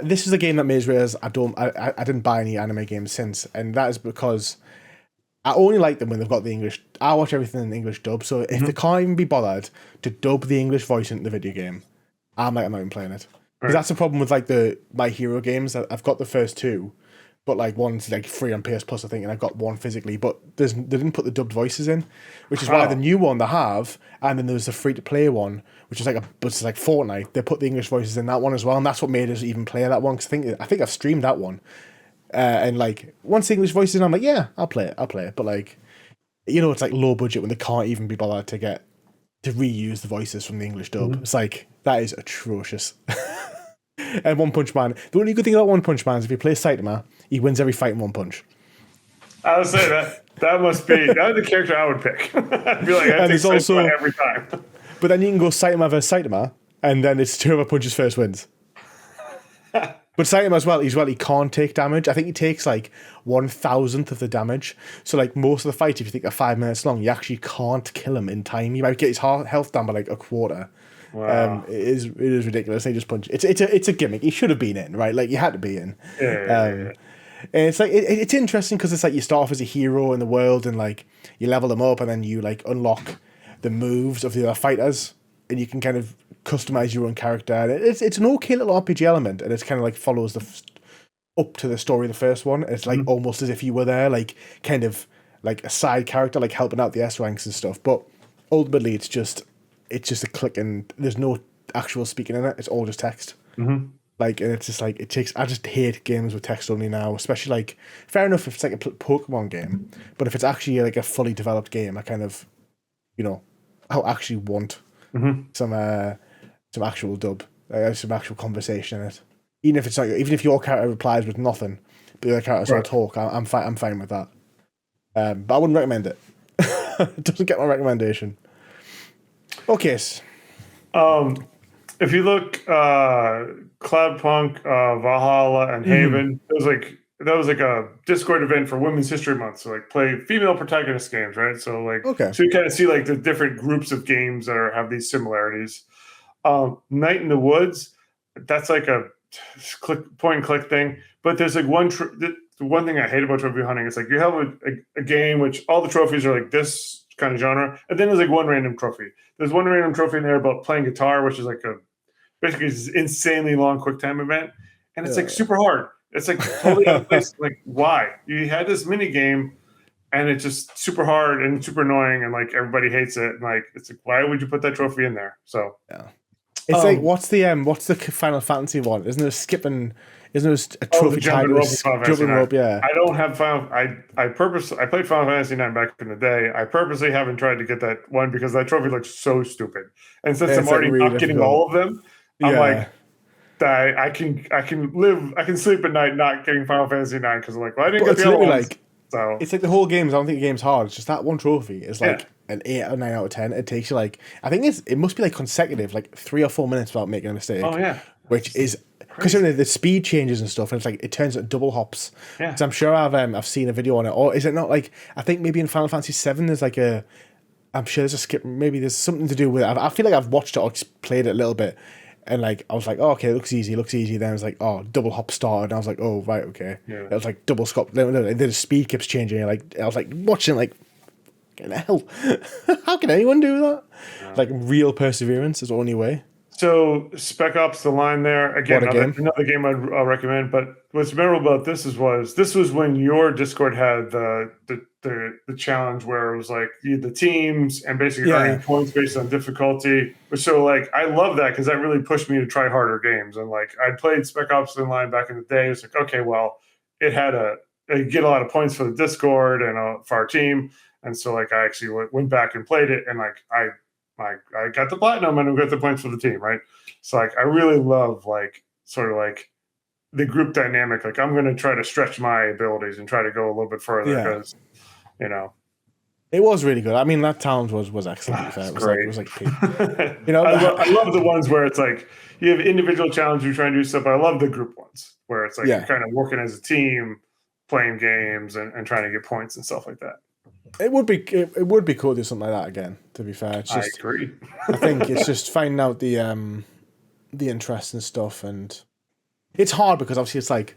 this is a game that made me realize I didn't buy any anime games since, and that is because I only like them when they've got the English. I watch everything in English dub. So if they can't even be bothered to dub the English voice into the video game, I'm not even playing it. Because that's the problem with like the My Hero games. I've got the first two. But like one's like free on PS Plus, I think, and I've got one physically. But they didn't put the dubbed voices in, which is why the new one they have, and then there's the free to play one, which is like Fortnite. They put the English voices in that one as well, and that's what made us even play that one. Because I think I've streamed that one, and like once the English voices in, I'm like, yeah, I'll play it. But like, it's like low budget when they can't even be bothered to reuse the voices from the English dub. It's like that is atrocious. And One Punch Man. The only good thing about One Punch Man is if you play Saitama, he wins every fight in one punch. I would say that must be the character I would pick. I'd be like, I take Saitama every time. But then you can go Saitama versus Saitama, and then it's whoever punches first wins. But Saitama as well, he can't take damage. I think he takes like 1,000th of the damage. So like most of the fights, if you think are 5 minutes long, you actually can't kill him in time. You might get his health down by like a quarter. Wow. It is ridiculous. They just punch. It's a gimmick. He should have been in, right? Like you had to be in. Yeah. And it's like it's interesting because it's like you start off as a hero in the world, and like you level them up, and then you like unlock the moves of the other fighters, and you can kind of customize your own character. And it's an okay little RPG element, and it's kind of like follows up to the story of the first one. It's like almost as if you were there, like kind of like a side character, like helping out the S ranks and stuff. But ultimately, it's just a click, and there's no actual speaking in it. It's all just text. Mm-hmm. Like, and it's just like it takes. I just hate games with text only now, especially like fair enough if it's like a Pokemon game, but if it's actually like a fully developed game, I kind of, I actually want some actual dub, some actual conversation in it. Even if it's like, even if your character replies with nothing, but the other characters all talk, I'm fine. I'm fine with that. But I wouldn't recommend it. It doesn't get my recommendation. Okay. If you look, Cloudpunk, Valhalla, and Haven, that was like a Discord event for Women's History Month. So like play female protagonist games, right? So like, so you kind of see like the different groups of games that have these similarities. Night in the Woods, that's like a point and click thing. But there's like the one thing I hate about trophy hunting is like you have a game which all the trophies are like this kind of genre, and then there's like one random trophy. There's one random trophy in there about playing guitar, which is like basically this insanely long quick time event, and it's like super hard. It's like totally out of place. Like, why? You had this mini game, and it's just super hard and super annoying, and like everybody hates it. And like, it's like, why would you put that trophy in there? So it's like what's the Final Fantasy one? Isn't there skipping? Isn't there a trophy tied with jumping rope? Yeah. I don't have Final. I played Final Fantasy 9 back in the day. I purposely haven't tried to get that one because that trophy looks so stupid. And since I'm already really not getting all of them, I'm like, I can sleep at night not getting Final Fantasy 9 because I'm like, well, I didn't get the other ones. Like, so it's like the whole game. I don't think the game's hard. It's just that one trophy is like an 8 or 9 out of 10. It takes you like, I think it must be like consecutive, like 3 or 4 minutes without making a mistake. Oh yeah, which is because the speed changes and stuff, and it's like it turns at double hops. Yeah, so I'm sure I've seen a video on it. Or is it not like, I think maybe in Final Fantasy 7 there's like I'm sure there's a skip. Maybe there's something to do with it. I feel like I've watched it or just played it a little bit. And like I was like, oh, okay, it looks easy. Then I was like, oh, double hop started. And I was like, oh, right, okay. Yeah. It was like double scop. Then the speed keeps changing. Like I was like watching, like, what the hell? How can anyone do that? Yeah. Like real perseverance is the only way. So Spec Ops: The Line there again. Another game I'll recommend. But what's memorable about this was when your Discord had the challenge where it was like the teams and basically earning points based on difficulty. So like I love that because that really pushed me to try harder games. And like I played Spec Ops: The Line back in the day. It's like, okay, well, it had get a lot of points for the Discord and for our team. And so like I actually went back and played it, and like I got the platinum and I got the points for the team, right? So like I really love like sort of like the group dynamic. Like I'm going to try to stretch my abilities and try to go a little bit further because it was really good. I mean, that challenge was excellent. It was like I love the ones where it's like you have individual challenges, you're trying to do stuff. But I love the group ones where it's like you're kind of working as a team, playing games and trying to get points and stuff like that. It would be cool to do something like that again. To be fair, it's just, I agree. I think it's just finding out the interest and stuff, and it's hard because obviously it's like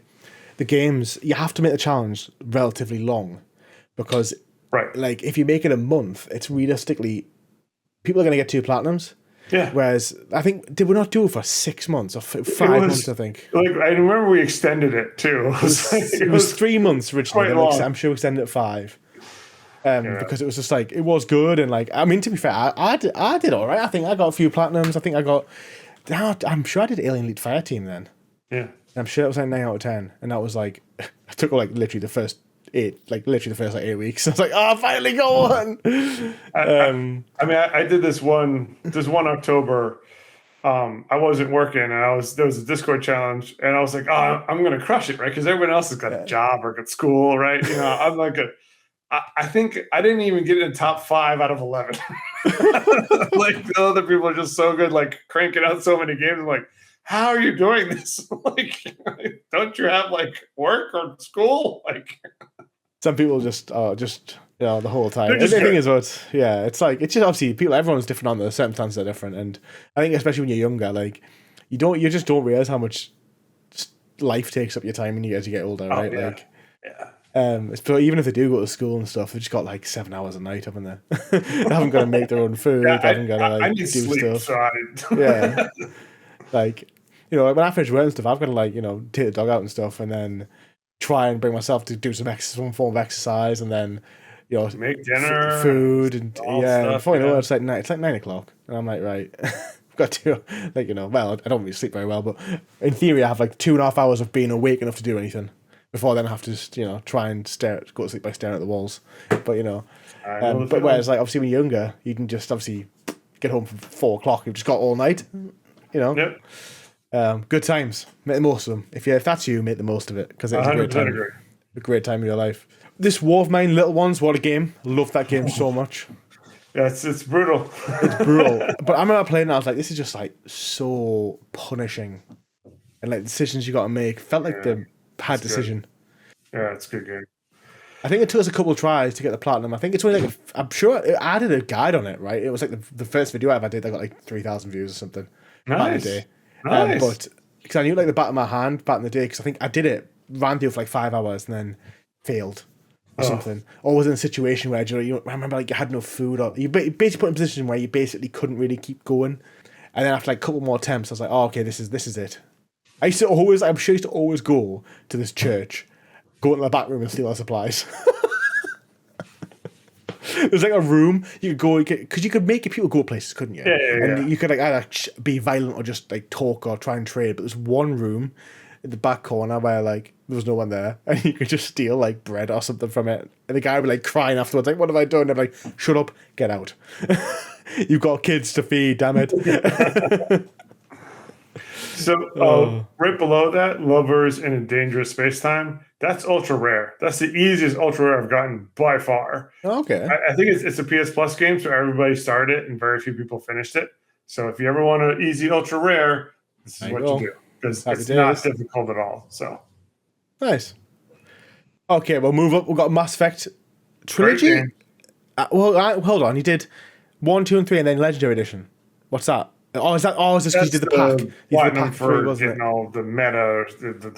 the games you have to make the challenge relatively long because like if you make it a month, it's realistically people are going to get 2 platinums. Yeah. Whereas I think did we not do it for 6 months or 5 months? I think. Like I remember we extended it too. It was 3 months originally. I'm sure we extended it 5. Because it was just like it was good, and like I mean, to be fair, I did all right. I think I got a few platinums. I think I got. I'm sure I did Alien Elite Fire Team then. Yeah, I'm sure it was like 9 out of 10, and that was like I took like literally the first 8 weeks. I was like, I finally got one. I did this one October. I wasn't working, and there was a Discord challenge, and I was like, oh, I'm gonna crush it, right? Because everyone else has got a job or got school, right? I'm like I think I didn't even get in the top 5 out of 11. Like the other people are just so good, like cranking out so many games. I'm like, how are you doing this? Like, don't you have like work or school? Like, some people just the whole time. The thing is, it's like it's just obviously everyone's different on the circumstances are different, and I think especially when you're younger, like you just don't realize how much life takes up your time as you get older, right? Yeah. Like, so even if they do go to school and stuff, they've just got like 7 hours a night, haven't they? They haven't got to make their own food. They haven't got to like do sleep, stuff. Yeah, like when I finish work and stuff, I've got to like take the dog out and stuff, and then try and bring myself to do some form of exercise, and then make dinner, food, and stuff, before you know it, it's like 9 o'clock, and I'm like, right. got to, like, well, I don't really sleep very well, but in theory, I have like 2.5 hours of being awake enough to do anything before then I have to just, try and go to sleep by staring at the walls. But, I know the but feeling. whereas, like, obviously when you're younger, you can just obviously get home from 4 o'clock. You've just got all night, Yep, Good times. Make the most of them. If that's you, make the most of it because it's a great 100% time. agree. A great time of your life. This War of Mine, Little Ones, what a game! Love that game so much. Yeah, it's brutal. It's brutal. But I remember playing it, I was like, this is just like so punishing. And like the decisions you got to make felt like the hard decision. Yeah, it's a good game. I think it took us a couple of tries to get the platinum. I think it's only like, I'm sure it added a guide on it, right? It was like the first video I ever did, I got like 3,000 views or something. Back in the Nice. day. Nice. But because I knew like the back of my hand back in the day, because I think I did it, ran through for like 5 hours and then failed or something. Or was in a situation where I remember like you had no food or you basically put in a position where you basically couldn't really keep going. And then after like a couple more attempts, I was like, oh, okay, this is it. I'm sure I used to always go to this church, go into the back room and steal our supplies. There's like a room you could go because you could make people go places, couldn't you? Yeah. And you could like either be violent or just like talk or try and trade. But there's one room in the back corner where like there was no one there, and you could just steal like bread or something from it. And the guy would be like crying afterwards, like, "What have I done?" And I'm like, "Shut up, get out. You've got kids to feed, damn it." So right below that, Lovers in a Dangerous Space Time. That's ultra rare. That's the easiest ultra rare I've gotten by far. Okay. I think it's a PS Plus game, so everybody started it and very few people finished it. So if you ever want an easy ultra rare, this is what you do because it's not difficult at all. So nice. Okay, we'll move up. We've got Mass Effect trilogy. Hold on. You did 1, 2, and 3, and then Legendary Edition. What's that? Oh, is this because you did the pack? You did the pack for 3, getting all the meta,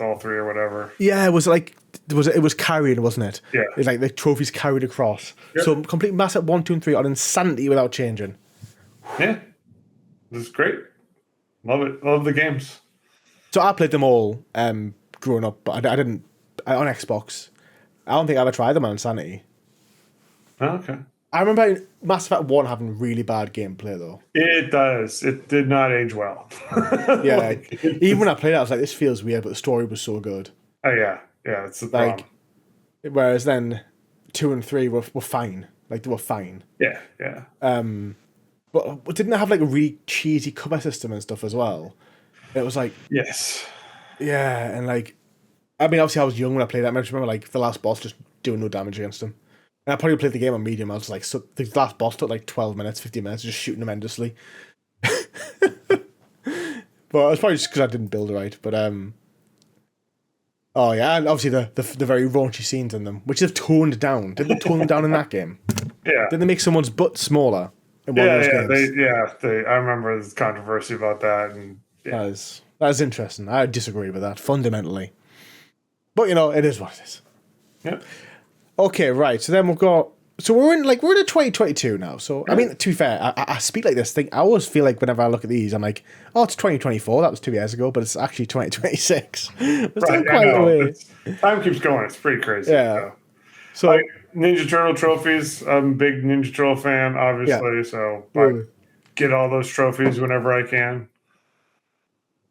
all 3 or whatever. Yeah, it was carried, wasn't it? Yeah. It's like the trophies carried across. Yep. So complete Mass Effect 1, 2, and 3 on Insanity without changing. Yeah. This is great. Love it. Love the games. So I played them all growing up, but I didn't on Xbox. I don't think I ever tried them on Insanity. Oh, okay. I remember Mass Effect 1 having really bad gameplay, though. It does. It did not age well. Yeah. Even when I played it, I was like, this feels weird, but the story was so good. Oh, yeah. Yeah, it's the problem. Whereas then 2 and 3 were fine. Like, they were fine. Yeah. But didn't it have like a really cheesy cover system and stuff as well? It was like... Yes. Yeah, and like... I mean, obviously I was young when I played that. I just remember like the last boss just doing no damage against him. And I probably played the game on medium. I was like, so the last boss took like 12 minutes, 15 minutes, just shooting him endlessly. But it was probably just because I didn't build it right. But oh yeah, and obviously the very raunchy scenes in them, which they've toned down. Didn't they tone them down in that game? Yeah. Didn't they make someone's butt smaller in one of those games? I remember there's controversy about that, and that is interesting. I disagree with that fundamentally. But it is what it is. Yep. Okay, right. So then we've got. So we're in 2022 now. So I mean, to be fair, I speak like this. I always feel like whenever I look at these, I'm like, oh, it's 2024. That was 2 years ago, but it's actually 2026. It's right, quite a way. Time keeps going. It's pretty crazy. Yeah. So Ninja Turtle trophies. I'm a big Ninja Turtle fan, obviously. Yeah. So I get all those trophies whenever I can.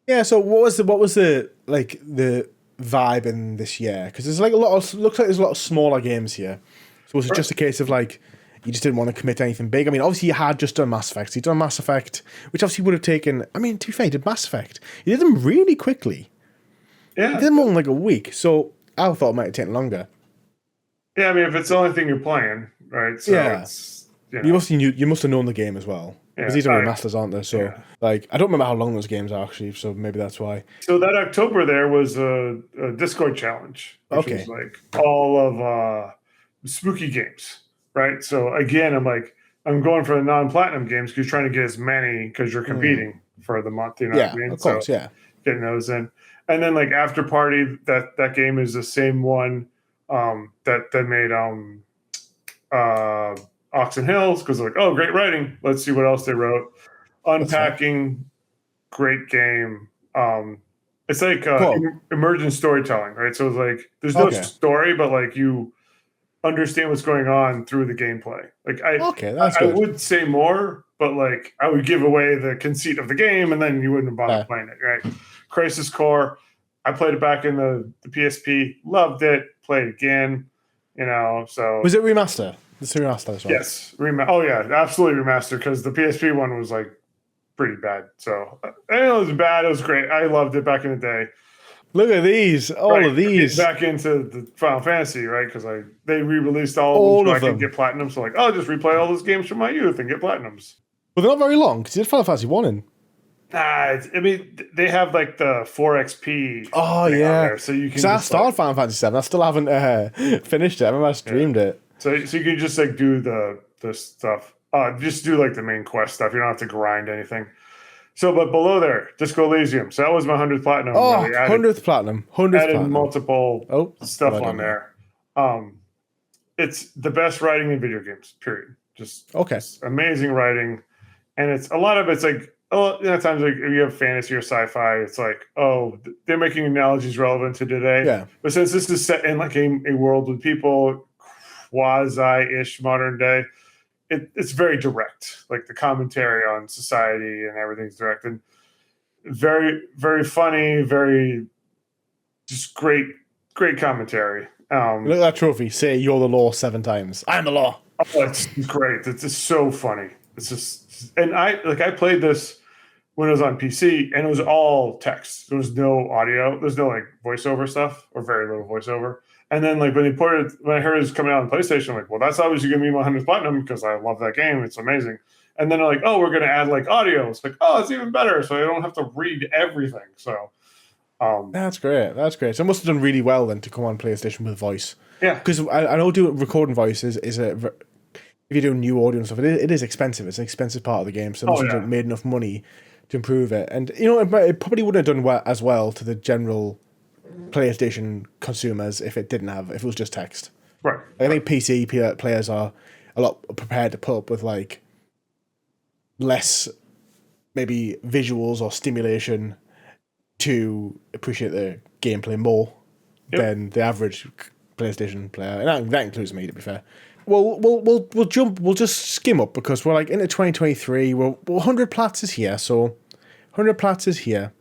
Yeah. So what was the vibe in this year? Because there's like looks like there's a lot of smaller games here. So was it just a case of like you just didn't want to commit to anything big? I mean, obviously you had just done Mass Effect. You'd done Mass Effect, which obviously would have taken. I mean, to be fair, you did Mass Effect. You did them really quickly. Yeah, you did them all in like a week. So I thought it might have taken longer. Yeah, I mean, if it's the only thing you're playing, right? So it's, you must have known the game as well. Because these are remasters, aren't they? So, I don't remember how long those games are actually. So maybe that's why. So that October there was a Discord challenge, which was like all of spooky games, right? So again, I'm going for the non-platinum games because you're trying to get as many because you're competing for the month. You know what I mean? Of course, getting those in, and then like After Party, that game is the same one that made Oxen Hills, because like, oh, great writing. Let's see what else they wrote. Unpacking, great game. It's like emergent storytelling, right? So it's like there's no story, but like you understand what's going on through the gameplay. Like I would say more, but like I would give away the conceit of the game, and then you wouldn't bother playing it, right? Crisis Core, I played it back in the PSP, loved it, played again, So Was it remaster? It's a remaster as well. Yes, oh yeah, absolutely remaster, because the PSP one was like pretty bad. So it was bad. It was great. I loved it back in the day. Look at these, all of these. Back into the Final Fantasy, right? Because they re-released all of them, so I could get platinum. So like, I'll just replay all those games from my youth and get platinums. Well, they're not very long because you did Final Fantasy 1 in. Nah, they have like the 4XP. Oh yeah, there, so you can. Because I started Final Fantasy 7, I still haven't finished it. I remember I streamed it. So you can just like do the stuff. Just do like the main quest stuff. You don't have to grind anything. So, but below there, Disco Elysium. So that was my 100th platinum. Oh, 100th platinum. 100th added platinum. Multiple stuff on there. It's the best writing in video games, period. Just amazing writing. And it's a lot of it's like, times like if you have fantasy or sci-fi, it's like, they're making analogies relevant to today. Yeah. But since this is set in like a world with people, quasi-ish modern day, it's very direct. Like the commentary on society and everything's direct and very, very funny, very just great commentary. Look at that trophy. Say you're the law 7 times. I am the law. Oh, it's great. It's just so funny. It's just, and I played this when it was on PC and it was all text. There was no audio. There's no like voiceover stuff or very little voiceover. And then like when I heard it was coming out on PlayStation, I'm like, well, that's obviously going to be my 100th platinum because I love that game. It's amazing. And then they're like, we're going to add like audio. It's like, it's even better. So I don't have to read everything. So that's great. That's great. So it must have done really well then to come on PlayStation with voice. Yeah. Because I know recording voices is if you're doing new audio and stuff, it is expensive. It's an expensive part of the game. So it must have made enough money to improve it. And it probably wouldn't have done as well to the general PlayStation consumers if it was just text. Right. I think PC players are a lot prepared to put up with like less maybe visuals or stimulation to appreciate the gameplay more than the average PlayStation player, and that includes me, to be fair. Well, we'll just skim up because we're like into 2023. 100 Plats is here, so 100 Plats is here.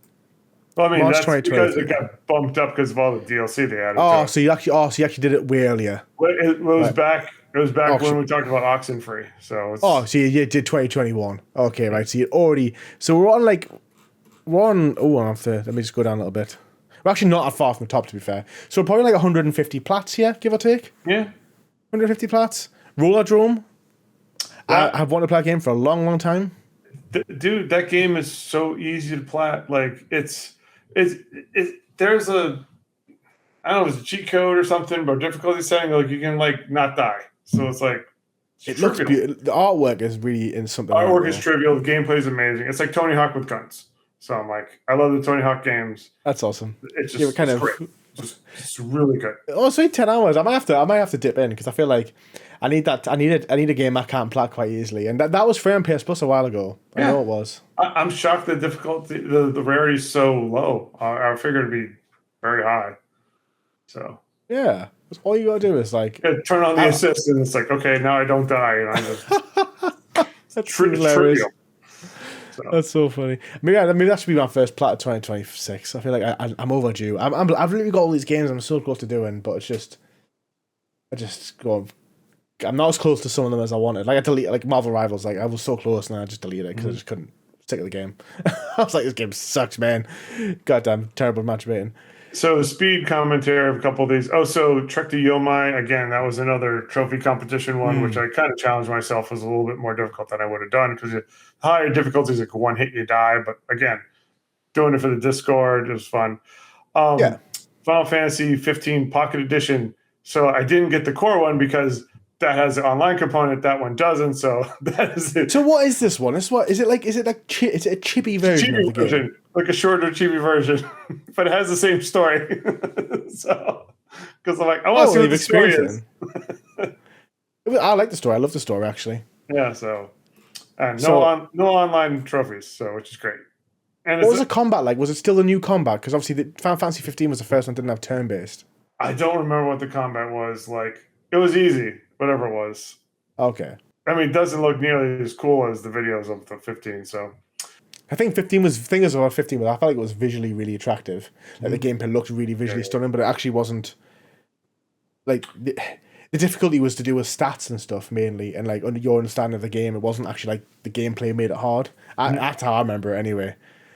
Well, I mean, March that's because it got bumped up because of all the DLC they added. So you actually did it way earlier. It was back. It was back when we talked about Oxenfree. So so you did 2021. Okay, right. So you already. So we're on like. Let me just go down a little bit. We're actually not that far from the top, to be fair. So we're probably like 150 Plats here, give or take. Yeah. 150 Plats. Rollerdrome. I've wanted to play a game for a long, long time. Dude, that game is so easy to plat. Like there's a, I don't know if it's a cheat code or something, but difficulty setting, like you can like not die. So it's like, it looks beautiful. The artwork is really in something. Artwork is trivial. The gameplay is amazing. It's like Tony Hawk with guns. So I'm like, I love the Tony Hawk games. That's awesome. It's just great. It's really good. Also, 10 hours. I might have to dip in because I feel like I need that. I need a game I can't plat quite easily, and that was free on PS Plus a while ago. I know it was. I'm shocked the difficulty, the rarity is so low. I figured it'd be very high. So yeah, all you gotta do is like turn on the assist, and it's like, okay, now I don't die, and I just that's hilarious. So. That's so funny. Maybe that should be my first plat of 2026. I feel like I'm overdue. I've literally got all these games I'm so close to doing, but I'm not as close to some of them as I wanted. Like I deleted like Marvel Rivals. Like I was so close, and I just deleted it because I just couldn't stick with the game. I was like, this game sucks, man. Goddamn terrible match rating. So speed commentary of a couple of these. So Trek to Yomai, again, that was another trophy competition one, which I kind of challenged myself was a little bit more difficult than I would have done because higher difficulties, like one hit you die. But again, doing it for the Discord, it was fun. Final Fantasy 15 Pocket Edition. So I didn't get the core one because that has an online component. That one doesn't. So that is it. So what is this one? Is it a chibi version of the game? Like a shorter chibi version, but it has the same story. So, because I'm like, I want to see what the story is. I like the story. I love the story, actually. Yeah. So, no online trophies. So, which is great. And what was the combat like? Was it still a new combat? Because obviously, the Final Fantasy 15 was the first one that didn't have turn based. I don't remember what the combat was like. It was easy, whatever it was. Okay. I mean, it doesn't look nearly as cool as the videos of the 15. So, I think 15 was the thing is about 15 was I felt like it was visually really attractive. Like the gameplay looked really yeah, visually stunning, but it actually wasn't like the difficulty was to do with stats and stuff mainly, and like under your understanding of the game, it wasn't actually like the gameplay made it hard. That's how I remember it anyway.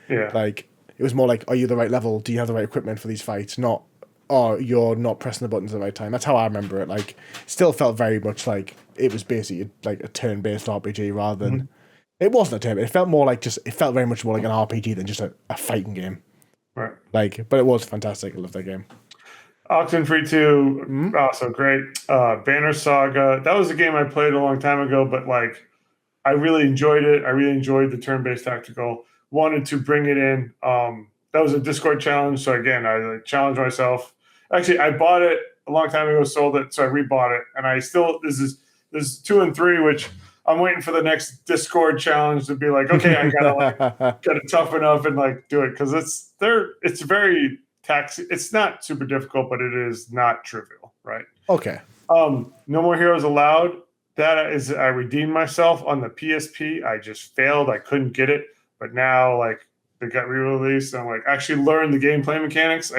yeah. Like it was more like, are you the right level? Do you have the right equipment for these fights? Not, oh, you're not pressing the buttons at the right time. That's how I remember it. Like, still felt very much like it was basically like a turn-based RPG rather than. It wasn't a turn. It felt more like just. It felt very much more like an RPG than just a fighting game. Right. Like, but it was fantastic. I love that game. Oxenfree 2, also great. Banner Saga, that was a game I played a long time ago, but like I really enjoyed it. I really enjoyed the turn-based tactical. Wanted to bring it in. That was a Discord challenge, so again, I like challenged myself. Actually, I bought it a long time ago, sold it, so I rebought it, and I still this 2 and 3, which I'm waiting for the next Discord challenge to be like, okay, I gotta like gotta toughen up and like do it because it's very taxi. It's not super difficult, but it is not trivial, right? Okay. No More Heroes Allowed. That is, I redeemed myself on the PSP. I just failed. I couldn't get it, but now like they got re-released. And I'm like actually learned the gameplay mechanics.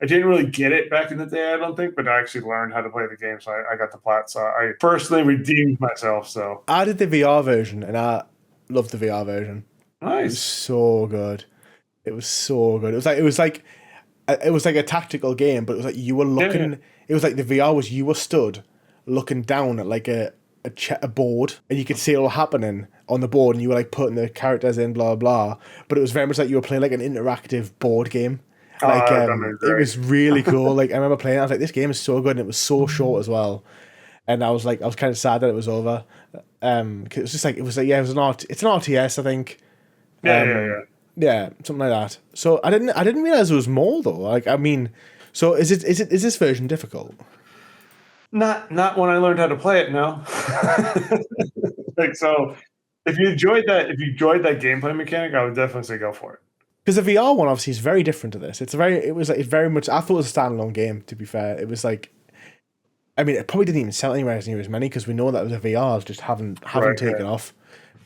I didn't really get it back in the day, I don't think, but I actually learned how to play the game. So I got the plat. So I personally redeemed myself. So I did the VR version, and I loved the VR version. It was nice. so good. It was so good. It was like a tactical game, but it was like you were Yeah, yeah. looking. It was like the VR was you were stood looking down at like a board, and you could see it all happening on the board, and you were like putting the characters in, blah blah. But it was very much like you were playing like an interactive board game. Like That was it great. was really cool. Like I remember playing it, I was like, this game is so good, and it was so short as well. And I was kind of sad that it was over. 'Cause it was just like yeah, it's an RTS, I think. Yeah, yeah, yeah. Yeah, something like that. So I didn't realize it was more though. Like I mean, so is this version difficult? Not when I learned how to play it. No. Like so, if you enjoyed that gameplay mechanic, I would definitely say go for it. Because the VR one obviously is very different to this. It's very much. I thought it was a standalone game. To be fair, it was like. I mean, it probably didn't even sell anywhere as near as many because we know that it was a VR, just haven't Right. taken Right. off.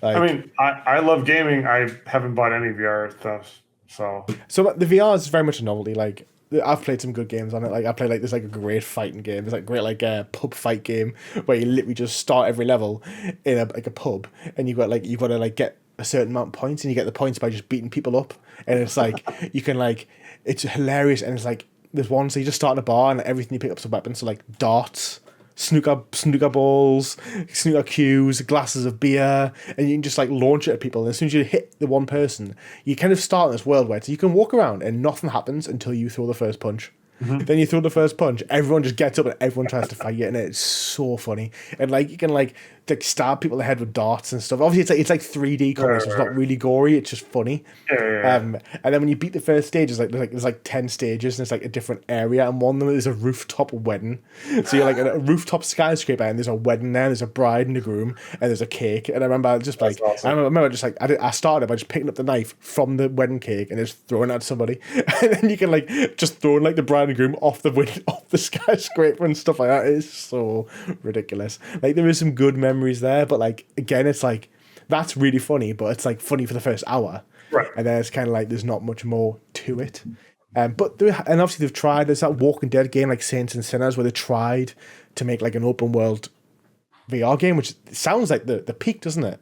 I Like mean, I love gaming. I haven't bought any VR stuff, so so, the VR is very much a novelty. Like I've played some good games on it. Like I played like there's like a great fighting game. There's like great like a pub fight game where you literally just start every level in a pub and you've got to like get a certain amount of points and you get the points by just beating people up and it's like you can like it's hilarious and it's like there's one so you just start in a bar and everything you pick up is a weapon so like darts. Snooker balls, snooker cues, glasses of beer, and you can just like launch it at people. And as soon as you hit the one person, you kind of start in this world where you can walk around and nothing happens until you throw the first punch. Then you throw the first punch, everyone just gets up and everyone tries to fight you, and it's so funny. And like you can like stab people in the head with darts and stuff. Obviously, it's like 3D colors, so it's not really gory. It's just funny. yeah. And then when you beat the first stage, there's like 10 stages, and it's like a different area, and one of them is a rooftop wedding. So you're like at a rooftop skyscraper, and there's a wedding there. There's a bride and a groom, and there's a cake. And I remember just like Awesome. I remember just like I started by just picking up the knife from the wedding cake and just throwing it at somebody, and then you can like just throwing like the bride and groom off off the skyscraper and stuff like that. It's so ridiculous. Like there is some good memories there, but like again, it's like that's really funny, but it's like funny for the first hour, Right. and then it's kind of like there's not much more to it. And obviously they've tried. There's that Walking Dead game like Saints and Sinners where they tried to make like an open world VR game, which sounds like the peak, doesn't it?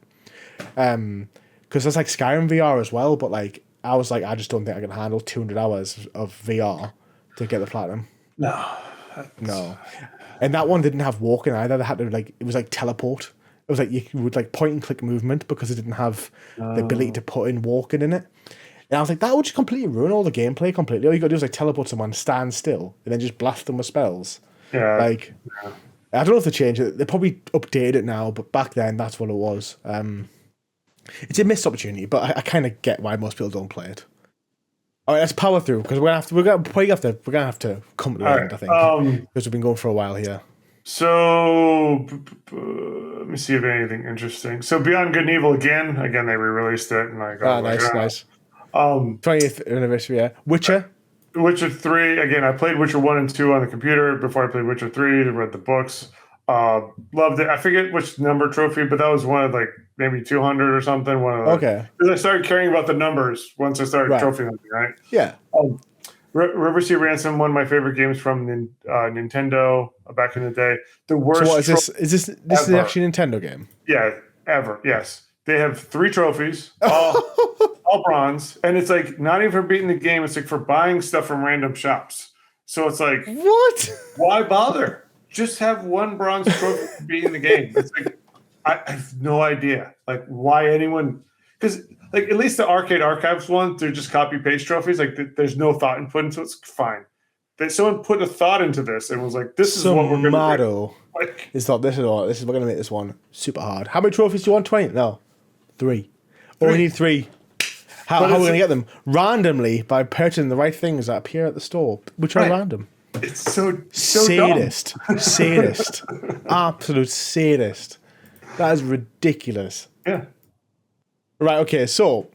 Because there's like Skyrim VR as well, but like I was like I just don't think I can handle 200 hours of VR to get the platinum. No. No. And that one didn't have walking either. They had to like it was like teleport. It was like you would like point and click movement because it didn't have the ability to put in walking in it. And I was like, that would just completely ruin all the gameplay completely. All you gotta do is like teleport someone, stand still, and then just blast them with spells. Yeah. Like I don't know if they changed it. They probably updated it now, but back then that's what it was. It's a missed opportunity, but I kind of get why most people don't play it. All right, let's power through because we're gonna have to come to the end, I think, because we've been going for a while here. So let me see if anything interesting. So Beyond Good and Evil again they re-released it and I got Nice. 20th anniversary, yeah. Witcher. Witcher 3 again. I played Witcher 1 and 2 on the computer before I played Witcher 3. I read the books. Loved it. I forget which number trophy, but that was one of like maybe 200 or something. One of the, Okay. because I started caring about the numbers once I started Right. trophy hunting, right? Yeah. River Sea Ransom, one of my favorite games from Nintendo back in the day. The So what worst is this? Is this is ever. actually a Nintendo game? Yeah, ever. Yes. They have 3 trophies, all bronze, and it's like not even for beating the game, it's like for buying stuff from random shops. So it's like, What? why bother? Just have 1 bronze trophy for beating the game. It's like I have no idea like why anyone, because like at least the Arcade Archives one, they're just copy paste trophies. Like there's no thought input into it. It's fine. That someone put a thought into this and was like, this is what we're gonna do. Tomato. Like, It's not. This is all. This is. We're gonna make this one super hard. How many trophies do you want? 20? No, 3. Only need 3. How are we gonna get them? Randomly by purchasing the right things that appear at the store, which are random. it's so Sadist. Sadist. Absolute sadist. That is ridiculous. dumb. Yeah. Right, okay, so,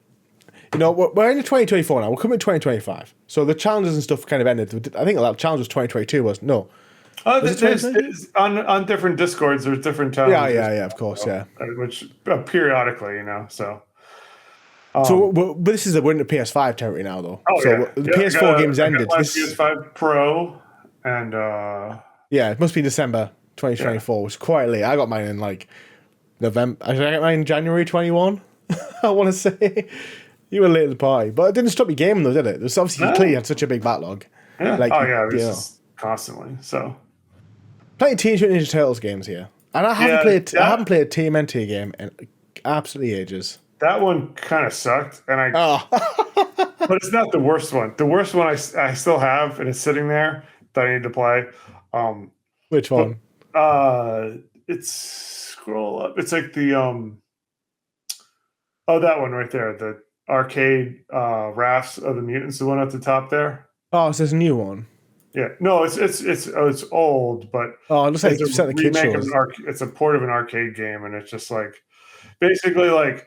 we're in 2024 now. We're coming to 2025. So the challenges and stuff kind of ended. I think that challenge was 2022, was no? There's on different Discords, there's different challenges. Yeah, of course, yeah. Which periodically, so. But this is we're in the PS5 territory now, though. Oh, so yeah. the PS4 games I ended. got my This, PS5 Pro, and yeah, it must be December 2024. It's quite late. I got mine in like November. I got mine in January 21. I want to say you were late to the party, but it didn't stop you gaming though, did it? There's obviously clearly you had such a big backlog. yeah. Like, This is constantly. So plenty of Teenage Mutant Ninja Turtles games here, and I haven't played a TMNT game in absolutely ages. that one kind of sucked, and Oh, but it's not the worst one. The worst one I still have, and it's sitting there that I need to play. which one? It's scroll up. It's like the oh, that one right there, the arcade Rafts of the Mutants, the one at the top there. Oh, it's this new one. Yeah, no, it's old, but Oh, it looks like it's it's a set the kids remake of shows. it's a port of an arcade game, and it's just like basically like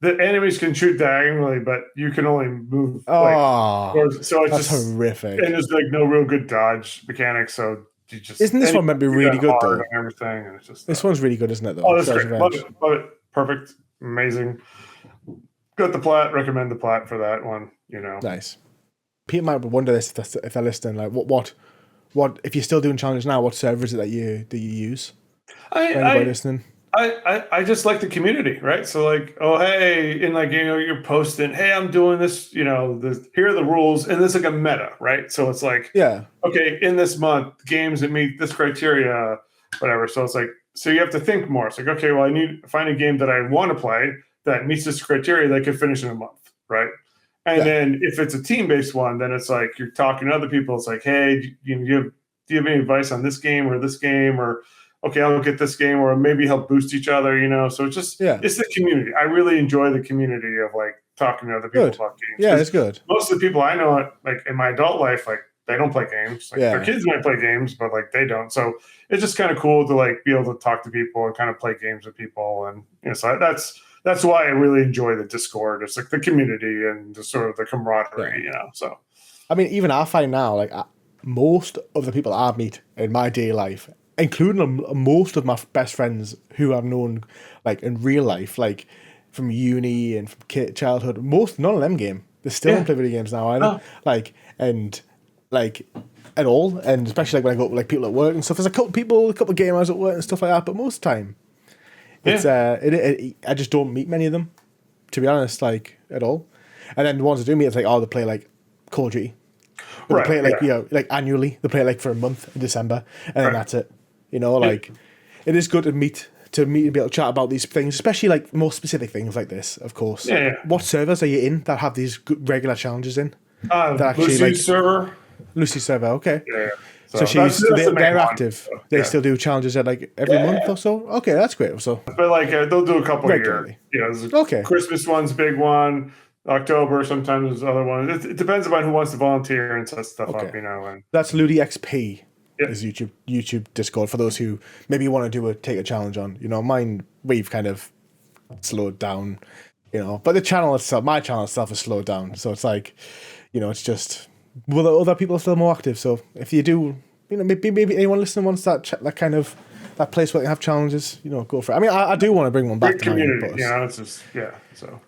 the enemies can shoot diagonally, but you can only move Oh, so it's that's just horrific. and there's like no real good dodge mechanics, so you just Isn't this one meant to be really good though? and everything, and it's just This one's really good, isn't it? Though. oh, that's Shredder's great, love Revenge. it, perfect, amazing. Got the plat, recommend the plat for that one. Nice. People might wonder this if they're listening. Like, what? If you're still doing challenges now? What server is it that you use? Anybody listening? I just like the community, right? So like, oh hey, and like you're posting, hey, I'm doing this, here are the rules, and there's like a meta, right? So it's like, Yeah. okay, in this month, games that meet this criteria, whatever. So it's like, so you have to think more. It's like, okay, well, I need to find a game that I want to play that meets this criteria that I can finish in a month, right? And then if it's a team-based one, then it's like you're talking to other people. It's like, hey, do you have any advice on this game or this game? Or, okay, I'll get this game, or maybe help boost each other, So it's just, it's the community. I really enjoy the community of like talking to other people about games. Yeah, it's good. Most of the people I know, like in my adult life, like they don't play games. Like their kids might play games, but like they don't. So it's just kind of cool to like be able to talk to people and kind of play games with people. And so that's why I really enjoy the Discord. It's like the community and just sort of the camaraderie, So I mean, even I find now, like most of the people I meet in my daily life, including most of my best friends who I've known, like in real life, like from uni and from childhood, none of them game. They still don't play video games now either. At all, and especially like when I go to like people at work and stuff. There's a couple of gamers at work and stuff like that, but most of the time, it's I just don't meet many of them, to be honest, like at all. And then the ones that do meet, it's like they play like Call of Duty. They play it like annually. They play it like for a month in December, and then that's it. It is good to meet and be able to chat about these things, especially like more specific things like this, of course. Yeah. What servers are you in that have these regular challenges in? Lucy's server. Lucy's server, okay. Yeah. So they're active. They still do challenges at like every month or so. Okay, that's great. So, but like they'll do a couple regularly. a year. There's Christmas one's big one. October, sometimes there's other ones. It depends upon who wants to volunteer and set stuff up, And that's Ludi XP. Is YouTube Discord for those who maybe want to take a challenge on. Mine we've kind of slowed down. But the channel itself, my channel itself, is slowed down. So it's like, it's just other people are still more active. So if you do, maybe anyone listening wants that kind of that place where they have challenges. Go for it. I mean, I do want to bring one back Great to mine, community. but It's just So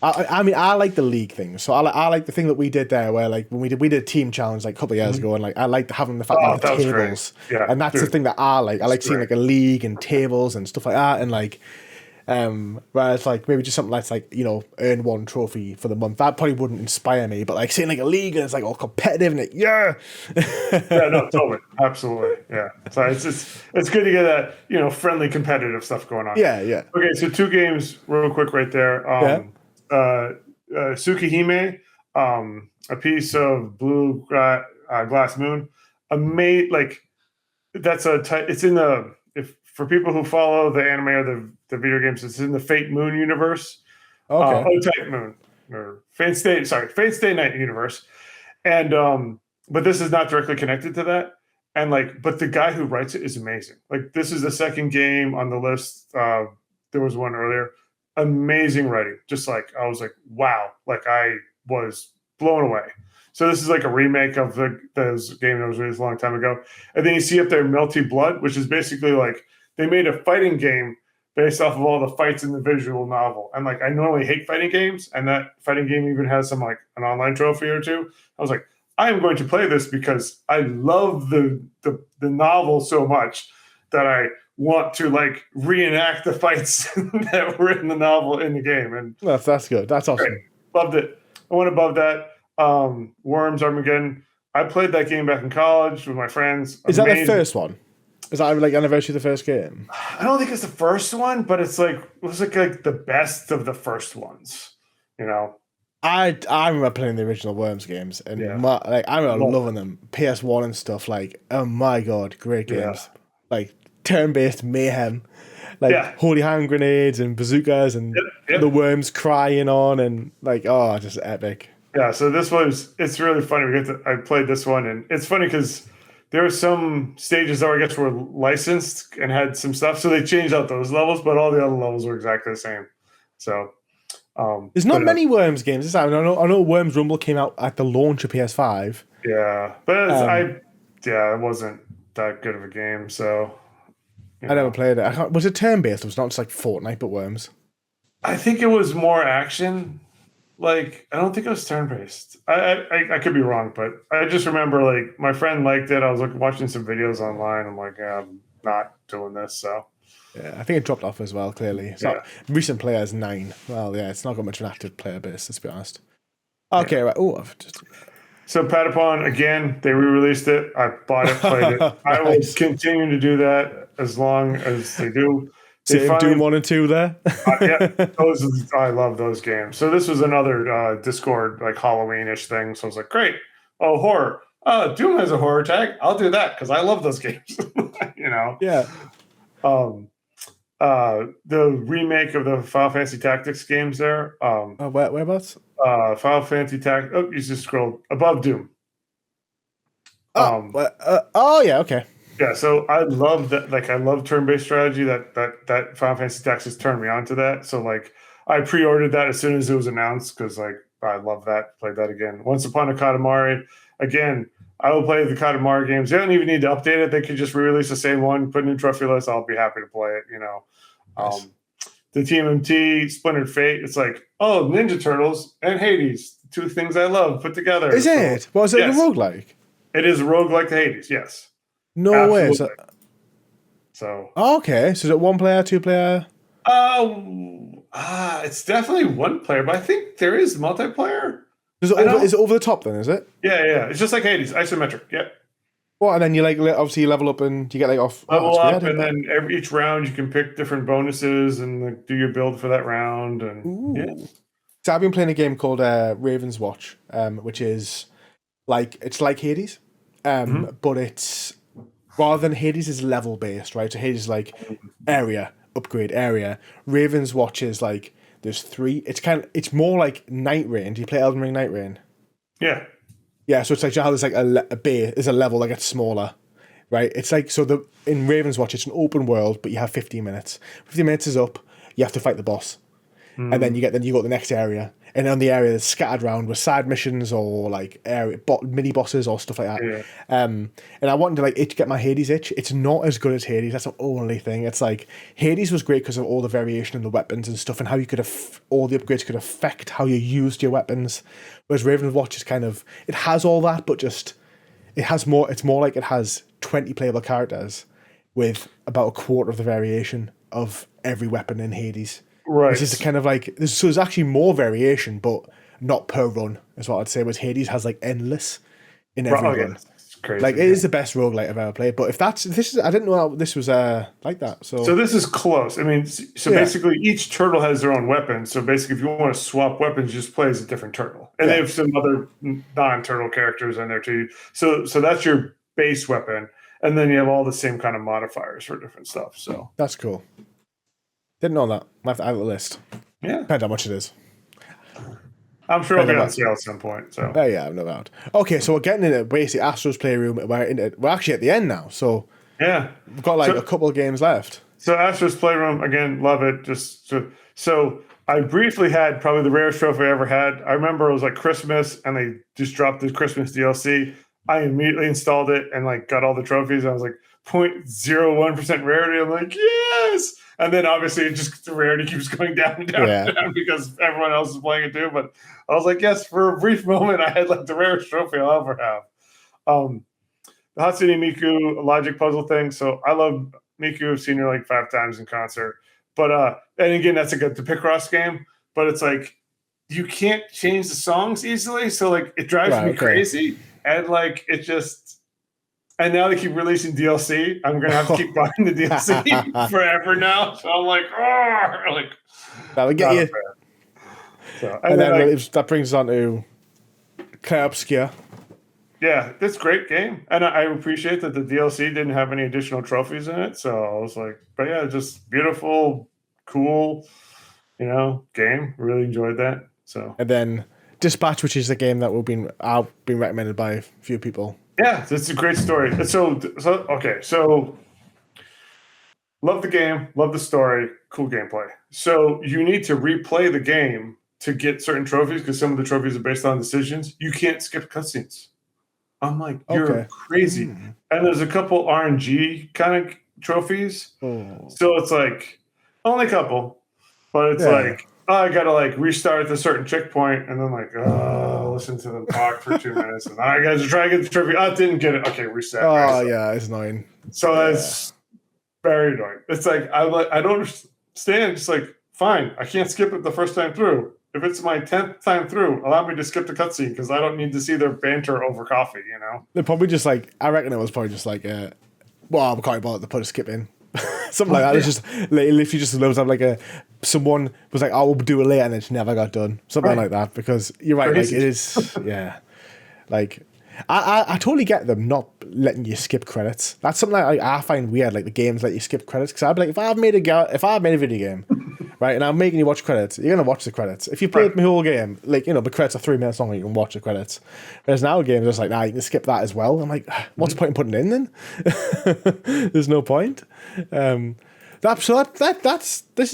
I mean, I like the league thing. So I like the thing that we did there, where like when we did a team challenge like a couple of years ago, and like I liked having the fact that the that was great. tables, Yeah, and that's the thing that I like. I like seeing great. like a league and tables and stuff like that, and like. Whereas like maybe just something that's like earn one trophy for the month, that probably wouldn't inspire me, but like seeing like a league and it's like all competitive and Yeah, no, totally, absolutely, yeah. So it's good to get that friendly competitive stuff going on. yeah. Okay, so 2 games real quick right there. Tsukihime, a piece of blue glass moon. Like that's it's in the if for people who follow the anime or the video games, it's in the Fate Moon universe. Okay. Type Moon or Fate Stay Night universe. And but this is not directly connected to that. And but the guy who writes it is amazing. Like this is the second game on the list. There was one earlier. Amazing writing. Just like I was like, wow. Like I was blown away. So this is like a remake of those game that was released a long time ago. And then you see up there Melty Blood, which is basically like they made a fighting game based off of all the fights in the visual novel. And like I normally hate fighting games, and that fighting game even has some like an online trophy or two. I was like, I am going to play this because I love the novel so much that I want to like reenact the fights that were in the novel in the game. And that's good. That's awesome. Great. Loved it. I went above that. Worms Armageddon. I played that game back in college with my friends. Is that the first one? Is that like anniversary of the first game? I don't think it's the first one, but it was like the best of the first ones. I remember playing the original Worms games, and I remember loving them. PS1 and stuff. Like, oh my god, great games! Like turn-based mayhem, like holy hand grenades and bazookas, and the worms crying on, and like just epic. Yeah, so it's really funny. I played this one, and it's funny because there were some stages that I guess were licensed and had some stuff, so they changed out those levels, but all the other levels were exactly the same. So there's not many Worms games. I know Worms Rumble came out at the launch of PS5. Yeah, but it wasn't that good of a game. So I never played it. Was it turn-based? It was not just like Fortnite, but Worms. I think it was more action. Like, I don't think it was turn-based. I could be wrong, but I just remember, like, my friend liked it. I was watching some videos online. I'm like, I'm not doing this, so. Yeah, I think it dropped off as well, clearly. Recent players, 9. Well, yeah, it's not got much of an active player base, let's be honest. Okay, right. Oh, So, Patapon, again, they re-released it. I bought it, played it. Nice. I will continue to do that as long as they do. Same Doom 1 and 2 there. I love those games. So this was another Discord like Halloween-ish thing. So I was like, great. Oh, horror. Doom has a horror tag. I'll do that because I love those games. Yeah. The remake of the Final Fantasy Tactics games there. Whereabouts? Final Fantasy Tactics. Oh, you just scrolled above Doom. Yeah, okay. Yeah, so I love that. Like, I love turn-based strategy. That Final Fantasy Tactics turned me on to that. So, like, I pre-ordered that as soon as it was announced because, like, I love that. Played that again. Once Upon a Katamari. Again, I will play the Katamari games. They don't even need to update it. They could just re-release the same one, put a new trophy list. I'll be happy to play it. Nice. The TMNT, Splintered Fate. It's like, Ninja Turtles and Hades, 2 things I love put together. Is it? Well, is it a roguelike? It is a roguelike to Hades. Yes. No Absolutely. way. Okay. So is it 1 player, 2 player? It's definitely 1 player, but I think there is multiplayer. Is it over the top then? Is it? Yeah. It's just like Hades, isometric. Yeah. Well, and then you obviously you level up and you get off level up, and then each round you can pick different bonuses and do your build for that round. And So I've been playing a game called Raven's Watch, which is it's like Hades, but it's rather than Hades is level based, right? So Hades is like area upgrade area. Raven's Watch is like there's 3. It's more like Night Rain. Do you play Elden Ring Night Rain? Yeah. Yeah, so it's like how there's like a base is a level that gets smaller, right? It's like in Raven's Watch, it's an open world, but you have 15 minutes. 15 minutes is up, you have to fight the boss. and then you go to the next area, and on the area that's scattered around with side missions or like mini bosses or stuff like that. Yeah. And I wanted to like get my Hades itch. It's not as good as Hades. That's the only thing. It's like Hades was great because of all the variation in the weapons and stuff, and how you could all the upgrades could affect how you used your weapons. Whereas Raven's Watch is kind of, it has all that, but just it has more. It's more like it has 20 playable characters with about a quarter of the variation of every weapon in Hades. Right. This is kind of like, so there's actually more variation, but not per run, is what I'd say. Whereas Hades has like endless in every run. It's crazy. Like, it is the best roguelite I've ever played. But I didn't know this was like that. So this is close. I mean, basically each turtle has their own weapon. So basically, if you want to swap weapons, you just play as a different turtle, and they have some other non-turtle characters in there too. So that's your base weapon, and then you have all the same kind of modifiers for different stuff. So that's cool. Didn't know that. I have to add a list. Yeah, depends how much it is. I'm sure it'll be on sale at some point. So yeah, no doubt. Okay, so we're getting into basically Astro's Playroom. We're actually at the end now. So yeah, we've got like a couple of games left. So Astro's Playroom, again, love it. So I briefly had probably the rarest trophy I ever had. I remember it was like Christmas, and they just dropped the Christmas DLC. I immediately installed it and like got all the trophies. I was like 0.01% rarity. I'm like, yes. And then obviously the rarity keeps going down and down and down because everyone else is playing it too. But I was like, yes, for a brief moment, I had like the rarest trophy I'll ever have. The Hatsune Miku logic puzzle thing. So I love Miku. I've seen her like 5 times in concert. But and again, that's the Picross game. But it's like you can't change the songs easily. So like it drives me crazy. And like it just, and now they keep releasing DLC. I'm gonna have to keep buying the DLC forever now. So I'm like, that would get you. So, and then that brings us on to Claire Obscure. Yeah, it's a great game, and I appreciate that the DLC didn't have any additional trophies in it. So I was like, but yeah, just beautiful, cool, game. Really enjoyed that. So and then Dispatch, which is a game that I've been recommended by a few people. Yeah, it's a great story. So love the game, love the story, cool gameplay. So you need to replay the game to get certain trophies because some of the trophies are based on decisions. You can't skip cutscenes. I'm like, you're crazy. And there's a couple RNG kind of trophies. So it's like, only a couple, but it's like, I got to like restart at a certain checkpoint and then like, listen to them talk for 2 minutes. And I got to try to get the trophy. I didn't get it. Okay, reset. Yeah, it's annoying. So that's very annoying. It's like, I don't understand. It's like, fine, I can't skip it the first time through. If it's my 10th time through, allow me to skip the cutscene because I don't need to see their banter over coffee, They're probably just like, I reckon it was probably just like, I'm quite bothered to put a skip in. Something like that. It's just if you just loads up like someone was like, I will do it later and it never got done. Something like that. Because you're right, like it is like I totally get them not letting you skip credits. That's something I find weird, like the games let you skip credits. Because I'd be like, if I've made a video game, right, and I'm making you watch credits, you're gonna watch the credits. If you played my whole game, like the credits are 3 minutes long, you can watch the credits. Whereas now games are just like, nah, you can skip that as well. I'm like, what's the point in putting it in then? There's no point. This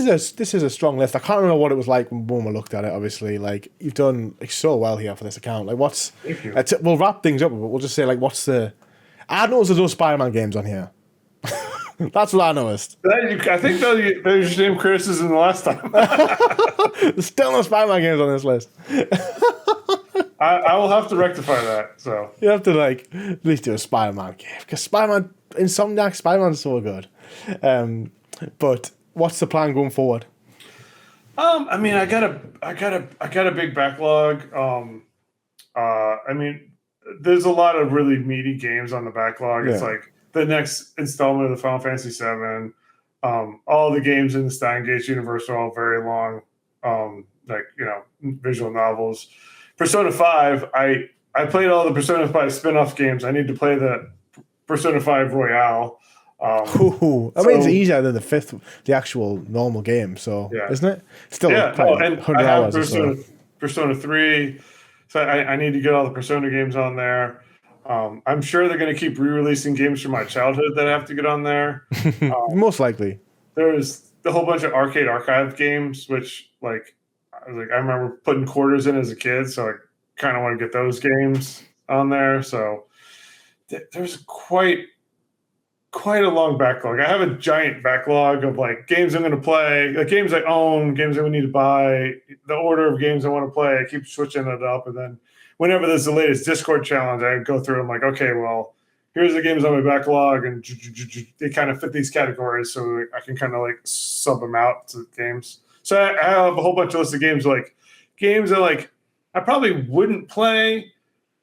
is a strong list. I can't remember what it was like when we looked at it. Obviously, like you've done so well here for this account. Like, we'll wrap things up, but we'll just say like, I noticed there's no Spider-Man games on here. That's what I noticed. I think there's your same criticism the last time. There's still no Spider-Man games on this list. I will have to rectify that. So you have to like at least do a Spider-Man game because Spider-Man's so good. But what's the plan going forward? I mean, I got a big backlog. I mean, there's a lot of really meaty games on the backlog. It's like the next installment of the Final Fantasy VII. All the games in the Stein Gates universe are all very long, visual novels. Persona 5, I played all the Persona 5 spin-off games. I need to play the Persona 5 Royale. It's easier than the actual normal game, so isn't it? Still, and I have Persona 3, so I need to get all the Persona games on there. I'm sure they're going to keep re-releasing games from my childhood that I have to get on there. Most likely. There's a whole bunch of arcade archive games, which I remember putting quarters in as a kid, so I kind of want to get those games on there. So there's quite a long backlog. I have a giant backlog of like games I'm going to play, like games I own, games I would need to buy, the order of games I want to play. I keep switching it up, and then whenever there's the latest Discord challenge, I go through. I'm like, okay, well, here's the games on my backlog, and they kind of fit these categories, so I can kind of like sub them out to games. So I have a whole bunch of lists of games that like I probably wouldn't play,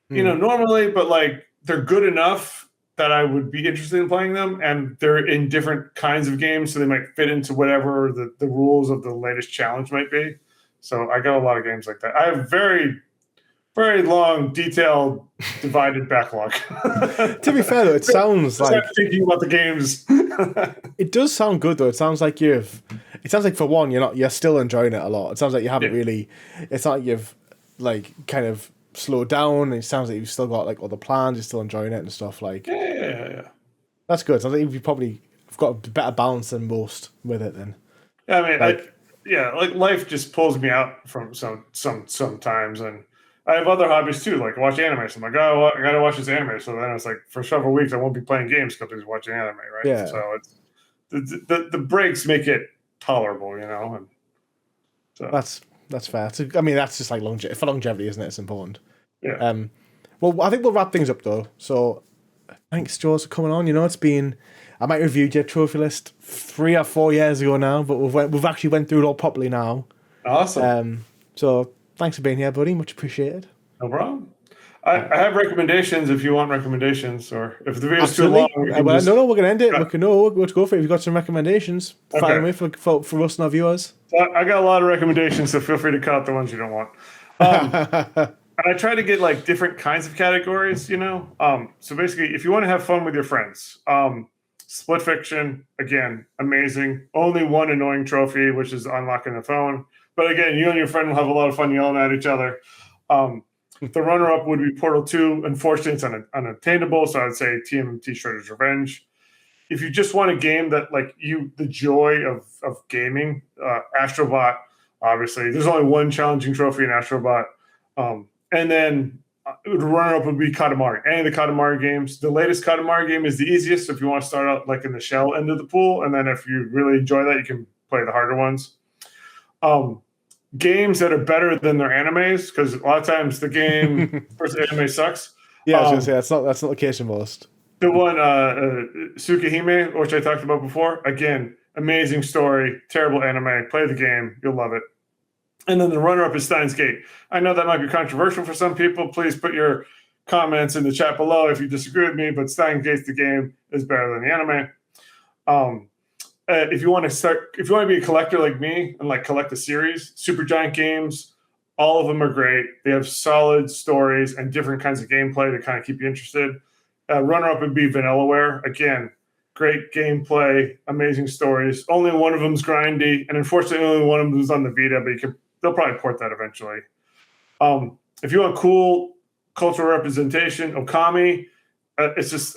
normally, but like they're good enough that I would be interested in playing them, and they're in different kinds of games, so they might fit into whatever the rules of the latest challenge might be. So I got a lot of games like that. I have very, very long, detailed, divided backlog. To be fair, though, it sounds like thinking about the games. It does sound good, though. It sounds like for one, you're still enjoying it a lot. It sounds like you haven't really. It's not like you've like kind of slowed down. It sounds like you've still got like other plans. You're still enjoying it and stuff. Like yeah. That's good. So I think you probably have got a better balance than most with it. Then. Yeah, I mean, like life just pulls me out from sometimes, and I have other hobbies too, like watch anime. So I'm like, oh, I gotta watch this anime. So then it's like for several weeks I won't be playing games because I'm watching anime, right? Yeah. So it's the breaks make it tolerable, And so that's fair. I mean, that's just like for longevity, isn't it? It's important. Yeah. Well, I think we'll wrap things up though. So thanks, Jaws, for coming on. It's been. I might have reviewed your trophy list 3 or 4 years ago now, but we've actually went through it all properly now. Awesome. So thanks for being here, buddy. Much appreciated. No problem. I have recommendations if you want recommendations, or if the video's too long. No, we're going to end it. Let's go for it. If you've got some recommendations, fire away for us and our viewers. I got a lot of recommendations, so feel free to cut out the ones you don't want. And I try to get like different kinds of categories, So basically, if you want to have fun with your friends, Split Fiction, again, amazing. Only one annoying trophy, which is unlocking the phone. But again, you and your friend will have a lot of fun yelling at each other. The runner-up would be Portal 2. Unfortunately, it's unattainable, so I'd say TMNT Shredder's Revenge. If you just want a game that, like, the joy of gaming, Astrobot, obviously. There's only one challenging trophy in Astrobot. And then the runner-up would be Katamari. Any of the Katamari games. The latest Katamari game is the easiest if you want to start out, like, in the shell end of the pool. And then if you really enjoy that, you can play the harder ones. Games that are better than their animes, because a lot of times the game versus anime sucks. Yeah, I was going to say that's not the case in most. The one Tsukihime, which I talked about before, again, amazing story, terrible anime. Play the game, you'll love it. And then the runner-up is Steins Gate. I know that might be controversial for some people. Please put your comments in the chat below if you disagree with me. But Steins Gate, the game, is better than the anime. If you want to be a collector like me and like collect a series, Supergiant Games, all of them are great. They have solid stories and different kinds of gameplay to kind of keep you interested. Runner-up would be Vanillaware. Again, great gameplay, amazing stories. Only one of them's grindy, and unfortunately, only one of them is on the Vita, but they'll probably port that eventually. If you want cool cultural representation, Okami. It's just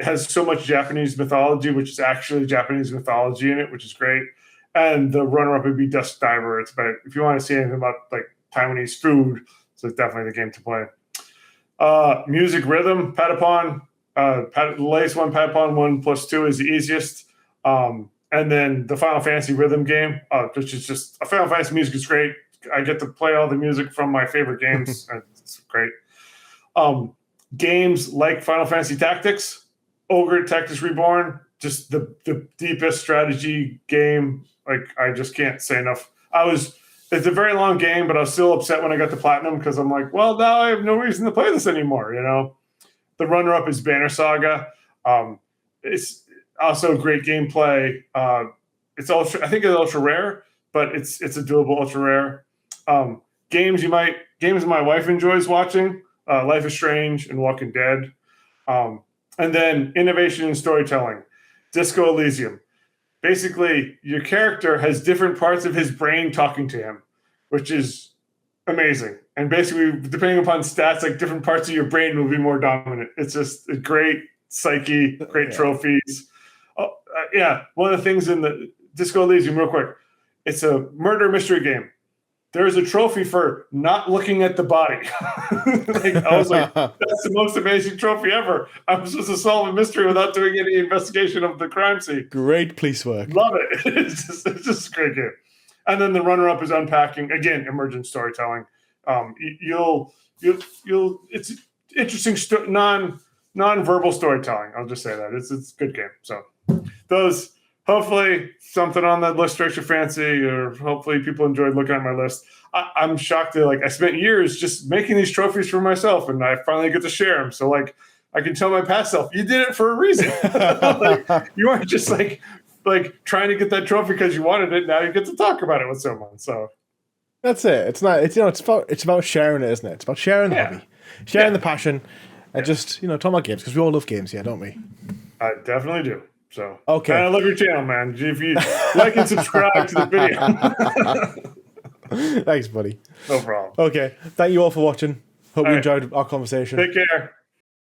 has so much Japanese mythology, which is actually Japanese mythology in it, which is great. And the runner-up would be Dusk Diver. It's about, if you want to see anything about like Taiwanese food, so it's definitely the game to play. Music Rhythm, Patapon. The latest one, Patapon 1+2 is the easiest. And then the Final Fantasy Rhythm game, which is just Final Fantasy music is great. I get to play all the music from my favorite games. It's great. Games like Final Fantasy Tactics, Ogre Tactics Reborn, just the deepest strategy game. Like, I just can't say enough. It's a very long game, but I was still upset when I got to Platinum because I'm like, well, now I have no reason to play this anymore, The runner-up is Banner Saga. It's also great gameplay. I think it's ultra rare, but it's a doable ultra rare. Games my wife enjoys watching. Life is Strange and Walking Dead. And then innovation in storytelling, Disco Elysium. Basically, your character has different parts of his brain talking to him, which is amazing. And basically, depending upon stats, like different parts of your brain will be more dominant. It's just a great psyche, great trophies. One of the things in Disco Elysium, real quick. It's a murder mystery game. There's a trophy for not looking at the body. Like, I was like, that's the most amazing trophy ever. I'm supposed to solve a mystery without doing any investigation of the crime scene. Great police work. Love it. It's just a great game. And then the runner-up is Unpacking. Again, emergent storytelling. It's interesting non-verbal storytelling. I'll just say that it's a good game. So those, hopefully something on that list strikes your fancy, or hopefully people enjoyed looking at my list. I'm shocked that I spent years just making these trophies for myself, and I finally get to share them. So I can tell my past self, you did it for a reason. You aren't just like trying to get that trophy because you wanted it. Now you get to talk about it with someone. So that's it. It's not. It's about sharing it, isn't it? It's about sharing the hobby, sharing the passion, and just talking about games, because we all love games, don't we? I definitely do. So okay, and I love your channel, man. If you like and subscribe to the video. Thanks, buddy. No problem. Okay, thank you all for watching. Hope you enjoyed our conversation. Take care.